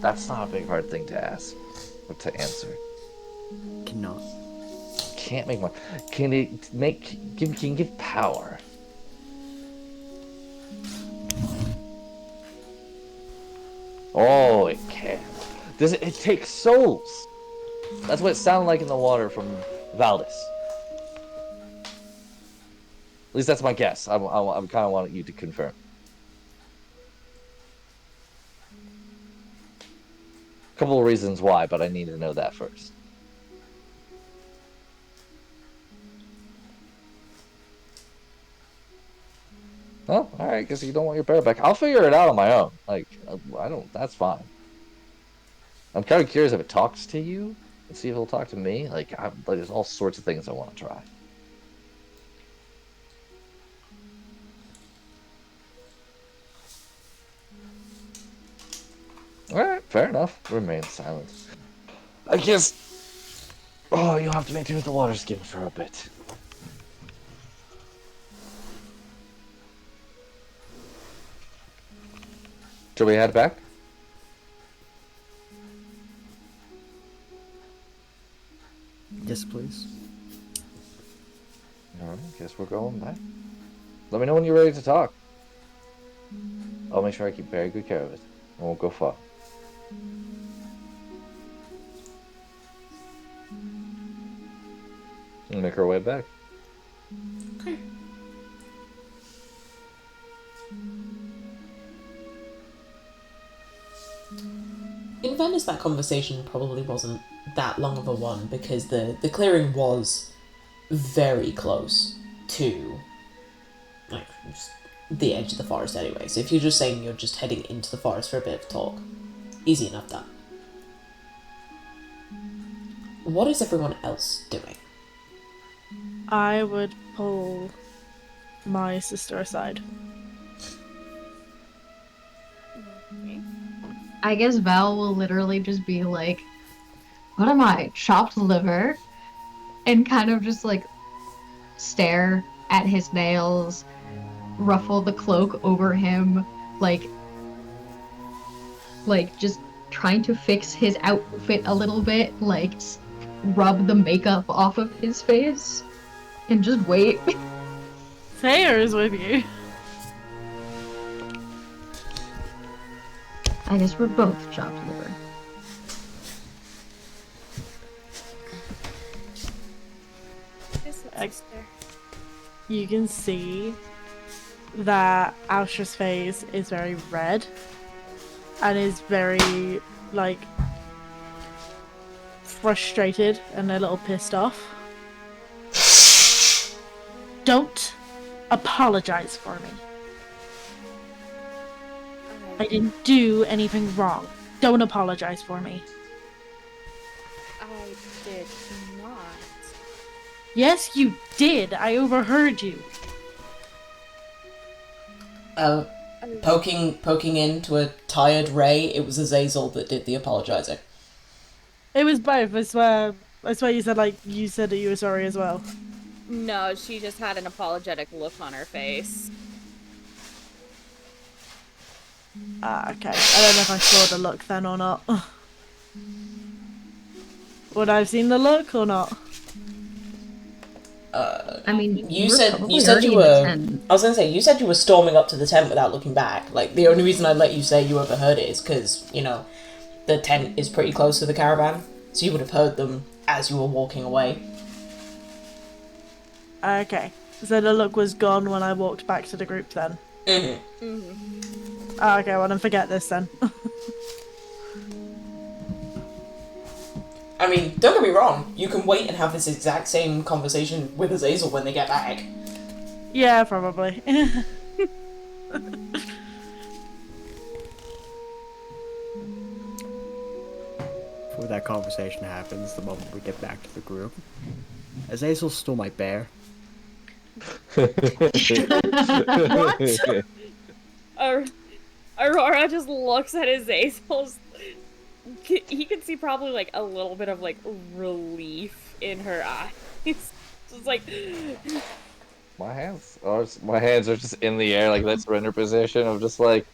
That's not a big hard thing to ask or to answer. Cannot. Can't make money. Can it make? Can give power? Oh, it can. Does it? It takes souls. That's what it sounded like in the water from Valdis. At least that's my guess. I'm kind of wanting you to confirm. A couple of reasons why, but I need to know that first. Oh, all right. Guess you don't want your bear back. I'll figure it out on my own. Like, I don't. That's fine. I'm kind of curious if it talks to you, and see if it'll talk to me. Like, there's all sorts of things I want to try. All right, fair enough. Remain silent. I guess. Oh, you'll have to make do with the water skin for a bit. Shall we head back? Yes, please. Alright, guess we're going back. Let me know when you're ready to talk. I'll make sure I keep very good care of it. I won't go far. We'll make our way back. Okay. In fairness, that conversation probably wasn't that long of a one because the clearing was very close to like just the edge of the forest anyway. So if you're just saying you're just heading into the forest for a bit of talk, easy enough done. What is everyone else doing? I would pull my sister aside. Okay. I guess Val will literally just be like, what am I, chopped liver? And kind of just like stare at his nails, ruffle the cloak over him, like just trying to fix his outfit a little bit, like rub the makeup off of his face, and just wait. Thayer is with you. I guess we're both chopped liver. You can see that Alstra's face is very red and is very, like, frustrated and a little pissed off. Don't apologize for me. I didn't do anything wrong. Don't apologize for me. I did not. Yes, you did. I overheard you. Poking into a tired Ray, it was Azazel that did the apologizing. It was both, I swear. I swear you said, like, you said that you were sorry as well. No, she just had an apologetic look on her face. Ah, okay. I don't know if I saw the look then or not. Would I have seen the look or not? I mean, You we're said probably you already in the tent. I was gonna say you said you were storming up to the tent without looking back. Like the only reason I let you say you overheard it is because the tent is pretty close to the caravan, so you would have heard them as you were walking away. Okay. So the look was gone when I walked back to the group then? Ah, okay, well then forget this then. I mean, don't get me wrong, you can wait and have this exact same conversation with Azazel when they get back. Yeah, probably. Before that conversation happens, the moment we get back to the group, Azazel stole my bear. What? Aurora just looks at Azazel's. He can see probably like a little bit of like relief in her eyes. Just like My hands are just in the air, like that surrender position of just like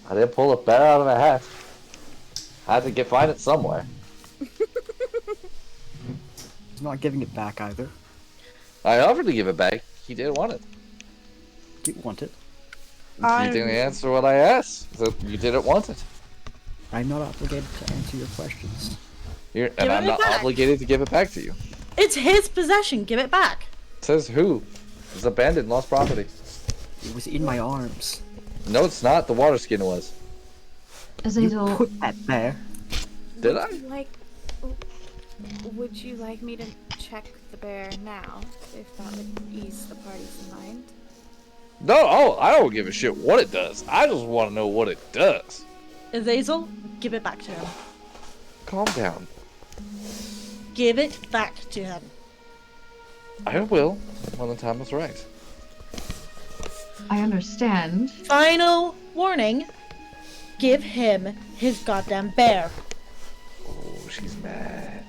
I didn't pull a bear out of a hat. I had to find it somewhere. He's not giving it back either. I offered to give it back. He didn't want it. Do you want it? You didn't answer what I asked, so you didn't want it. I'm not obligated to answer your questions. And Give I'm it not back. obligated to give it back to you. It's his possession. Give it back. Says who? It's abandoned, lost property. It was in my arms. No, it's not. The water skin was. Azazel, You put that there. Did I? Would you like me to check the bear now, if that would ease the party's mind? No, oh, I don't give a shit what it does. I just want to know what it does. Azazel, give it back to him. Calm down. Give it back to him. I will when the time is right. I understand. Final warning. Give him his goddamn bear. Oh, she's mad.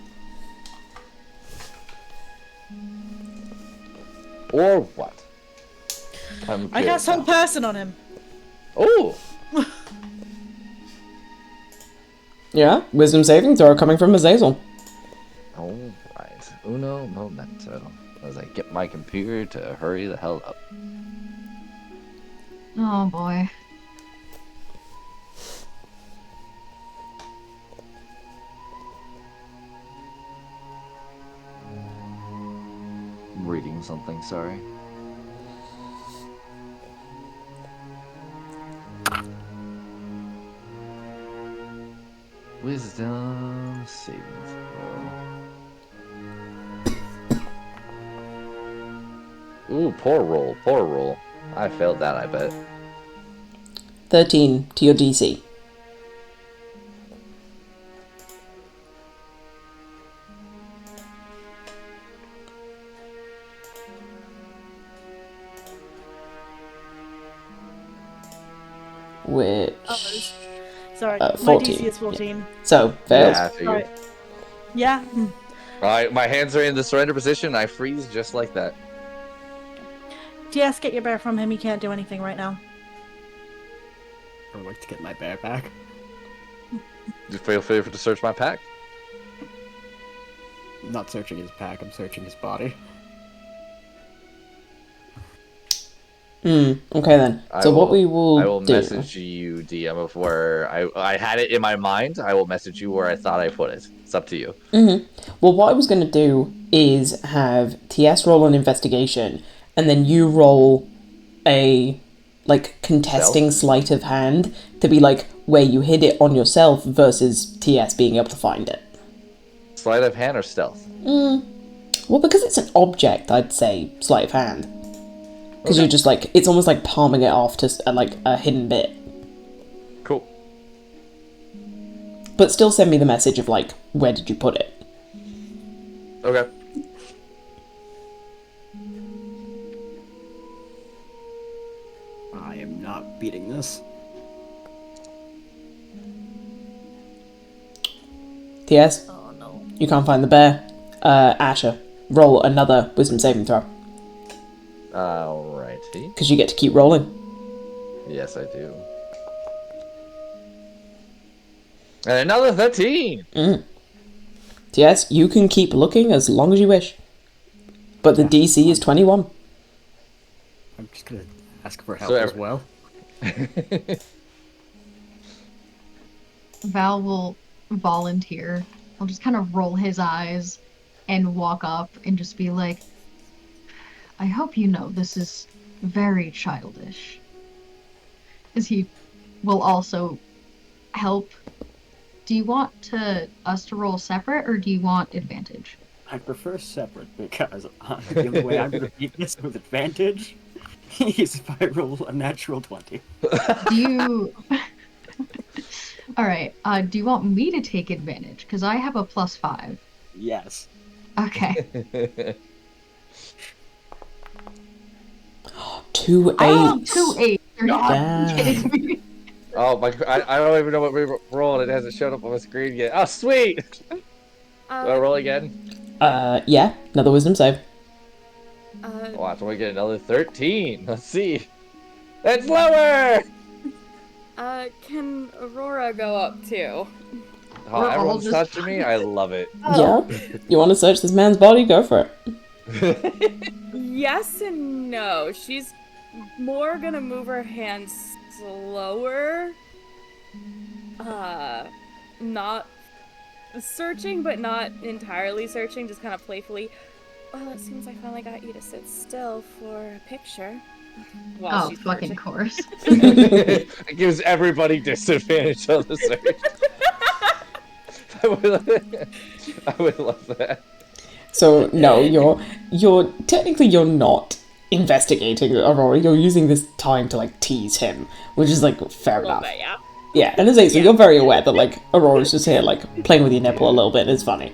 Or what? I got some person on him. Oh! Yeah, wisdom saving throw coming from Azazel. Alright. Uno momento. As I get my computer to hurry the hell up. Oh boy. I'm reading something, sorry. Wisdom saving throw. Ooh, poor roll, poor roll. I failed that, I bet. 13 to your DC. which... Sorry, my 14. DC is 14. So, fails. Yeah, I figured. Right. Yeah. Alright, my hands are in the surrender position. I freeze just like that. TS, get your bear from him. He can't do anything right now. I would like to get my bear back. You feel free to search my pack. I'm not searching his pack, I'm searching his body. Okay then. So what we will I will do... message you, DM, of where I had it in my mind. I will message you where I thought I put it. It's up to you. Well, what I was going to do is have TS roll an investigation, and then you roll a, like, contesting sleight of hand to be, like, where you hid it on yourself versus TS being able to find it. Sleight of hand or stealth? Well, because it's an object, I'd say sleight of hand. Because you're just, like, it's almost like palming it off to, like, a hidden bit. Cool. But still send me the message of, like, where did you put it? Okay. I am not beating this. TS? Oh no. You can't find the bear. Asher, roll another wisdom saving throw. Alrighty. Because you get to keep rolling. Yes, I do. And another 13! TS, you can keep looking as long as you wish. But the DC is 21. I'm just gonna ask for help So as well. Val will volunteer. He'll just kind of roll his eyes and walk up and just be like, I hope you know this is very childish. As he will also help. Do you want us to roll separate, or do you want advantage? I prefer separate because the only way I'm gonna beat this with advantage is if I roll a natural 20. Do you... Alright, do you want me to take advantage? Because I have a +5. Yes. Okay. 2 Oh, 8s. 2 8. You're not Damn. kidding me. Oh my! I don't even know what we rolled. It hasn't showed up on the screen yet. Oh, sweet! Do I roll again? Yeah, another wisdom save. Watch, we get another 13. Let's see. It's lower! Can Aurora go up too? Oh, We're all everyone's just touching me? I love it. Yeah? You want to search this man's body? Go for it. Yes and no. She's more gonna move her hands slower. Not searching, but not entirely searching, just kind of playfully. Well, it seems I finally got you to sit still for a picture. While Oh, she's fucking searching. course. It gives everybody disadvantage on the search. I would love that. So, no, you're technically you're not investigating Aurora. You're using this time to, like, tease him, which is, like, fair enough. Bit, yeah. Yeah, and as I say, so you're very aware that, like, Aurora's just here, like, playing with your nipple a little bit, and it's funny.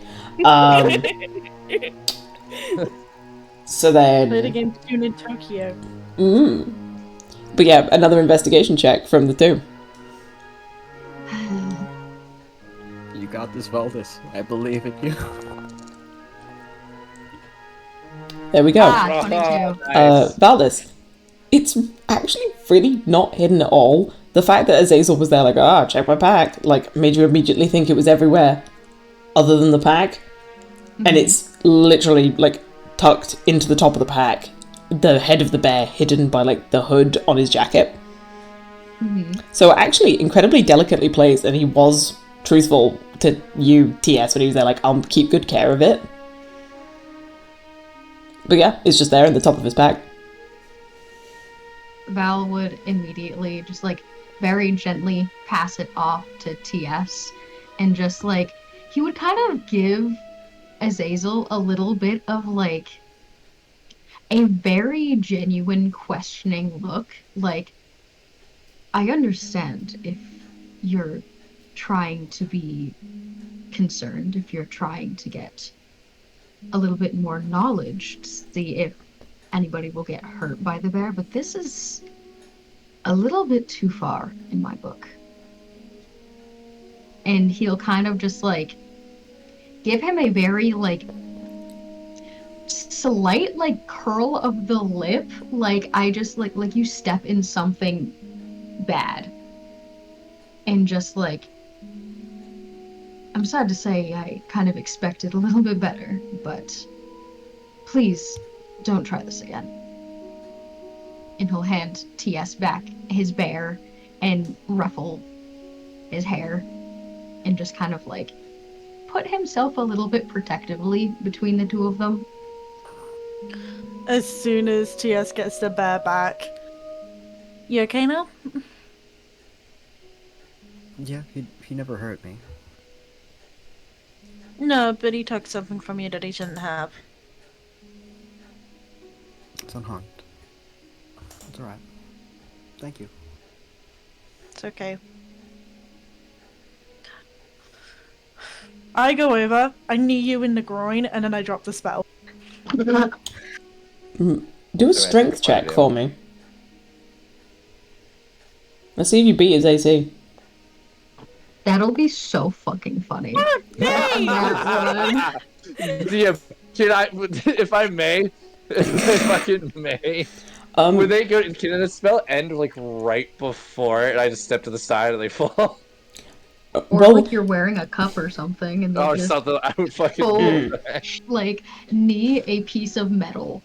So then... Played against June in Tokyo. But yeah, another investigation check from the two. You got this, Valdis. I believe in you. There we go. Ah, 22. Valdis, it's actually really not hidden at all. The fact that Azazel was there, like, check my pack, like, made you immediately think it was everywhere other than the pack. And it's literally, like, tucked into the top of the pack. The head of the bear hidden by, like, the hood on his jacket. So actually incredibly delicately placed, and he was truthful to you, TS, when he was there, like, I'll keep good care of it. But yeah, it's just there in the top of his pack. Val would immediately just, like, very gently pass it off to TS, and just, like, he would kind of give Azazel a little bit of, like, a very genuine questioning look. Like, I understand if you're trying to be concerned, if you're trying to get a little bit more knowledge to see if anybody will get hurt by the bear, but this is a little bit too far in my book. And he'll kind of just like give him a very like slight like curl of the lip, like I just like you step in something bad. And just like, I'm sad to say I kind of expected a little bit better, but please don't try this again. And he'll hand TS back his bear and ruffle his hair and just kind of like put himself a little bit protectively between the two of them. As soon as TS gets the bear back, you okay now? Yeah, he never hurt me. No, but he took something from you that he shouldn't have. It's unharmed. It's alright. Thank you. It's okay. I go over, I knee you in the groin, and then I drop the spell. Do a strength check for me. Let's see if you beat his AC. That'll be so fucking funny. Yeah, can I, if I may, if I can may, would they go? Can the spell end like right before it? And I just step to the side and they fall. Or like you're wearing a cup or something, and they just something. I would fucking full, like knee a piece of metal.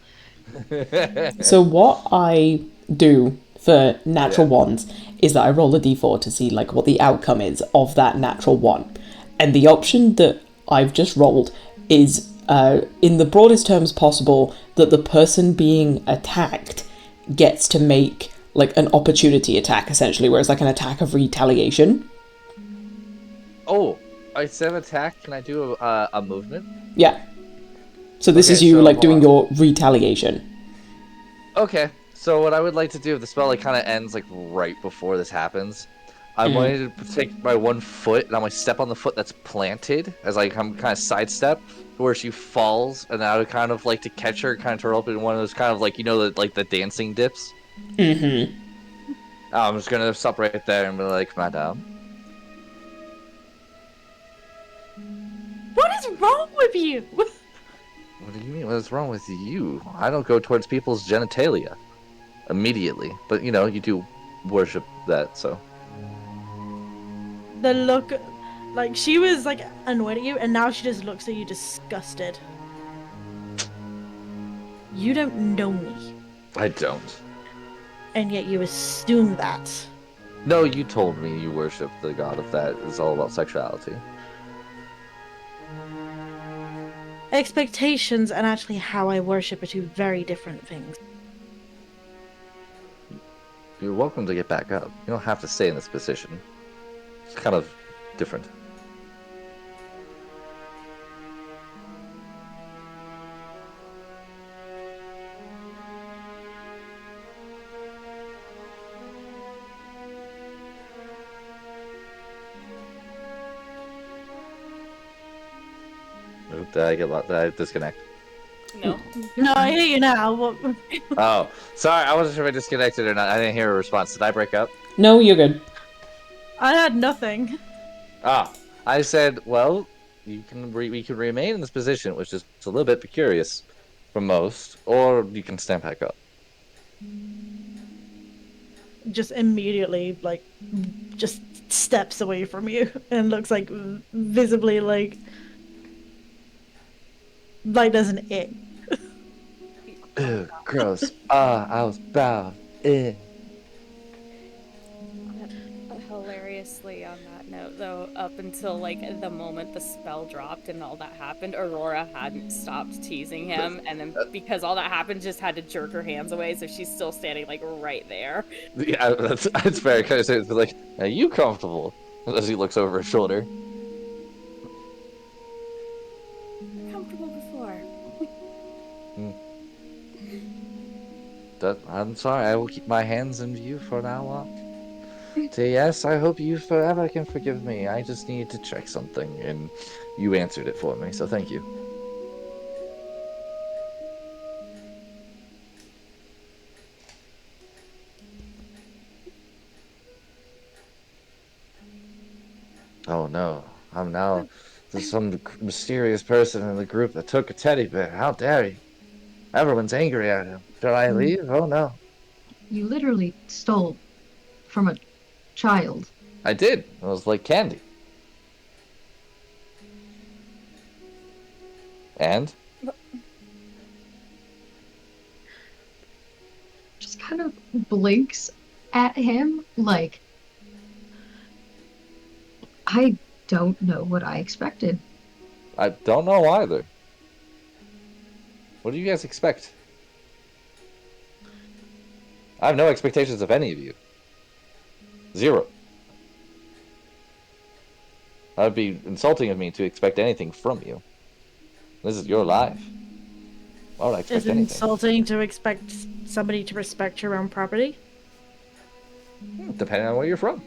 So what I do for natural ones is that I roll a d4 to see like what the outcome is of that natural one, and the option that I've just rolled is in the broadest terms possible that the person being attacked gets to make like an opportunity attack essentially, where it's like an attack of retaliation. Oh, instead of attack, can I do a movement? Yeah. So this is you like doing your retaliation. Okay. So what I would like to do, if the spell like kind of ends like right before this happens, I'm going to take my one foot and I'm going to step on the foot that's planted as like I'm kind of sidestep to where she falls, and I would kind of like to catch her, kind of turn her up in one of those kind of like, you know, the dancing dips. Mm-hmm. I'm just gonna stop right there and be like, Madame. What is wrong with you? What do you mean? What is wrong with you? I don't go towards people's genitalia immediately, but you know, you do worship that, so. The look, like she was like annoyed at you, and now she just looks at you disgusted. You don't know me. I don't. And yet you assume that. No, you told me you worship the god of that. It's all about sexuality. Expectations and actually how I worship are two very different things. You're welcome to get back up. You don't have to stay in this position. It's kind of different. Did I disconnect? No. No, I hear you now. What? Oh, sorry. I wasn't sure if I disconnected or not. I didn't hear a response. Did I break up? No, you're good. I had nothing. Ah, I said, well, we can remain in this position, which is a little bit precarious for most, or you can stand back up. Just immediately, like, just steps away from you and looks like visibly like there's an ick. Ew, gross. I was bad. Hilariously, on that note, though, up until like the moment the spell dropped and all that happened, Aurora hadn't stopped teasing him, and then because all that happened, just had to jerk her hands away, so she's still standing like right there. Yeah, that's very kind of saying, like, are you comfortable? As he looks over his shoulder. Comfortable before. I'm sorry, I will keep my hands in view for now on. So yes, I hope you forever can forgive me. I just need to check something, and you answered it for me, so thank you. Oh no, there's some mysterious person in the group that took a teddy bear. How dare you? Everyone's angry at him. Should I Mm. leave? Oh no. You literally stole from a child. I did. It was like candy. And? Just kind of blinks at him like, I don't know what I expected. I don't know either. What do you guys expect? I have no expectations of any of you. Zero. That would be insulting of me to expect anything from you. This is your life. Why would I expect Is it anything? insulting to expect somebody to respect your own property? Depending on where you're from.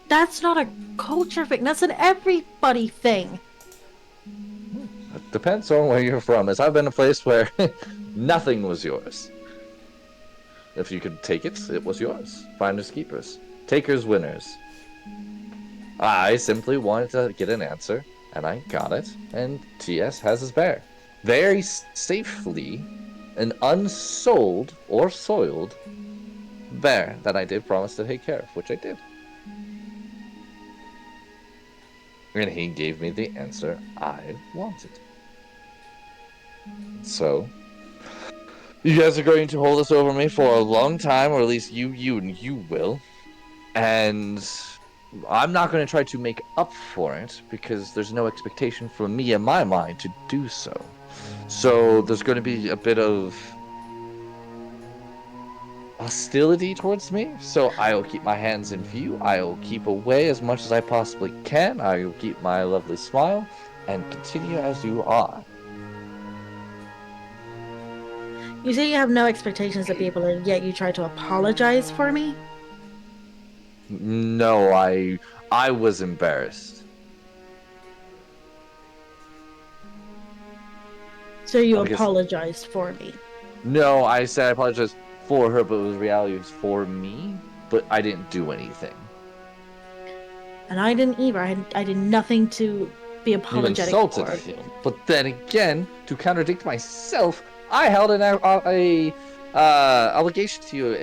That's not a culture thing. That's an everybody thing. It depends on where you're from. As I've been in a place where nothing was yours. If you could take it, it was yours. Finders keepers. Takers winners. I simply wanted to get an answer, and I got it, and TS has his bear. Very safely, an unsold or soiled bear that I did promise to take care of, which I did. And he gave me the answer I wanted. So, you guys are going to hold this over me for a long time, or at least you will. And I'm not going to try to make up for it, because there's no expectation from me in my mind to do so. So there's going to be a bit of hostility towards me, so I'll keep my hands in view. I'll keep away as much as I possibly can. I'll keep my lovely smile and continue as you are. You say you have no expectations of people, and yet you try to apologize for me? No, I was embarrassed. So you I guess- apologized for me. No, I said I apologize for her, but it was reality it was for me, but I didn't do anything. And I didn't either. I did nothing to be You apologetic insulted for. him, but then again, to contradict myself, I held an allegation to you.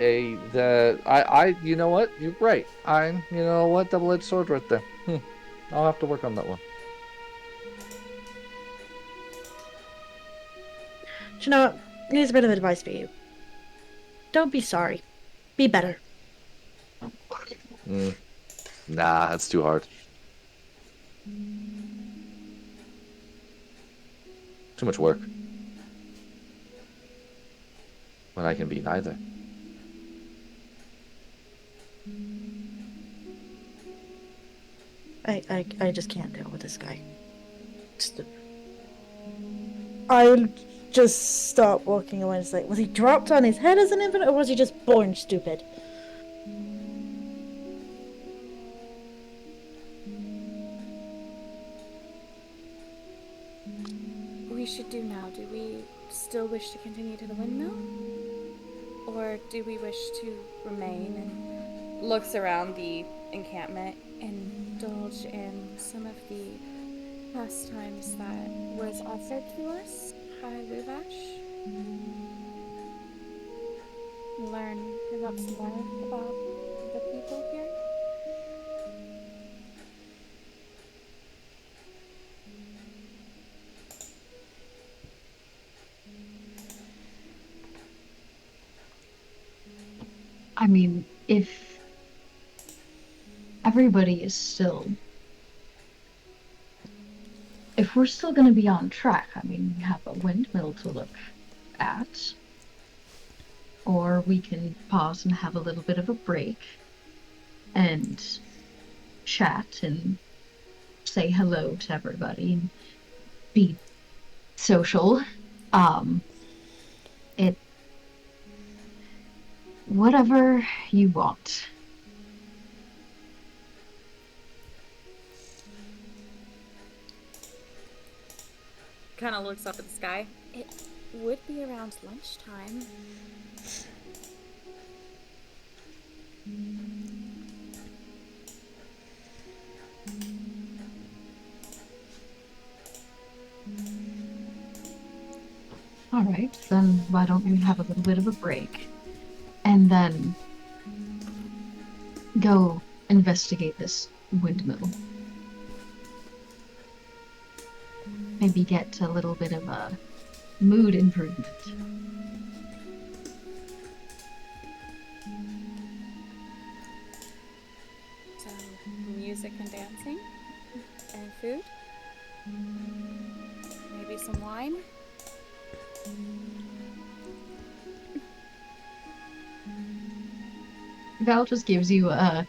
You know what? You're right. You know what? Double-edged sword right there. I'll have to work on that one. Do you know what? Here's a bit of advice for you. Don't be sorry. Be better. Nah, that's too hard. Too much work. When I can be neither. I just can't deal with this guy. I'll just stop walking away and say, was he dropped on his head as an infant, or was he just born stupid? We should do now. Do we still wish to continue to the windmill? Or do we wish to remain and looks around the encampment and indulge in some of the pastimes that was offered to us by Luvash? Learn perhaps more about the people here? I mean, if everybody is still. If we're still going to be on track, I mean, we have a windmill to look at. Or we can pause and have a little bit of a break and chat and say hello to everybody and be social. It. Whatever you want. Kind of looks up at the sky. It would be around lunchtime. Alright, then why don't you have a little bit of a break? And then go investigate this windmill. Maybe get a little bit of a mood improvement. So, music and dancing, and food. Maybe some wine. Val just gives you a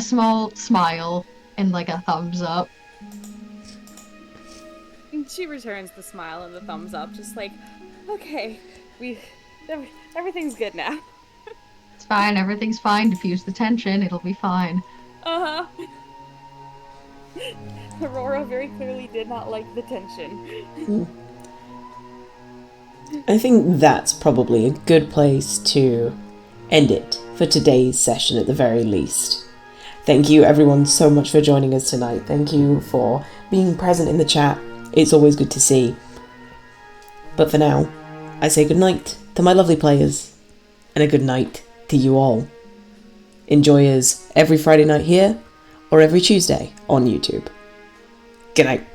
small smile and like a thumbs up. And she returns the smile and the thumbs up, just like, okay, everything's good now. It's fine, everything's fine. Diffuse the tension, it'll be fine. Uh-huh. Aurora very clearly did not like the tension. I think that's probably a good place to end it for today's session at the very least. Thank you everyone so much for joining us tonight. Thank you for being present in the chat. It's always good to see. But for now, I say good night to my lovely players, and a good night to you all. Enjoy us every Friday night here, or every Tuesday on YouTube. Good night.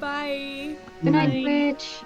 Bye. Good night, Twitch.